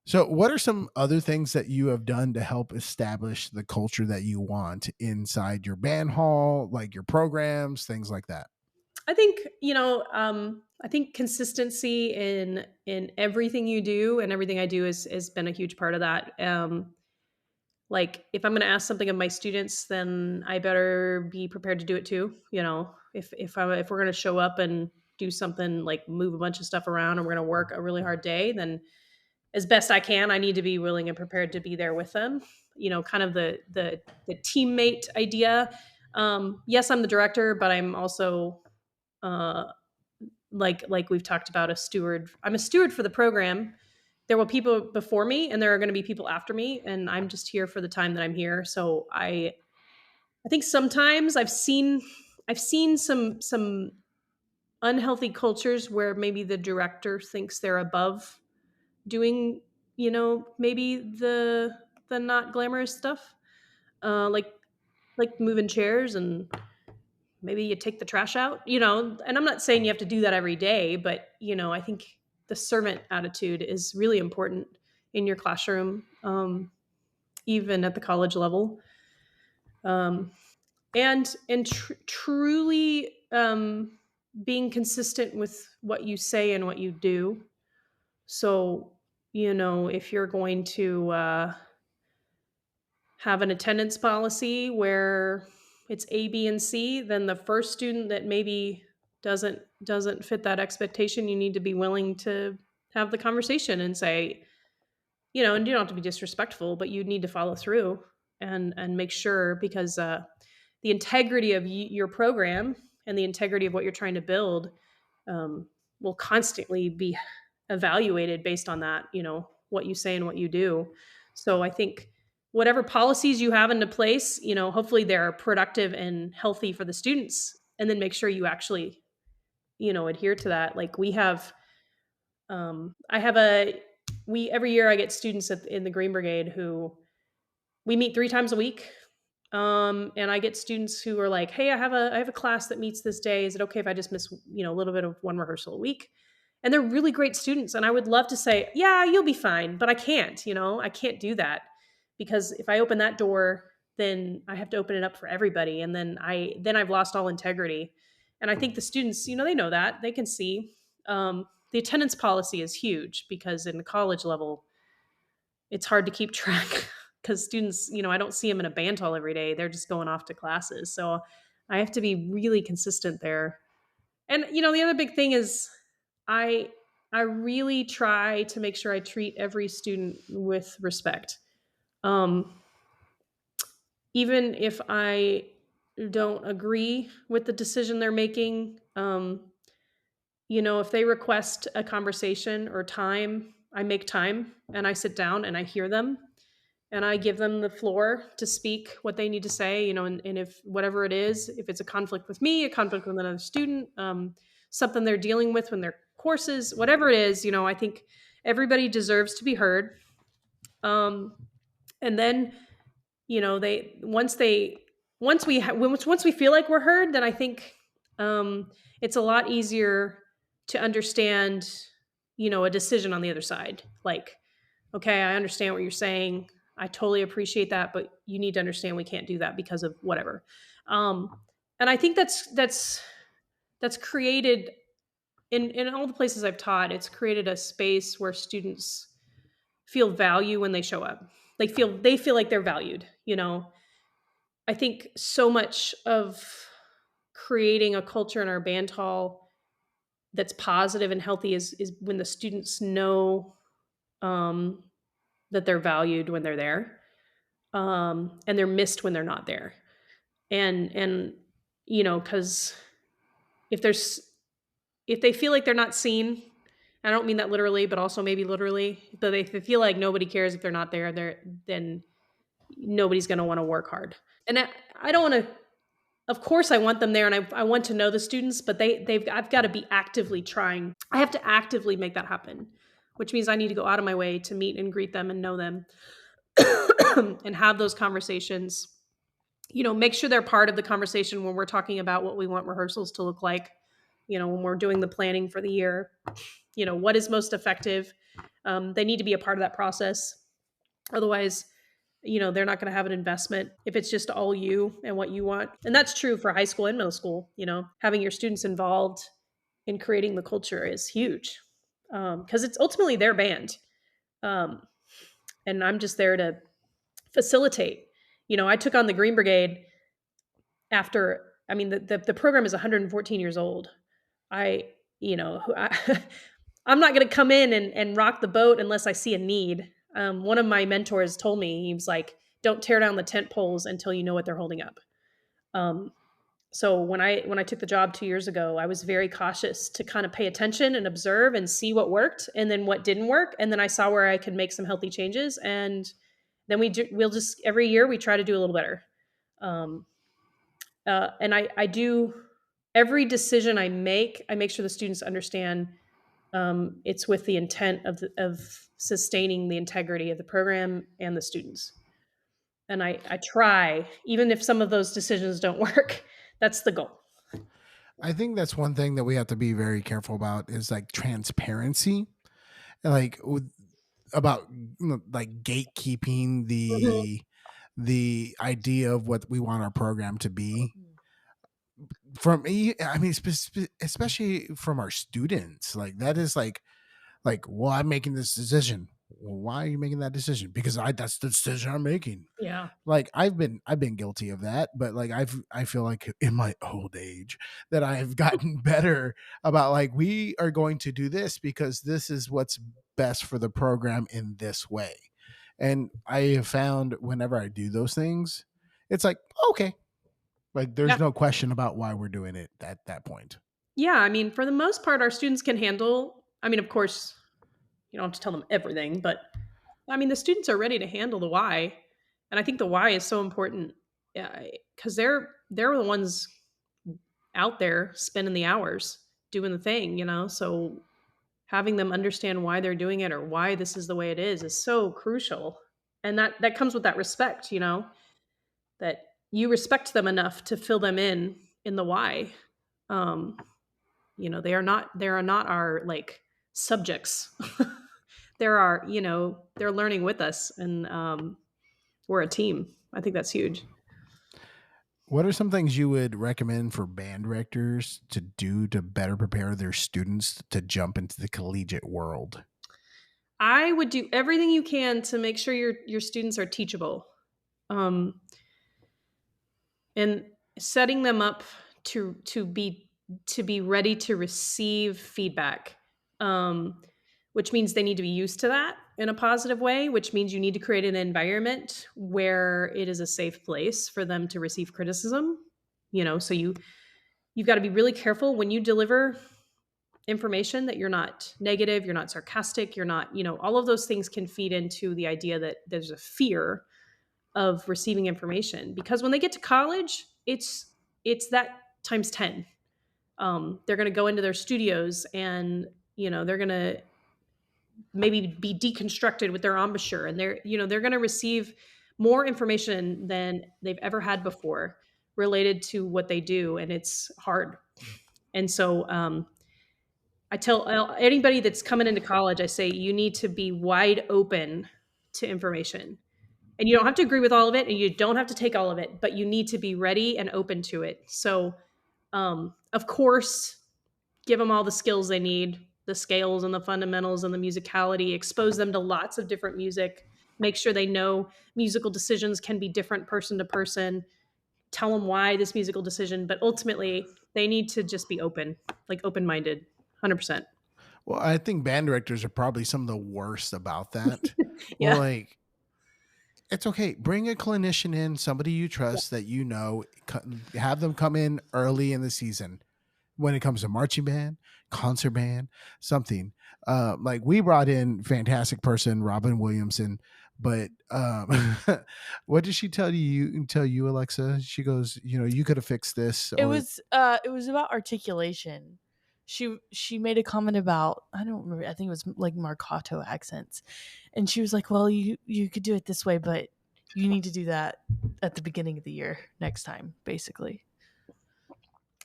So, what are some other things that you have done to help establish the culture that you want inside your band hall, like your programs, things like that? I think I think consistency in everything you do and everything I do has been a huge part of that. Like if I'm going to ask something of my students, then I better be prepared to do it too. If we're going to show up and do something like move a bunch of stuff around and we're going to work a really hard day, then as best I can, I need to be willing and prepared to be there with them. Kind of the teammate idea. Yes, I'm the director, but I'm also uh, like we've talked about, a steward. I'm a steward for the program. There will people before me and there are going to be people after me, and I'm just here for the time that I'm here. So I think sometimes I've seen some unhealthy cultures where maybe the director thinks they're above doing, maybe the not glamorous stuff, like moving chairs and maybe you take the trash out, and I'm not saying you have to do that every day, but I think the servant attitude is really important in your classroom, even at the college level, um, and truly being consistent with what you say and what you do. So if you're going to have an attendance policy where it's A, B, and C, then the first student that maybe doesn't fit that expectation, you need to be willing to have the conversation and say, and you don't have to be disrespectful, but you need to follow through and make sure, because the integrity of your program and the integrity of what you're trying to build will constantly be evaluated based on that, what you say and what you do. So I think whatever policies you have into place, hopefully they're productive and healthy for the students, and then make sure you actually, adhere to that. Like we have, I have every year I get students in the Green Brigade who we meet 3 times a week. And I get students who are like, "Hey, I have a class that meets this day. Is it okay if I just miss, a little bit of one rehearsal a week?" And they're really great students. And I would love to say, "Yeah, you'll be fine," but I can't. I can't do that because if I open that door, then I have to open it up for everybody, and then I've lost all integrity. And I think the students, they know that they can see. The attendance policy is huge because in the college level, it's hard to keep track because students, I don't see them in a band hall every day. They're just going off to classes. So I have to be really consistent there. And the other big thing is I I really try to make sure I treat every student with respect. Um Even if I don't agree with the decision they're making, if they request a conversation or time, I make time and I sit down and I hear them and I give them the floor to speak what they need to say, and if whatever it is, if it's a conflict with me, a conflict with another student, something they're dealing with when their courses, whatever it is, I think everybody deserves to be heard. Um, and then, they once we feel like we're heard, then I think it's a lot easier to understand, a decision on the other side. Like, okay, I understand what you're saying. I totally appreciate that, but you need to understand we can't do that because of whatever. Um, and I think that's created in all the places I've taught. It's created a space where students feel value when they show up. They feel like they're valued. I think so much of creating a culture in our band hall that's positive and healthy is when the students know um, that they're valued when they're there, and they're missed when they're not there. And because if there's if they feel like they're not seen, I don't mean that literally, but also maybe literally, but if they feel like nobody cares if they're not there, then nobody's going to want to work hard. And I don't want to. Of course, I want them there, and I want to know the students, but I've got to be actively trying. I have to actively make that happen, which means I need to go out of my way to meet and greet them and know them, and have those conversations. Make sure they're part of the conversation when we're talking about what we want rehearsals to look like. When we're doing the planning for the year, what is most effective. They need to be a part of that process. Otherwise, they're not going to have an investment if it's just all you and what you want. And that's true for high school and middle school. Having your students involved in creating the culture is huge, because it's ultimately their band. Um, and I'm just there to facilitate. I took on the Green Brigade after, I mean, the program is 114 years old. I, I'm not going to come in and rock the boat unless I see a need. One of my mentors told me, he was like, "Don't tear down the tent poles until you know what they're holding up." Um, so when I took the job 2 years ago, I was very cautious to kind of pay attention and observe and see what worked and then what didn't work, and then I saw where I could make some healthy changes, and then we'll just every year we try to do a little better. Um, and I do every decision I make sure the students understand it's with the intent of sustaining the integrity of the program and the students. And I try, even if some of those decisions don't work, that's the goal. I think that's one thing that we have to be very careful about is like transparency, like about like gatekeeping Mhm. the idea of what we want our program to be from I mean especially from our students. Like that is like, well, I'm making this decision. Well, why are you making that decision? Because that's the decision I'm making. Yeah. Like I've been guilty of that, but like I feel like in my old age that I've gotten better about like we are going to do this because this is what's best for the program in this way. And I have found whenever I do those things, it's like, okay, Like Yeah. there's no question about why we're doing it at that point. Yeah, I mean, for the most part, our students can handle. I mean, of course, you don't have to tell them everything, but I mean, the students are ready to handle the why, and I think the why is so important because they're the ones out there spending the hours doing the thing, So having them understand why they're doing it or why this is the way it is so crucial, and that comes with that respect, that you respect them enough to fill them in the why. Um, they are not our like subjects. They're learning with us, and we're a team. I think that's huge. What are some things you would recommend for band directors to do to better prepare their students to jump into the collegiate world? I would do everything you can to make sure your students are teachable, um, and setting them up to be ready to receive feedback, um, which means they need to be used to that in a positive way. Which means you need to create an environment where it is a safe place for them to receive criticism. So you've got to be really careful when you deliver information that you're not negative, you're not sarcastic, you're not, all of those things can feed into the idea that there's a fear of receiving information, because when they get to college, it's that times 10. They're going to go into their studios, and they're going to maybe be deconstructed with their embouchure, and they're going to receive more information than they've ever had before related to what they do, and it's hard. And so I tell anybody that's coming into college, I say you need to be wide open to information. And you don't have to agree with all of it, and you don't have to take all of it, but you need to be ready and open to it. So, of course, give them all the skills they need, the scales and the fundamentals and the musicality, expose them to lots of different music, make sure they know musical decisions can be different person to person, tell them why this musical decision, but ultimately they need to just be open, like open-minded, 100%. Well, I think band directors are probably some of the worst about that. Well, Yeah. like it's okay. Bring a clinician in, somebody you trust that you know, have them come in early in the season when it comes to marching band, concert band, something. Like we brought in fantastic person, Robin Williamson, but what did she tell you, Alexa? She goes, you could have fixed this or It was about articulation. She made a comment about, I don't remember, I think it was like Marcato accents. And she was like, "Well, you could do it this way, but you need to do that at the beginning of the year next time," basically.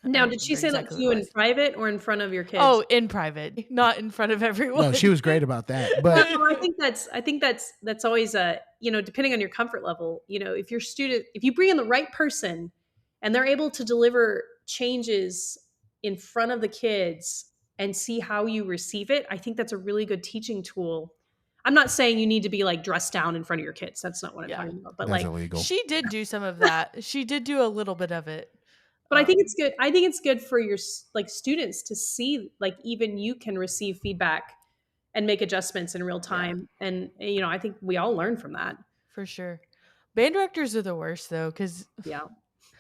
I Now, don't did she remember say that exactly to what it you in was. private or in front of your kids? Oh, in private, not in front of everyone. no, she was great about that. Well, But no, I think that's always a, depending on your comfort level, if you bring in the right person and they're able to deliver changes in front of the kids and see how you receive it, I think that's a really good teaching tool. I'm not saying you need to be like dressed down in front of your kids. That's not what I'm Yeah. talking about. But that's like, illegal. She did do some of that. She did do a little bit of it. but I think it's good. I think it's good for your like students to see like even you can receive feedback and make adjustments in real Yeah, time. And I think we all learn from that. for sure. Band directors are the worst though, because Yeah.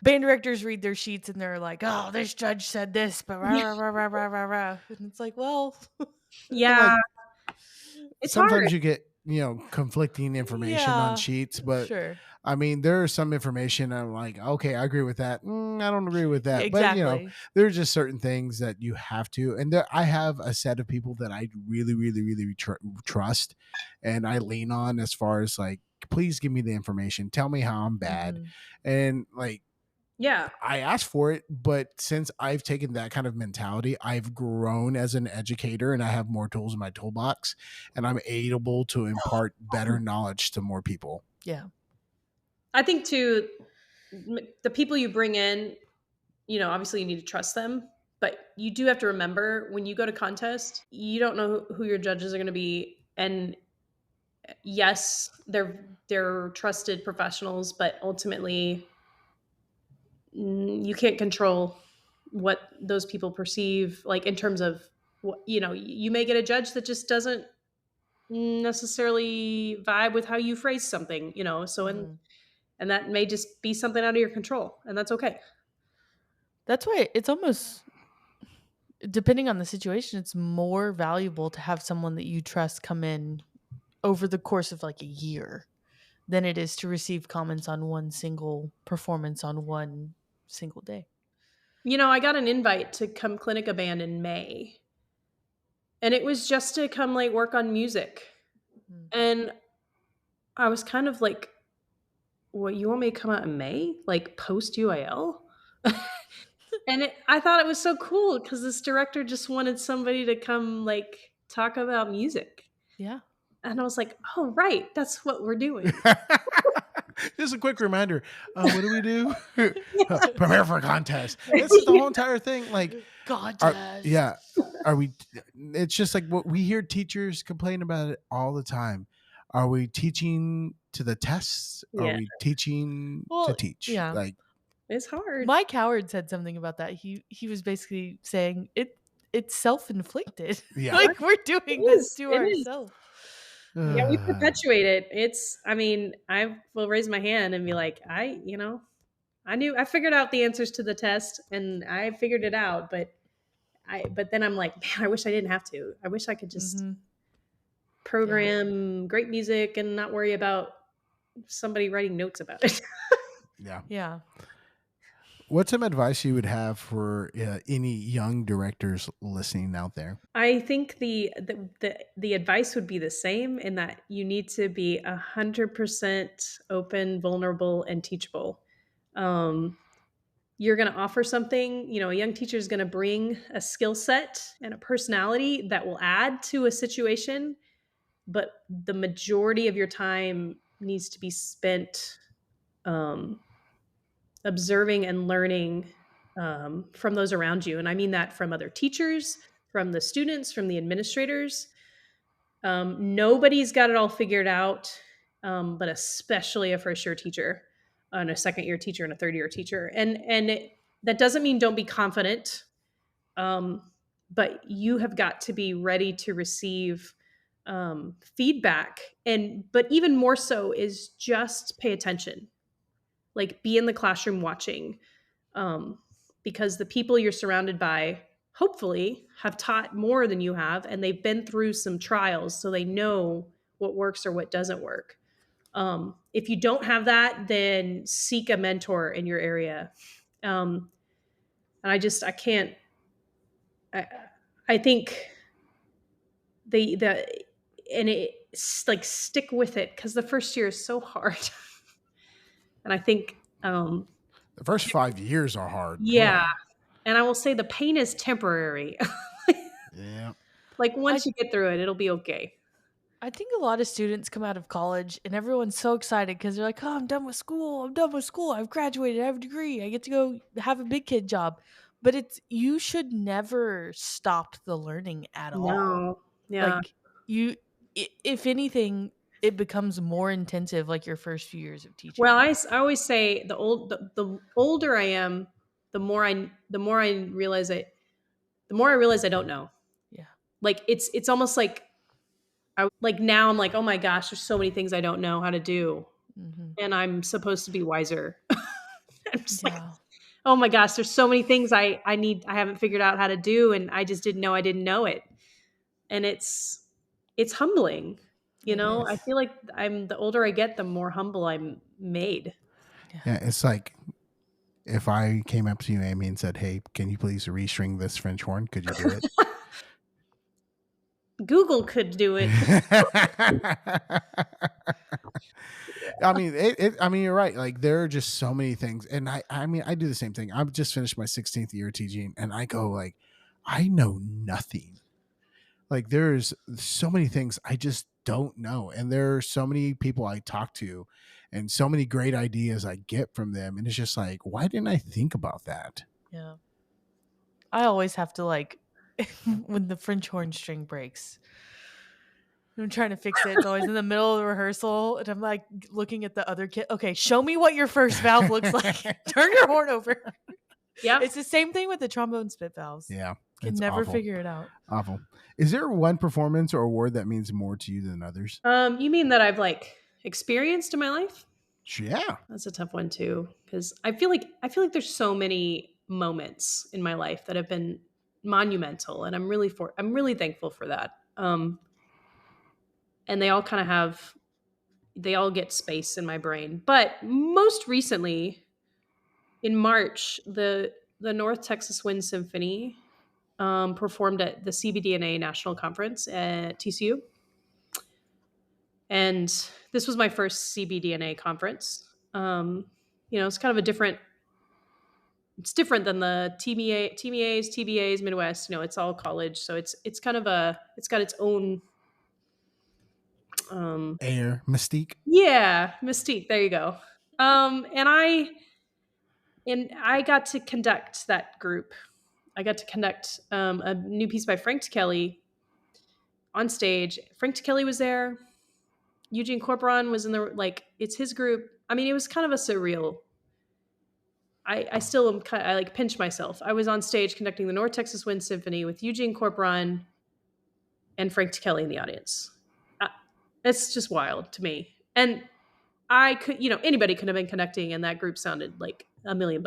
band directors read their sheets and they're like, "Oh, this judge said this," but rah Yeah. rah rah rah rah rah rah. And it's like, well, And Yeah. like It's hard. sometimes you get, conflicting information on yeah, sheets, but sure, I mean, there is some information I'm like, okay, I agree with that. I don't agree with yeah, that. But, exactly. there's just certain things that you have to. And I have a set of people that I really, really, really trust and I lean on as far as like, please give me the information. Tell me how I'm bad. Mhm. And like, Yeah. I asked for it, but since I've taken that kind of mentality, I've grown as an educator and I have more tools in my toolbox and I'm able to impart better knowledge to more people. Yeah, I think too, the people you bring in, obviously you need to trust them, but you do have to remember when you go to contest, you don't know who your judges are going to be. And yes, they're trusted professionals, but ultimately you can't control what those people perceive, like in terms of what, you may get a judge that just doesn't necessarily vibe with how you phrase something, so mhm. and that may just be something out of your control, and that's okay. That's why it's almost, depending on the situation, it's more valuable to have someone that you trust come in over the course of like a year than it is to receive comments on one single performance on one single day. I got an invite to come clinic a band in May, and it was just to come like work on music. Mm. And I was kind of like, what, you want me to come out in May? Like post UIL? And I thought it was so cool because this director just wanted somebody to come like talk about music. Yeah. And I was like, oh, right. That's what we're doing. Just a quick reminder. What do we do? Prepare for a contest. This is the whole entire thing. Like, Contest. yeah. Are we? It's just like what we hear teachers complain about it all the time. Are we teaching to the tests? Are Yeah. we teaching to teach? Yeah. Like, It's hard. Mike Howard said something about that. He was basically saying it's self-inflicted. Yeah. Like we're doing this to It is. ourselves. Yeah, we perpetuate it. I will raise my hand and be like, I figured out the answers to the test and I figured it out, but then I'm like, man, I wish I didn't have to. I wish I could just program great music and not worry about somebody writing notes about it. Yeah. Yeah. What's some advice you would have for any young directors listening out there? I think the advice would be the same in that you need to be 100% open, vulnerable, and teachable. You're going to offer something. A young teacher is going to bring a skill set and a personality that will add to a situation, but the majority of your time needs to be spent observing and learning from those around you. And I mean that from other teachers, from the students, from the administrators. Nobody's got it all figured out, but especially a first year teacher and a second year teacher and a third year teacher. That doesn't mean don't be confident, but you have got to be ready to receive feedback. But even more so is just pay attention. Like be in the classroom watching, because the people you're surrounded by hopefully have taught more than you have, and they've been through some trials, so they know what works or what doesn't work. If you don't have that, then seek a mentor in your area. And I can't. I think like stick with it because the first year is so hard. And I think the first 5 years are hard. Yeah. And I will say the pain is temporary. Yeah. Like once you get through it, it'll be okay. I think a lot of students come out of college and everyone's so excited because they're like, oh, I'm done with school. I'm done with school. I've graduated. I have a degree. I get to go have a big kid job. But you should never stop the learning at all. No. Yeah. Like if anything, it becomes more intensive like your first few years of teaching. Well, I always say the older I am, the more I realize I don't know. Yeah. Like it's almost like now I'm like, oh my gosh, there's so many things I don't know how to do. Mm-hmm. And I'm supposed to be wiser. I'm just like, oh my gosh, there's so many things I haven't figured out how to do, and I just didn't know I didn't know it. And it's humbling. I feel like the older I get, the more humble I'm made. Yeah, it's like if I came up to you, Amy, and said, hey, can you please restring this French horn? Could you do it? Google could do it. I mean, you're right. Like there are just so many things. And I mean, I do the same thing. I've just finished my 16th year teaching and I go like, I know nothing. Like there's so many things I just don't know. And there are so many people I talk to and so many great ideas I get from them. And it's just like, why didn't I think about that? Yeah. I always have to like, when the French horn string breaks, I'm trying to fix it. It's always in the middle of the rehearsal. And I'm like looking at the other kid. Okay, show me what your first valve looks like. Turn your horn over. Yeah. It's the same thing with the trombone spit valves. Yeah. Can never figure it out. Awful. Is there one performance or award that means more to you than others? You mean that I've like experienced in my life? Yeah. That's a tough one too. Because I feel like there's so many moments in my life that have been monumental, and I'm really thankful for that. And they all get space in my brain. But most recently, in March, the North Texas Wind Symphony performed at the CBDNA National Conference at TCU. And this was my first CBDNA conference. It's kind of it's different than the TBAs, TBAs, Midwest. It's all college. So it's kind of it's got its own Air mystique. Yeah, mystique. There you go. And I got to conduct that group. I got to conduct a new piece by Frank Kelly on stage. Frank Kelly was there. Eugene Corporon was in it's his group. I mean, it was kind of a surreal. I still am I pinch myself. I was on stage conducting the North Texas Wind Symphony with Eugene Corporon and Frank Kelly in the audience. It's just wild to me. And I could, anybody could have been conducting, and that group sounded like $1 million.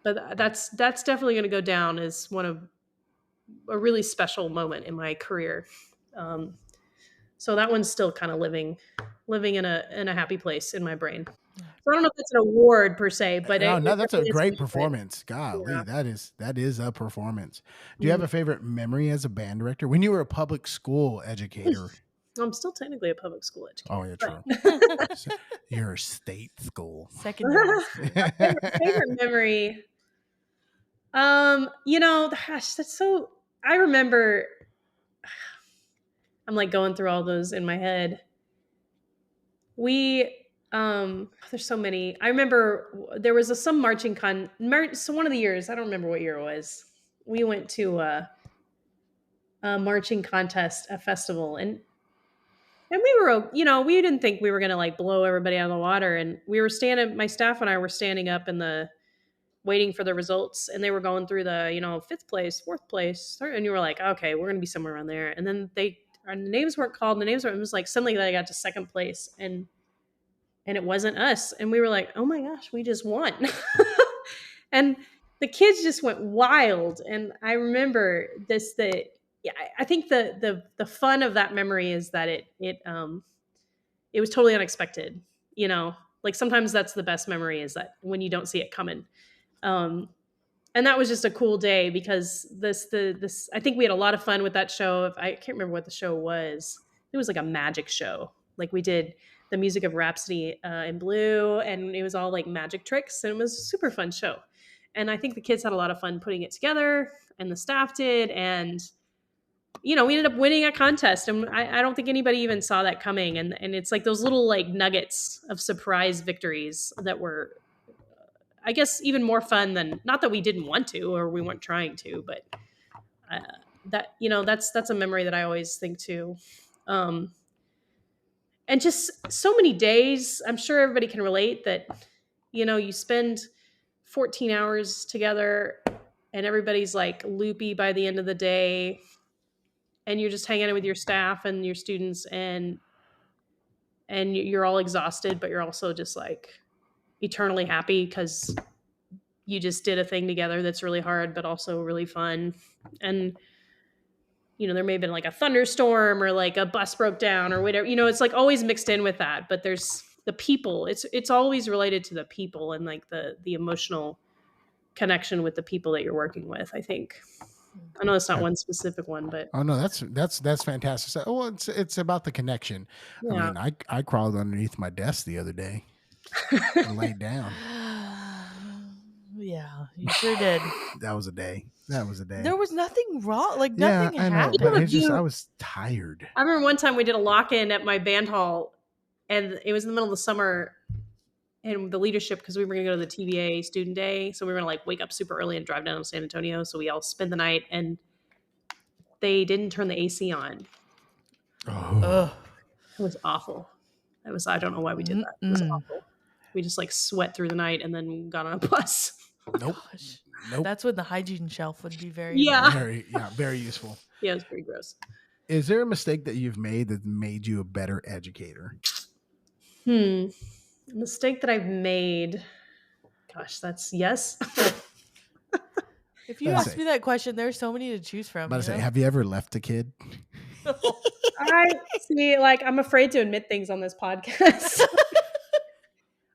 But that's definitely going to go down as a really special moment in my career. So that one's still kind of living in a happy place in my brain. So I don't know if it's an award per se, but no, that's a great performance. Golly, yeah. that is a performance. Do you have a favorite memory as a band director when you were a public school educator? I'm still technically a public school educator. Oh, yeah, true. You're a state school. Secondary. favorite memory. Gosh, that's so. I remember. I'm going through all those in my head. There's so many. I remember there was some marching so one of the years, I don't remember what year it was. We went to a marching contest, a festival, and we were, we didn't think we were going to blow everybody out of the water. And we were my staff and I were standing up waiting for the results, and they were going through the, 5th place, 4th place. And you were like, okay, we're going to be somewhere around there. And then our names weren't called. And it was suddenly they got to 2nd place, and it wasn't us. And we were like, oh my gosh, we just won. And the kids just went wild. And I remember I think the fun of that memory is that it was totally unexpected. Sometimes that's the best memory, is that when you don't see it coming. And that was just a cool day, because I think we had a lot of fun with that show. I can't remember what the show was. It was like a magic show. We did the music of Rhapsody in Blue, and it was all magic tricks, and it was a super fun show. And I think the kids had a lot of fun putting it together, and the staff did. And, we ended up winning a contest, and I don't think anybody even saw that coming. And it's those little nuggets of surprise victories that were, I guess, even more fun than, not that we didn't want to, or we weren't trying to, but that's a memory that I always think too. And just so many days, I'm sure everybody can relate that, you spend 14 hours together and everybody's loopy by the end of the day, and you're just hanging out with your staff and your students, and you're all exhausted, but you're also just eternally happy because you just did a thing together that's really hard, but also really fun. And there may have been a thunderstorm, or a bus broke down, or whatever, it's always mixed in with that. But there's the people, it's always related to the people, and the emotional connection with the people that you're working with, I think. I know it's not one specific one, but oh no, that's fantastic. So, well, it's about the connection. Yeah. I mean, I crawled underneath my desk the other day and laid down. Yeah, you sure did. That was a day. There was nothing wrong. Nothing happened. I was tired. I remember one time we did a lock-in at my band hall, and it was in the middle of the summer, and the leadership, because we were going to go to the TVA student day, so we were going to wake up super early and drive down to San Antonio. So we all spent the night, and they didn't turn the AC on. Oh, it was awful. I don't know why we did that. It was awful. We just sweat through the night and then got on a bus. Nope. That's when the hygiene shelf would be very very useful. Yeah, it was pretty gross. Is there a mistake that you've made that made you a better educator? A mistake that I've made. Gosh, that's yes. If you Let's ask see. me that question, there's so many to choose from. But I say, have you ever left a kid? I see, like, I'm afraid to admit things on this podcast.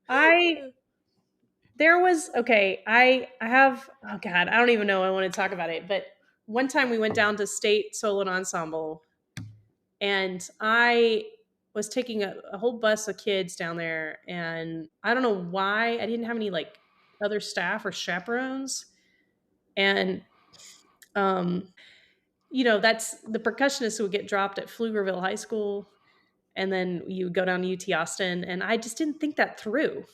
I have, oh God, I don't even know I want to talk about it, but one time we went down to state solo and ensemble, and I was taking a whole bus of kids down there, and I don't know why I didn't have any like other staff or chaperones. And that's the percussionist who would get dropped at Pflugerville High School, and then you would go down to UT Austin, and I just didn't think that through.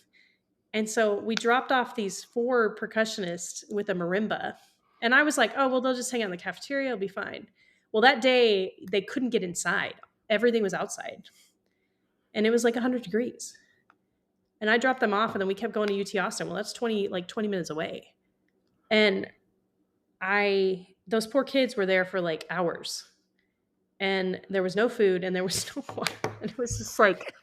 And so we dropped off these 4 percussionists with a marimba. And I was like, oh, well, they'll just hang out in the cafeteria. It'll be fine. Well, that day they couldn't get inside. Everything was outside. And it was like 100 degrees. And I dropped them off, and then we kept going to UT Austin. Well, that's 20 minutes away. And those poor kids were there for like hours. And there was no food and there was no water. And it was just like,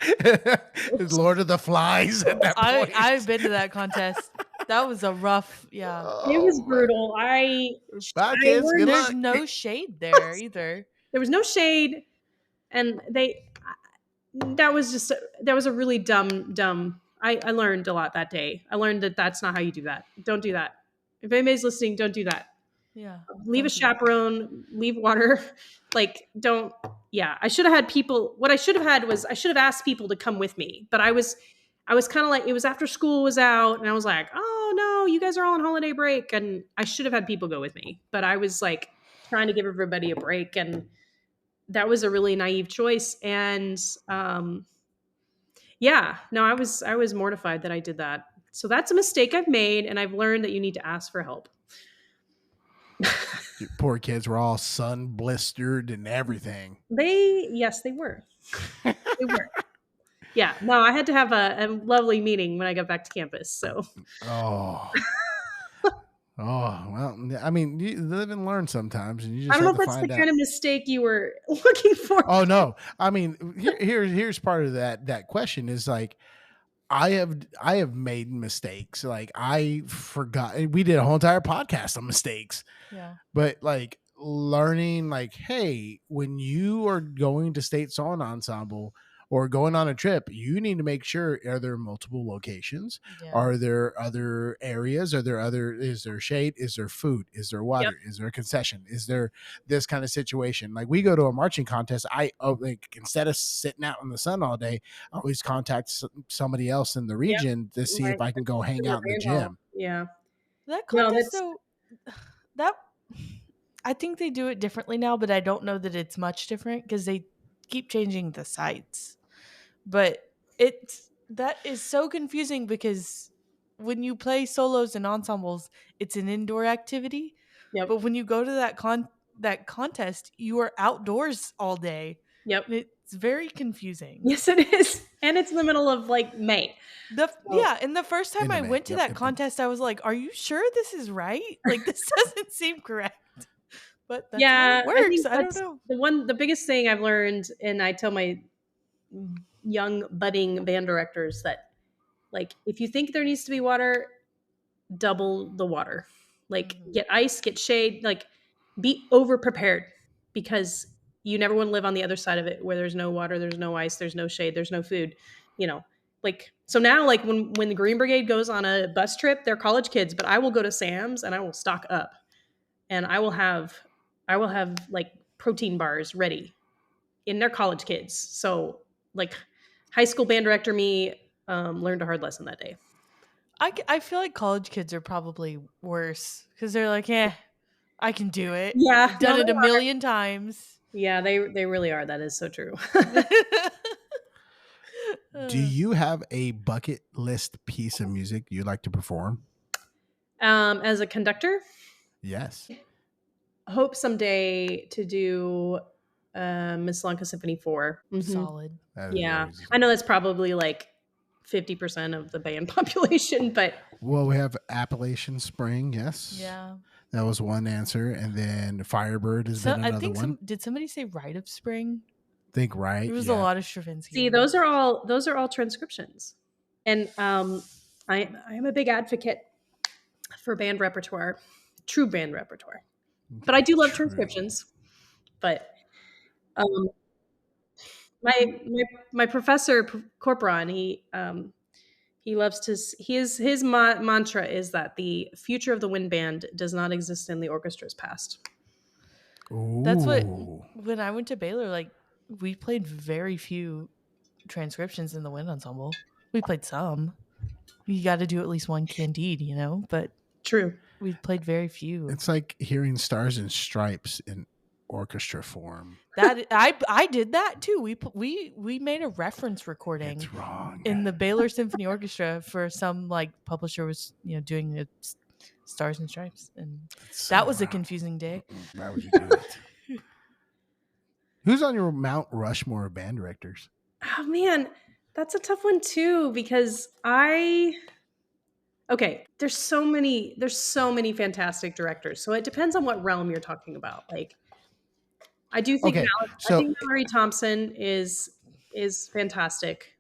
It's Lord of the Flies at that point. I've been to that contest. That was a rough, yeah. It was brutal. Bye, kids. Good There's luck. no shade there either. There was no shade, and that was a really dumb. I learned a lot that day. I learned that that's not how you do that. Don't do that. If anybody's listening, don't do that. Yeah. Leave a chaperone, leave water. Like, don't. Yeah, I should have had people. What I should have had was I should have asked people to come with me. But I was kind of like, it was after school was out, and I was like, oh no, you guys are all on holiday break, and I should have had people go with me. But I was like trying to give everybody a break, and that was a really naive choice. And yeah, no, I was mortified that I did that. So that's a mistake I've made, and I've learned that you need to ask for help. Your poor kids were all sun blistered and everything. Yes, they were. They were. Yeah, no, I had to have a lovely meeting when I got back to campus. So. Oh. Oh, well, I mean, you live and learn sometimes, and you just I don't know have if to that's find the out. kind of mistake you were looking for. Oh no, I mean, here's part of that question is like, I have made mistakes. Like I forgot, we did a whole entire podcast on mistakes. Yeah. But like learning, like, hey, when you are going to state song ensemble or going on a trip, you need to make sure, are there multiple locations? Yeah. Are there other areas? Is there shade? Is there food? Is there water? Yep. Is there a concession? Is there this kind of situation? Like we go to a marching contest, instead of sitting out in the sun all day, I always contact somebody else in the region to see if I can go hang out in the gym. Yeah. That contest, though, I think they do it differently now, but I don't know that it's much different because they keep changing the sites. But that is so confusing because when you play solos and ensembles, it's an indoor activity. Yep. But when you go to that contest, you are outdoors all day. Yep. And it's very confusing. Yes, it is. And it's in the middle of like May. Yeah, and the first time I went to that contest, I was like, "Are you sure this is right? Like, this doesn't seem correct." But that's how it works. I don't know. The biggest thing I've learned, and I tell my young budding band directors that, like, if you think there needs to be water, double the water. Like, get ice, get shade. Like, be over prepared because you never want to live on the other side of it where there's no water, there's no ice, there's no shade, there's no food. Like, so now, like, when the Green Brigade goes on a bus trip, they're college kids, but I will go to Sam's and I will stock up, and I will have like protein bars ready, and they're college kids. So like high school band director me learned a hard lesson that day. I feel like college kids are probably worse because they're like, I can do it. Yeah. I've done it a million times. Yeah, they really are. That is so true. Do you have a bucket list piece of music you'd like to perform? As a conductor? Yes. Hope someday to do Miss Lanka Symphony 4. Mm-hmm. Solid. Yeah. I know that's probably like 50% of the band population, but. Well, we have Appalachian Spring, yes. Yeah. That was one answer. And then Firebird is another one. Did somebody say Rite of Spring? Think right. There was a lot of Stravinsky. See, those are all transcriptions. And I am a big advocate for band repertoire, true band repertoire. But I do love True. transcriptions. But um, my professor Corporon, he loves to mantra is that the future of the wind band does not exist in the orchestra's past. That's what Ooh. when I went to Baylor, like we played very few transcriptions in the wind ensemble. We played some. You got to do at least one Candide, but True. we played very few. It's like hearing Stars and Stripes in orchestra form. That I did that too. We made a reference recording It's wrong. in the Baylor Symphony Orchestra for some like publisher was doing a Stars and Stripes, and It's that so was a wrong. confusing day. Why would you do it? Who's on your Mount Rushmore of band directors? Oh man, that's a tough one too because there's so many fantastic directors. So it depends on what realm you're talking about. Like I do think Okay, I so think Mallory Thompson is fantastic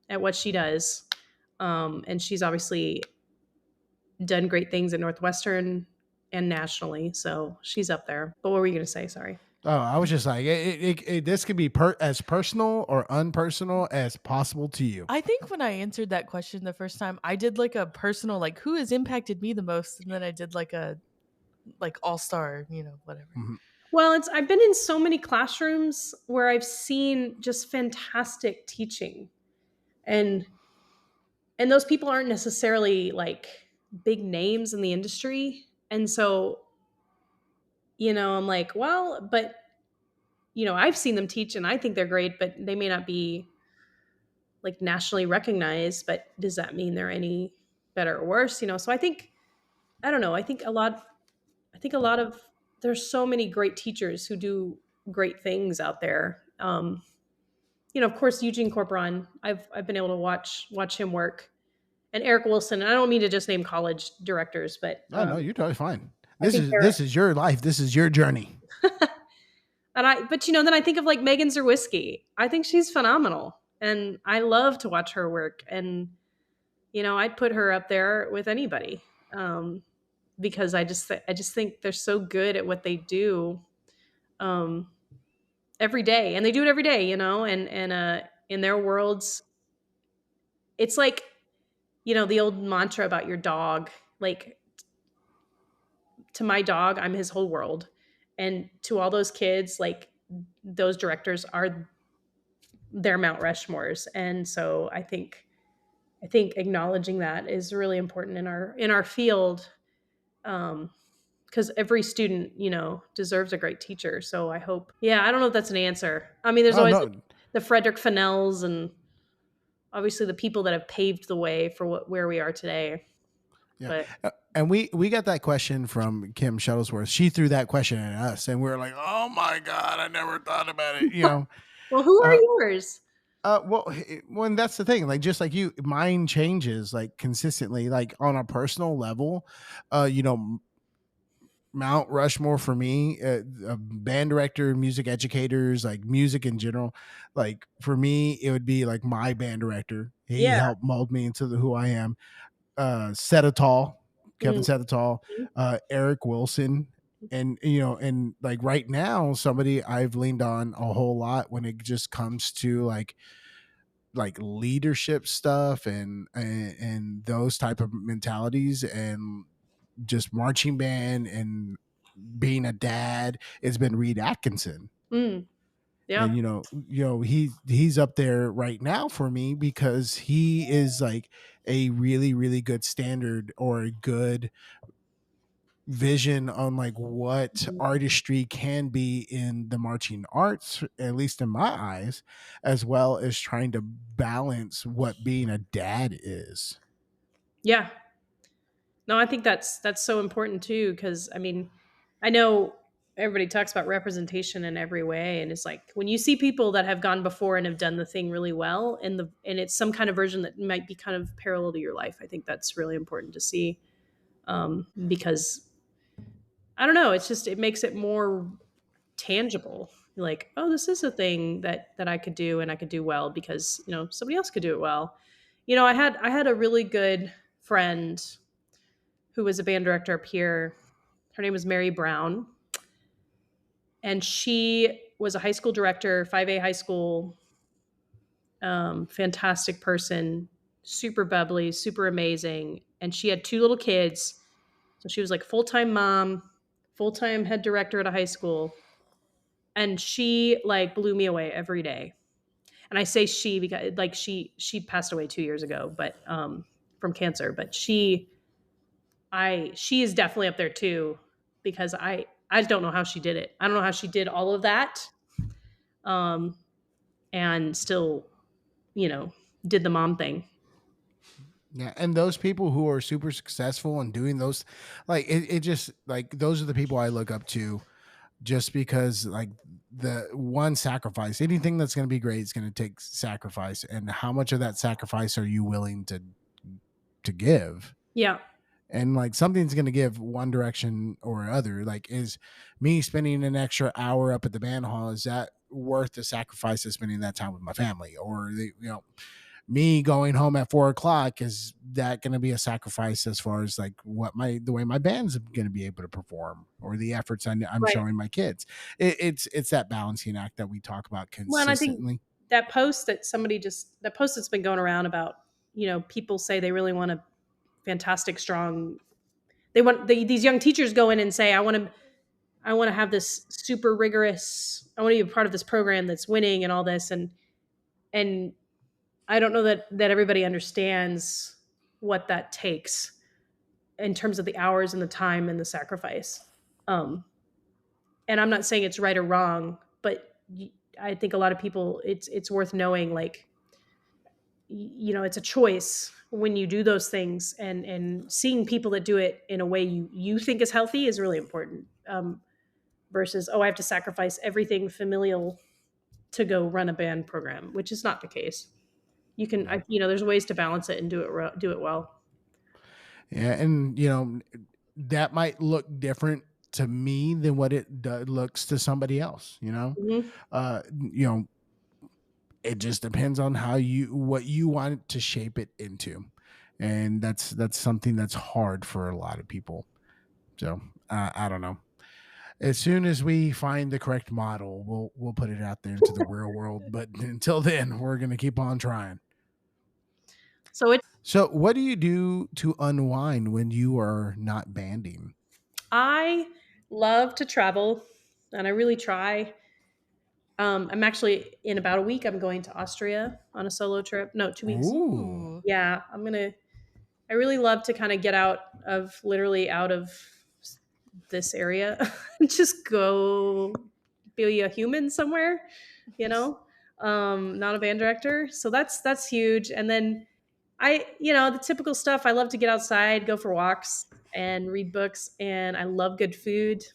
at what she does. And she's obviously done great things at Northwestern and nationally, so she's up there. But what were you going to say? Sorry. I was just like, this could be as personal or unpersonal as possible to you. I think when I answered that question the first time, I did like a personal, like who has impacted me the most, and then I did like a all-star, whatever. Mhm. Well, I've been in so many classrooms where I've seen just fantastic teaching, and those people aren't necessarily like big names in the industry, and so I'm like, well, but I've seen them teach, and I think they're great, but they may not be like nationally recognized. But does that mean they're any better or worse? So I don't know. I think a lot of there's so many great teachers who do great things out there. Of course, Eugene Corporon. I've been able to watch him work, and Eric Wilson. And I don't mean to just name college directors, but Oh no, you're totally fine. I think This is your life. This is your journey. but then I think of like Megan Zerwisky. I think she's phenomenal, and I love to watch her work. And I'd put her up there with anybody. Because I just think they're so good at what they do every day, and they do it every day, and in their worlds, it's like the old mantra about your dog. Like to my dog, I'm his whole world, and to all those kids, like those directors are their Mount Rushmores, and so I think acknowledging that is really important in our field. Because every student, deserves a great teacher. So I hope. Yeah, I don't know if that's an answer. I mean, there's Oh always no, the Frederick Fennells and obviously the people that have paved the way for where we are today. yeah. But And we got that question from Kim Shuttlesworth. She threw that question at us, and we were like, "Oh my god, I never thought about it." well, who are Uh, yours? when that's the thing, like just like you, mine changes like consistently, like on a personal level. Mount Rushmore for me, band director, music educators, like music in general. Like for me, it would be like my band director. He Yeah. helped mold me into who I am. Setatal, Kevin Mhm. Setatal, Eric Wilson. And like right now, somebody I've leaned on a whole lot when it just comes to like leadership stuff and those type of mentalities and just marching band and being a dad. It's been Reed Atkinson. Mm. Yeah. And he's up there right now for me because he is like a really really good standard or a good vision on like what Mhm. artistry can be in the marching arts, at least in my eyes, as well as trying to balance what being a dad is. Yeah. No, I think that's so important too. Because I mean, I know everybody talks about representation in every way, and it's like when you see people that have gone before and have done the thing really well, and it's some kind of version that might be kind of parallel to your life. I think that's really important to see, because I don't know, it makes it more tangible. Like, oh, this is a thing that I could do and I could do well because somebody else could do it well. I had a really good friend who was a band director up here. Her name was Mary Brown. And she was a high school director, 5A high school, fantastic person, super bubbly, super amazing. And she had 2 little kids. So she was like full-time mom, full-time head director at a high school. And she like blew me away every day. And I say she because like she passed away 2 years ago, but from cancer. But she is definitely up there too, because I just don't know how she did it. I don't know how she did all of that, and still, you know, did the mom thing. Yeah, and those people who are super successful and doing those, like it just like those are the people I look up to, just because like the one sacrifice, anything that's going to be great is going to take sacrifice, and how much of that sacrifice are you willing to give? Yeah. And like something's going to give one direction or other. Like, is me spending an extra hour up at the band hall, is that worth the sacrifice of spending that time with my family? Or me going home at 4 o'clock, is that going to be a sacrifice as far as like the way my band's going to be able to perform, or the efforts I'm Right. showing my kids? It's that balancing act that we talk about Well, and I think consistently. that post that's been going around about, people say they really want a fantastic, strong, these young teachers go in and say, I want to have this super rigorous, I want to be a part of this program that's winning and all this. And I don't know that everybody understands what that takes in terms of the hours and the time and the sacrifice. Um, and I'm not saying it's right or wrong, but I think a lot of people, it's worth knowing, like, it's a choice when you do those things, and seeing people that do it in a way you think is healthy is really important. Versus, oh, I have to sacrifice everything familial to go run a band program, which is not the case. You can, there's ways to balance it and do it well. Yeah, and that might look different to me than what it looks to somebody else. Mhm. Uh, you know, it just depends on what you want to shape it into, and that's something that's hard for a lot of people. So I don't know. As soon as we find the correct model, we'll put it out there into the real world. But until then, we're gonna keep on trying. So So, what do you do to unwind when you are not banding? I love to travel, and I really try. I'm actually, in about a week, I'm going to Austria on a solo trip. No, 2 weeks. Ooh, Ooh. Yeah, I really love to kind of get literally out of this area and just go be a human somewhere, not a band director. So that's huge. And then the typical stuff. I love to get outside, go for walks, and read books. And I love good food,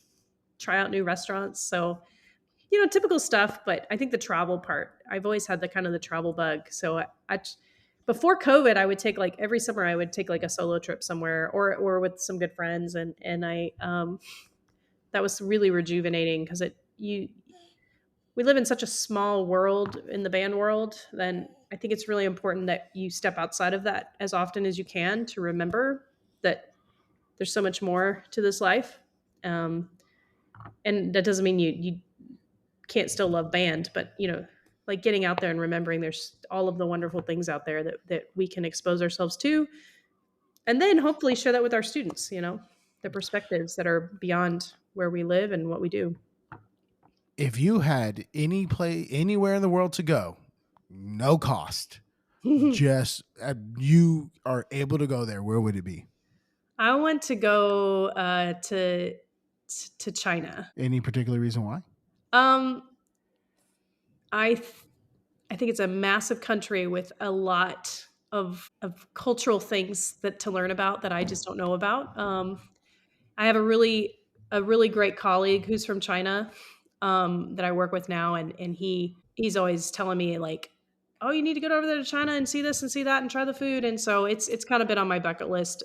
try out new restaurants. So, typical stuff. But I think the travel part, I've always had the travel bug. So before COVID, I would take, like, every summer, I would take like a solo trip somewhere, or with some good friends. And that was really rejuvenating, because we live in such a small world in the band world. Then I think it's really important that you step outside of that as often as you can, to remember that there's so much more to this life. And that doesn't mean you can't still love band, but like, getting out there and remembering there's all of the wonderful things out there that we can expose ourselves to, and then hopefully share that with our students, the perspectives that are beyond where we live and what we do. if you had any play anywhere in the world to go, no cost, just you are able to go there, where would it be? I want to go to China. Any particular reason why? Um, I th- I think it's a massive country with a lot of cultural things to learn about that I just don't know about. I have a really great colleague who's from China, that I work with now, and he's always telling me, like, oh, you need to get over there to China and see this and see that and try the food. And so it's kind of been on my bucket list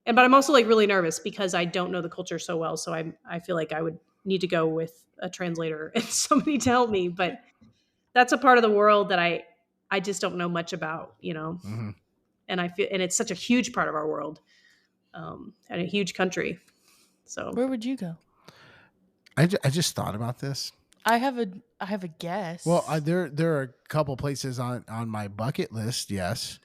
but I'm also, like, really nervous because I don't know the culture so well. So I feel like I would need to go with a translator and somebody to help me. But that's a part of the world that I just don't know much about. Mm-hmm. and it's such a huge part of our world, and a huge country. So Where would you go? I just thought about this. I have a guess. Well, there are a couple places on my bucket list. Yes,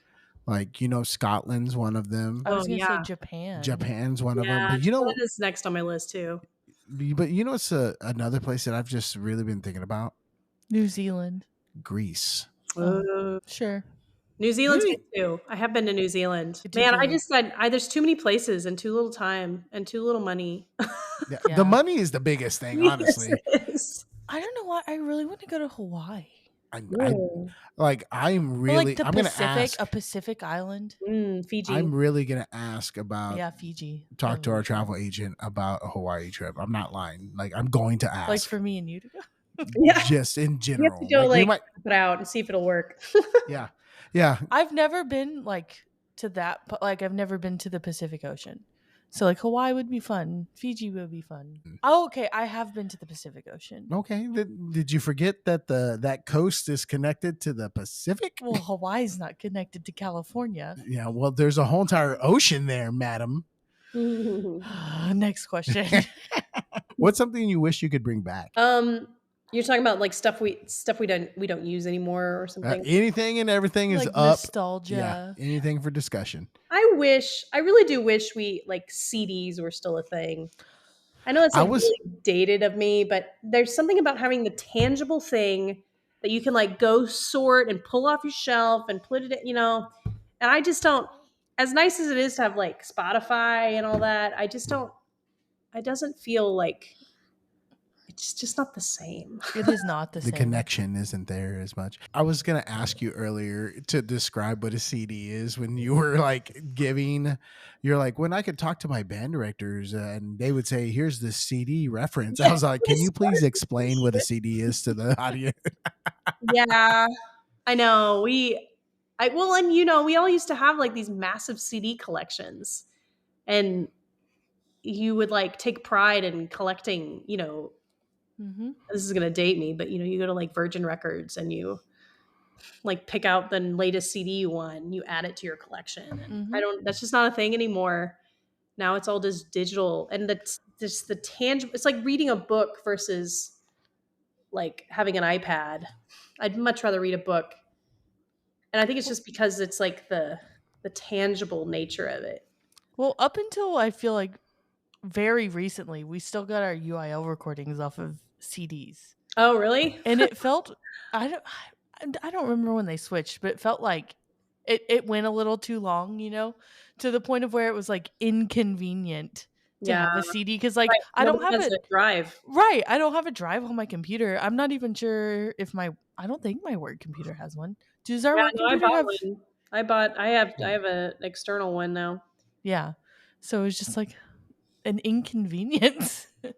like Scotland's one of them. I was Oh, gonna say yeah. Japan. Japan's one of them. Yeah, But Japan is next on my list too. it's another place that I've just really been thinking about. New Zealand. Greece. Sure. New Zealand's good too. I have been to New Zealand. I do Man, too. there's too many places and too little time and too little money. Yeah, Yeah. the money is the biggest thing, honestly. Yes, it is. I don't know why I really want to go to Hawaii. I'm Ooh. I'm Or really like the I'm gonna Pacific, ask. a Pacific island. Fiji. I'm really gonna ask about Yeah, Fiji. talk That to would our be fun. travel agent about a Hawaii trip. I'm not lying. Like I'm going to ask. Like for me and you to go. Yeah. Just in You have general. to go we might. put it out and see if it'll work. Yeah. Yeah. I've never been like to that, but like I've never been to the Pacific Ocean. So like Hawaii would be fun. Fiji would be fun. Oh, okay. I have been to the Pacific Ocean. Okay. Did you forget that that coast is connected to the Pacific? Well, Hawaii's not connected to California. Yeah. Well, there's a whole entire ocean there, madam. Next question. What's something you wish you could bring back? You're talking about like stuff we don't use anymore or something. Anything and everything is Like up. nostalgia. Yeah. Anything for discussion. I really do wish we like CDs were still a thing. I know that's I like was- really dated of me, but there's something about having the tangible thing that you can like go sort and pull off your shelf and put it, and I just don't, as nice as it is to have like Spotify and all that, it doesn't feel like, it's just not the same. It is not the The same. connection isn't there as much. I was going to ask you earlier to describe what a CD is when you were like you're like, when I could talk to my band directors and they would say, here's the CD reference. I was like, can you please explain what a CD is to the audience? Yeah, I know. And we all used to have like these massive CD collections, and you would like take pride in collecting, Mm-hmm. this is going to date me, but you go to like Virgin Records and you like pick out the latest CD you want, you add it to your collection. And that's just not a thing anymore. Now it's all just digital, and that's just the tangible. It's like reading a book versus like having an iPad. I'd much rather read a book. And I think it's just because it's like the tangible nature of it. Well, up until I feel like very recently, we still got our UIL recordings off of CDs. Oh, really? And it felt I don't remember when they switched, but it felt like it went a little too long, to the point of where it was like inconvenient to have a CD because like Right. I don't Nobody have has it. a drive. Right, I don't have a drive on my computer. I'm not even sure if I don't think my work computer has one. Does our work I computer bought have? one. I have an external one now. Yeah, so it was just like an inconvenience. I feel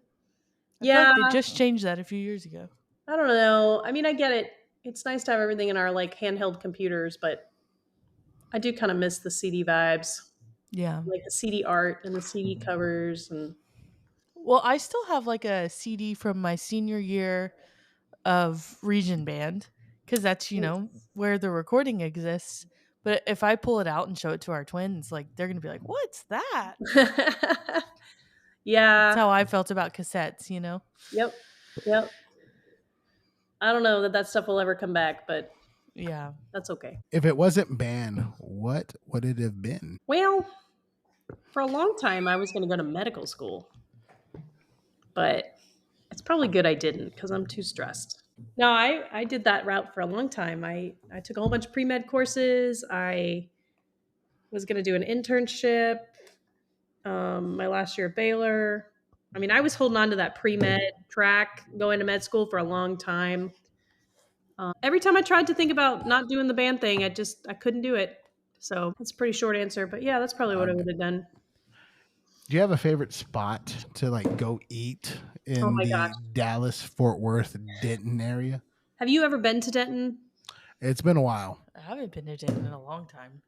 Yeah, like they just changed that a few years ago. I don't know. I mean, I get it. It's nice to have everything in our like handheld computers, but I do kind of miss the CD vibes, Yeah. like the CD art and the CD covers. And Well, I still have like a CD from my senior year of Region Band because that's, where the recording exists. But if I pull it out and show it to our twins, like they're going to be like, what's that? yeah, That's how I felt about cassettes, yep. I don't know that stuff will ever come back, but Yeah. that's okay. If it wasn't band, what would it have been? Well, for a long time, I was going to go to medical school, but it's probably good I didn't because I'm too stressed. No, I did that route for a long time. I took a whole bunch of pre-med courses. I was going to do an internship my last year at Baylor. I mean, I was holding on to that pre-med track going to med school for a long time. Every time I tried to think about not doing the band thing, I couldn't do it. So that's a pretty short answer, but yeah, that's probably what I would have done. Do you have a favorite spot to like go eat in Oh my the gosh. Dallas, Fort Worth, Denton area? Have you ever been to Denton? It's been a while. I haven't been to Denton in a long time.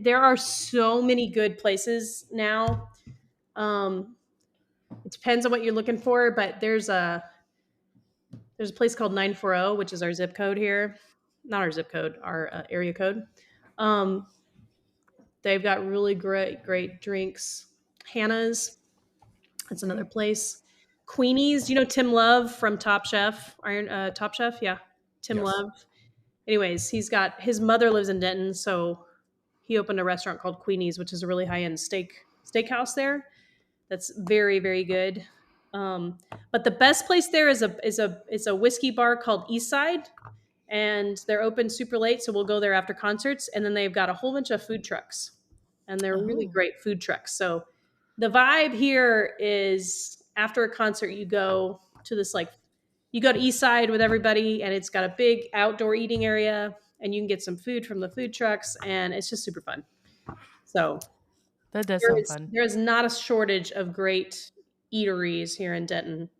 There are so many good places now. It depends on what you're looking for, but there's a place called 940, which is our zip code here. Not our zip code, our area code. They've got really great drinks. Hannah's, that's another place. Queenie's, you know Tim Love from Top Chef, Top Chef, yeah, Tim Yes. Love. Anyways, his mother lives in Denton, so he opened a restaurant called Queenie's, which is a really high end steakhouse there. That's very very good. But the best place there is a whiskey bar called Eastside, and they're open super late, so we'll go there after concerts. And then they've got a whole bunch of food trucks, and they're really Oh. great food trucks. So the vibe here is after a concert, you go to this you go to East Side with everybody, and it's got a big outdoor eating area, and you can get some food from the food trucks, and it's just super fun. So That does sound fun. there is not a shortage of great eateries here in Denton,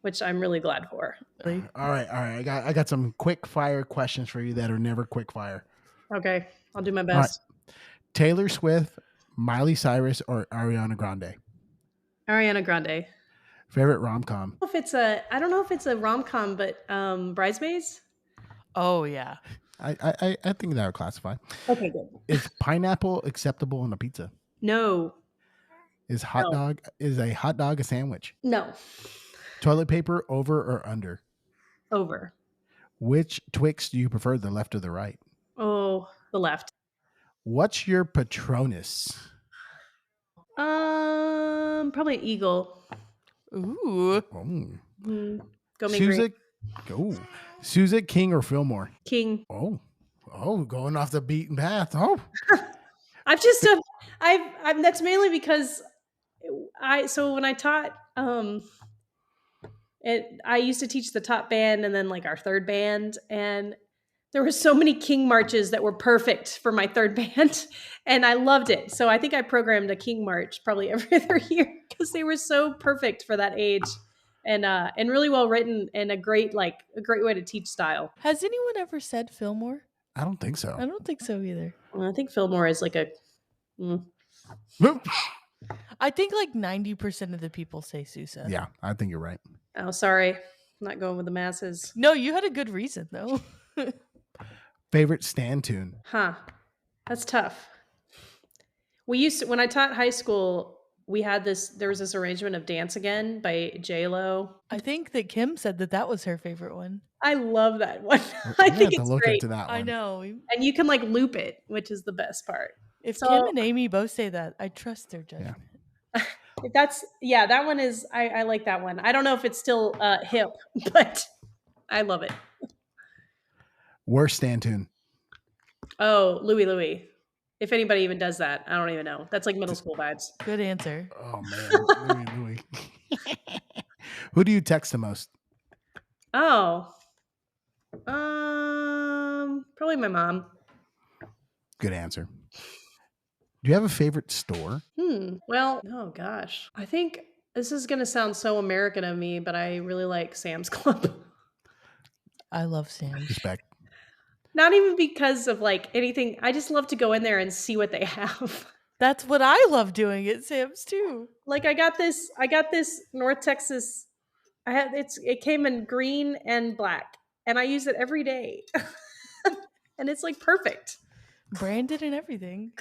which I'm really glad for. Really? All right. I got some quick fire questions for you that are never quick fire. Okay, I'll do my All right. best. Taylor Swift, Miley Cyrus, or Ariana Grande? Ariana Grande. Favorite rom-com? I don't know if it's a rom-com, but Bridesmaids. Oh yeah. I think that would classify. Okay, good. Is pineapple acceptable on a pizza? No, Is No. a hot dog a sandwich? no, Toilet paper over or under? over. Which Twix do you prefer, the left or the right? Oh, the left. What's your Patronus? Probably an eagle. Ooh. Oh. Go make green. Suzette King or Fillmore? King. Oh, going off the beaten path. Oh, I've that's mainly because so when I taught I used to teach the top band and then like our third band, and there were so many King marches that were perfect for my third band, and I loved it. So I think I programmed a King march probably every other year because they were so perfect for that age, and really well written, and a great way to teach style. Has anyone ever said Fillmore? I don't think so. I don't think so either. I think Fillmore is like a. I think like 90% of the people say Sousa. Yeah, I think you're right. Oh, sorry, I'm not going with the masses. No, you had a good reason though. Favorite stand tune? Huh. That's tough. When I taught high school, there was this arrangement of Dance Again by J-Lo. I think that Kim said that was her favorite one. I love that one. I I think have to it's look great. into that one. I know. And you can like loop it, which is the best part. If So- Kim and Amy both say that, I trust their judgment. That one is, I like that one. I don't know if it's still hip, but I love it. Worst stand tune? Oh, Louie. If anybody even does that, I don't even know. That's like middle school vibes. Good answer. Oh man, Louis. Who do you text the most? Oh, probably my mom. Good answer. Do you have a favorite store? Well, oh gosh. I think this is going to sound so American of me, but I really like Sam's Club. I love Sam's. Respect. Not even because of like anything. I just love to go in there and see what they have. That's what I love doing at Sam's too. Like I got this North Texas. It came in green and black, and I use it every day. And it's like perfect. Branded and everything.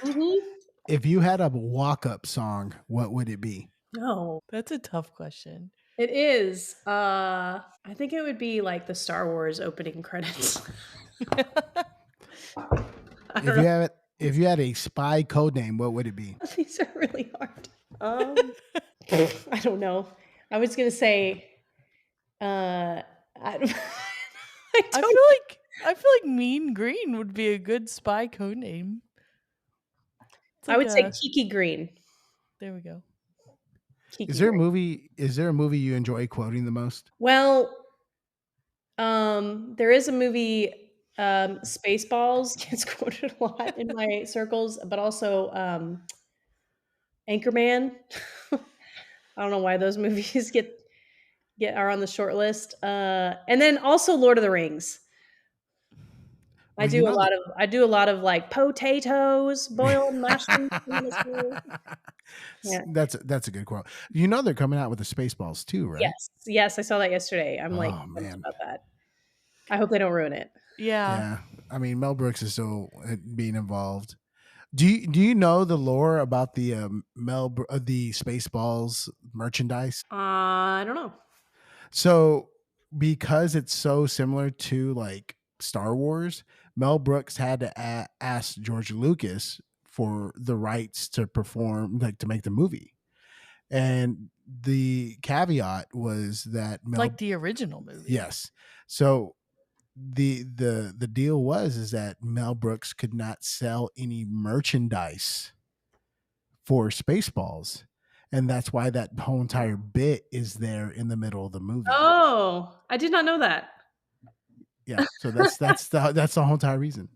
If you had a walk-up song, what would it be? No, That's a tough question. it is. I think it would be like the Star Wars opening credits. If you had a spy code name, what would it be? These are really hard. I don't know. I was gonna say, I I feel like Mean Green would be a good spy code name. I would say Kiki Green. There we go. Kiki Is there Green. a movie you enjoy quoting the most? Well, there is a movie, Spaceballs gets quoted a lot in my circles, but also Anchorman. I don't know why those movies are on the short list. And then also Lord of the Rings. I do a lot of like potatoes, boiled mushrooms. Yeah. That's a good quote. You know they're coming out with the Spaceballs too, right? Yes, I saw that yesterday. I'm like, Oh, man. about that. I hope they don't ruin it. Yeah. Yeah. I mean, Mel Brooks is still being involved. Do you know the lore about the the Spaceballs merchandise? I don't know. So because it's so similar to like Star Wars, Mel Brooks had to ask George Lucas for the rights to perform, like to make the movie. And the caveat was that Like the original movie. yes. So the deal was is that Mel Brooks could not sell any merchandise for Spaceballs. And that's why that whole entire bit is there in the middle of the movie. Oh, I did not know that. Yeah. So that's the whole entire reason.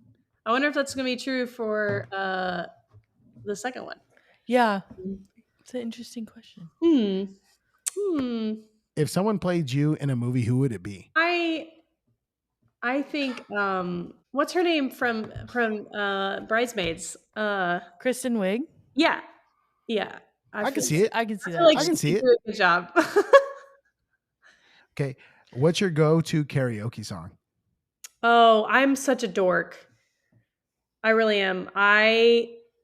I wonder if that's going to be true for the second one. Yeah. It's an interesting question. If someone played you in a movie, who would it be? I think what's her name from Bridesmaids? Kristen Wiig. Yeah. I can see it. I can see I that. feel like I can she see could it. do a good job. Okay. What's your go-to karaoke song? Oh, I'm such a dork. I really am.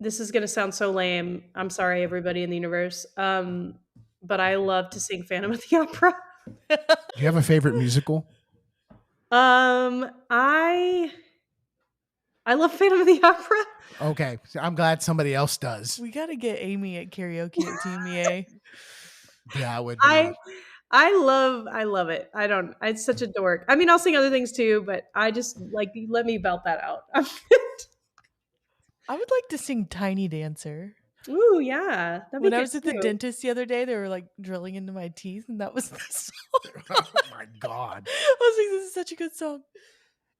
This is gonna sound so lame. I'm sorry, everybody in the universe. But I love to sing Phantom of the Opera. Do you have a favorite musical? I love Phantom of the Opera. Okay. I'm glad somebody else does. We got to get Amy at karaoke at Team EA. That would be. I love it. It's such a dork. I mean, I'll sing other things too, but I just like let me belt that out. I would like to sing Tiny Dancer. Ooh, yeah. When I was at the dentist the other day, they were like drilling into my teeth, and that was the song. Oh my God. I was like, this is such a good song.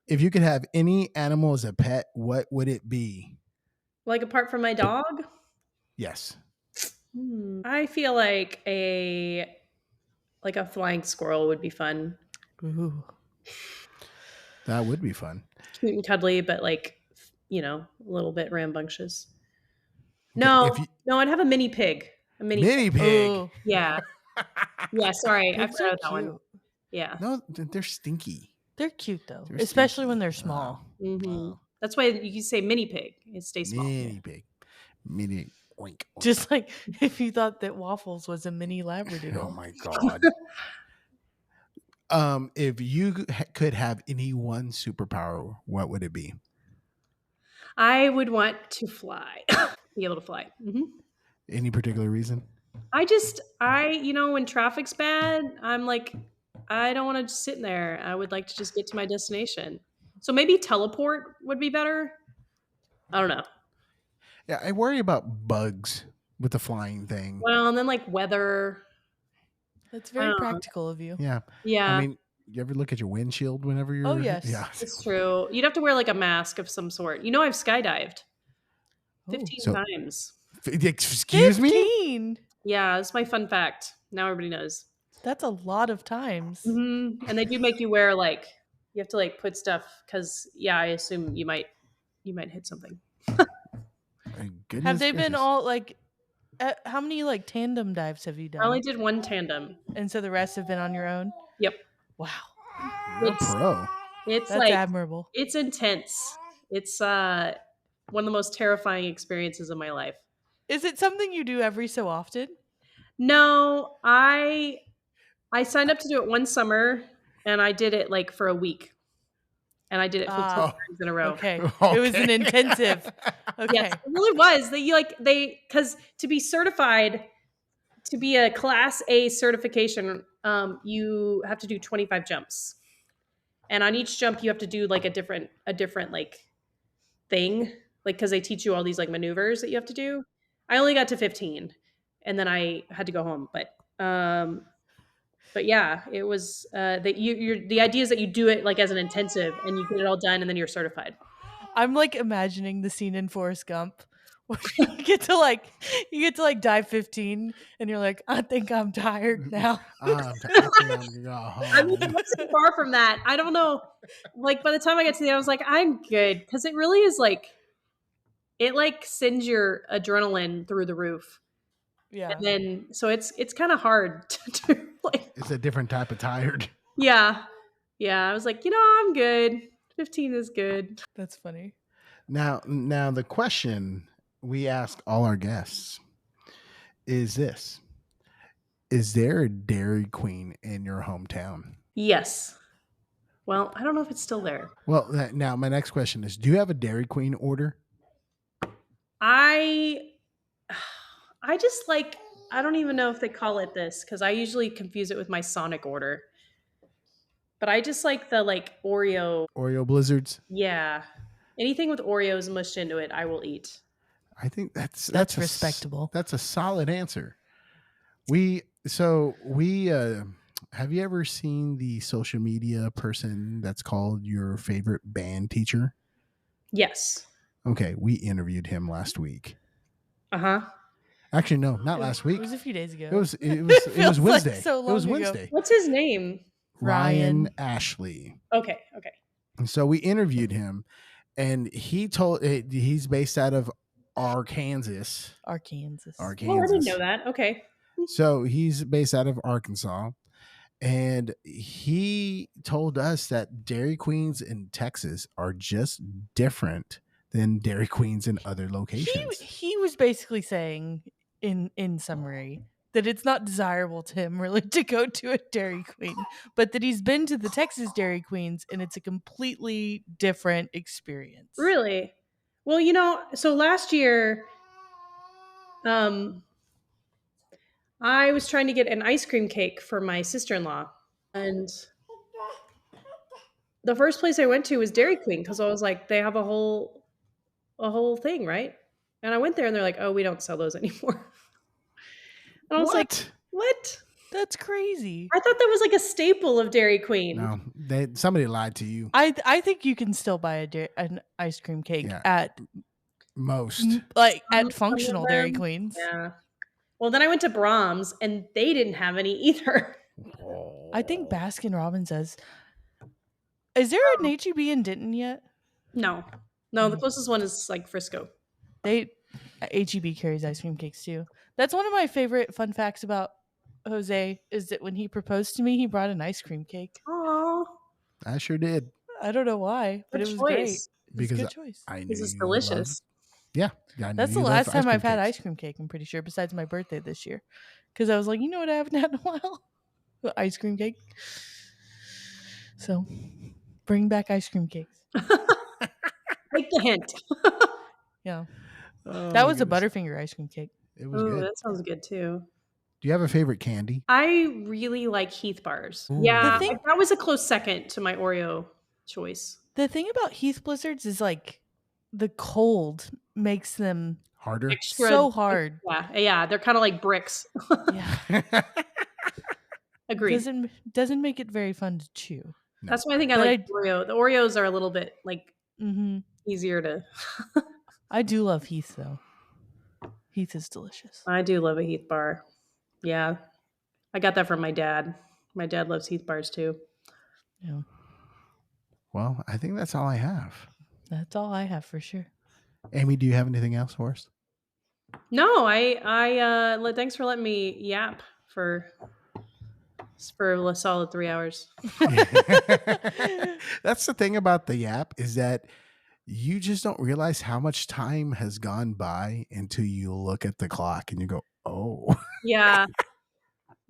If you could have any animal as a pet, what would it be? Like apart from my dog? Yes. I feel like a flying squirrel would be fun. Ooh. That would be fun. Cute and cuddly, but like, a little bit rambunctious. Okay, No, I'd have a mini pig. A mini pig. Oh. Yeah. Yeah, sorry. I Pigs are forgot that one. cute. Yeah. No, they're stinky. They're cute though, They're especially stinky. when they're small. Mm-hmm. That's why you can say mini pig. It stays small. Mini pig. Mini oink, oink. Just like if you thought that Waffles was a mini Labradoodle. Oh my God. If you could have any one superpower, what would it be? I would want to fly. Be able to fly. Mm-hmm. Any particular reason? When traffic's bad, I'm like, I don't want to just sit in there. I would like to just get to my destination. So maybe teleport would be better. I don't know. Yeah, I worry about bugs with the flying thing. Well, and then like weather. That's very practical of you. Yeah. Yeah. I mean, you ever look at your windshield whenever you're? Oh, yes. Yeah. It's true. You'd have to wear like a mask of some sort. I've skydived 15 times. Excuse me? 15? Yeah, that's my fun fact. Now everybody knows. That's a lot of times. Mm-hmm. And they do make you wear like you have to like put stuff because I assume you might hit something. Have they been all like? How many like tandem dives have you done? I only did one tandem, and so the rest have been on your own. Yep. Wow. You're a pro. That's like admirable. It's intense. It's one of the most terrifying experiences of my life. Is it something you do every so often? No, I signed up to do it one summer and I did it like for a week. And I did it 15 times in a row. Okay. It was an intensive. Okay. Yes, it really was. Because to be certified, to be a Class A certification, you have to do 25 jumps. And on each jump, you have to do like a different like thing, like because they teach you all these like maneuvers that you have to do. I only got to 15, and then I had to go home. But yeah, it was that the idea is that you do it like as an intensive, and you get it all done, and then you're certified. I'm like imagining the scene in Forrest Gump where you get to like dive 15 and you're like, I think I'm tired now. I mean, I'm not so far from that. I don't know. Like by the time I got to the end, I was like, I'm good. Because it really is like, it like sends your adrenaline through the roof. Yeah. And then, so it's kind of hard to do. Like, it's a different type of tired. Yeah. Yeah. I was like, I'm good. 15 is good. That's funny. Now the question we ask all our guests is this: is there a Dairy Queen in your hometown? Yes. Well, I don't know if it's still there. Well, now my next question is: do you have a Dairy Queen order? I I just like I don't even know if they call it this because I usually confuse it with my Sonic order. But I just like the like Oreo. Oreo Blizzards? Yeah. Anything with Oreos mushed into it, I will eat. I think That's respectable. That's a solid answer. We have you ever seen the social media person that's called your favorite band teacher? Yes. Okay, we interviewed him last week. Uh-huh. Actually, no, not last It week. was a few days ago. It was Feels like Wednesday. so It was long ago. Wednesday. What's his name? Ryan Ryan. Ashley. Okay. And so we interviewed him, and he's based out of Arkansas. Arkansas. Oh, I didn't know that. Okay. So he's based out of Arkansas, and he told us that Dairy Queens in Texas are just different than Dairy Queens in other locations. He was basically saying in summary that it's not desirable to him really to go to a Dairy Queen, but that he's been to the Texas Dairy Queens and it's a completely different experience. Really? Well, so last year, I was trying to get an ice cream cake for my sister-in-law. And the first place I went to was Dairy Queen because I was like, they have a whole thing, right? And I went there and they're like, oh, we don't sell those anymore. And I was like, what? That's crazy. I thought that was like a staple of Dairy Queen. No, somebody lied to you. I think you can still buy an ice cream cake at most at functional Dairy Queens. Yeah. Well, then I went to Brahms and they didn't have any either. I think Baskin Robbins says. Is there an HEB in Denton yet? No, the closest one is like Frisco. HEB carries ice cream cakes too. That's one of my favorite fun facts about Jose is that when he proposed to me, he brought an ice cream cake. Oh, I sure did. I don't know why, but it was great. It was a good choice. I knew this is delicious. That's the last time I've had ice cream cake, I'm pretty sure, besides my birthday this year. Because I was like, you know what I haven't had in a while? Ice cream cake. So, bring back ice cream cakes. Take the hint. Yeah. That was a Butterfinger ice cream cake. It was good. That sounds good too. Do you have a favorite candy? I really like Heath bars. Ooh. Yeah, that was a close second to my Oreo choice. The thing about Heath Blizzards is like the cold makes them harder. So hard. Yeah, they're kind of like bricks. Yeah. Agreed. Doesn't make it very fun to chew. No. That's why I think I like Oreo. The Oreos are a little bit like easier to. I do love Heath though. Heath is delicious. I do love a Heath bar. Yeah, I got that from my dad. My dad loves Heath bars too. Yeah. Well, I think that's all I have. That's all I have for sure. Amy, do you have anything else for us? No, I thanks for letting me yap for a solid 3 hours. That's the thing about the yap is that you just don't realize how much time has gone by until you look at the clock and you go, "Oh." Yeah.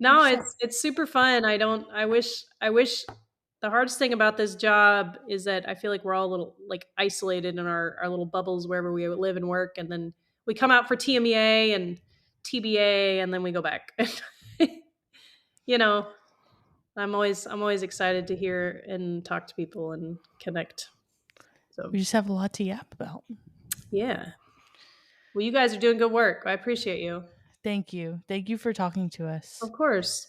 No, it's super fun. I wish the hardest thing about this job is that I feel like we're all a little like isolated in our little bubbles wherever we live and work, and then we come out for TMEA and TBA and then we go back. I'm always excited to hear and talk to people and connect. So we just have a lot to yap about. Yeah. Well, you guys are doing good work. I appreciate you. Thank you. Thank you for talking to us. Of course.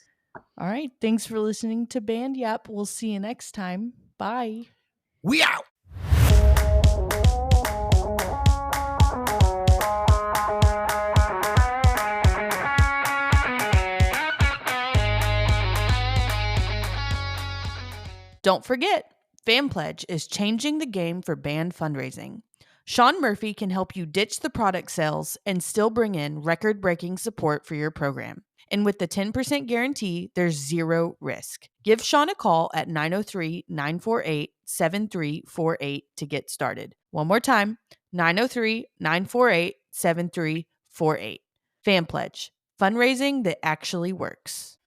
All right. Thanks for listening to Band Yap. We'll see you next time. Bye. We out. Don't forget, FanPledge is changing the game for band fundraising. Shawn Murphy can help you ditch the product sales and still bring in record-breaking support for your program. And with the 10% guarantee, there's zero risk. Give Shawn a call at 903-948-7348 to get started. One more time, 903-948-7348. 7348. FanPledge, fundraising that actually works.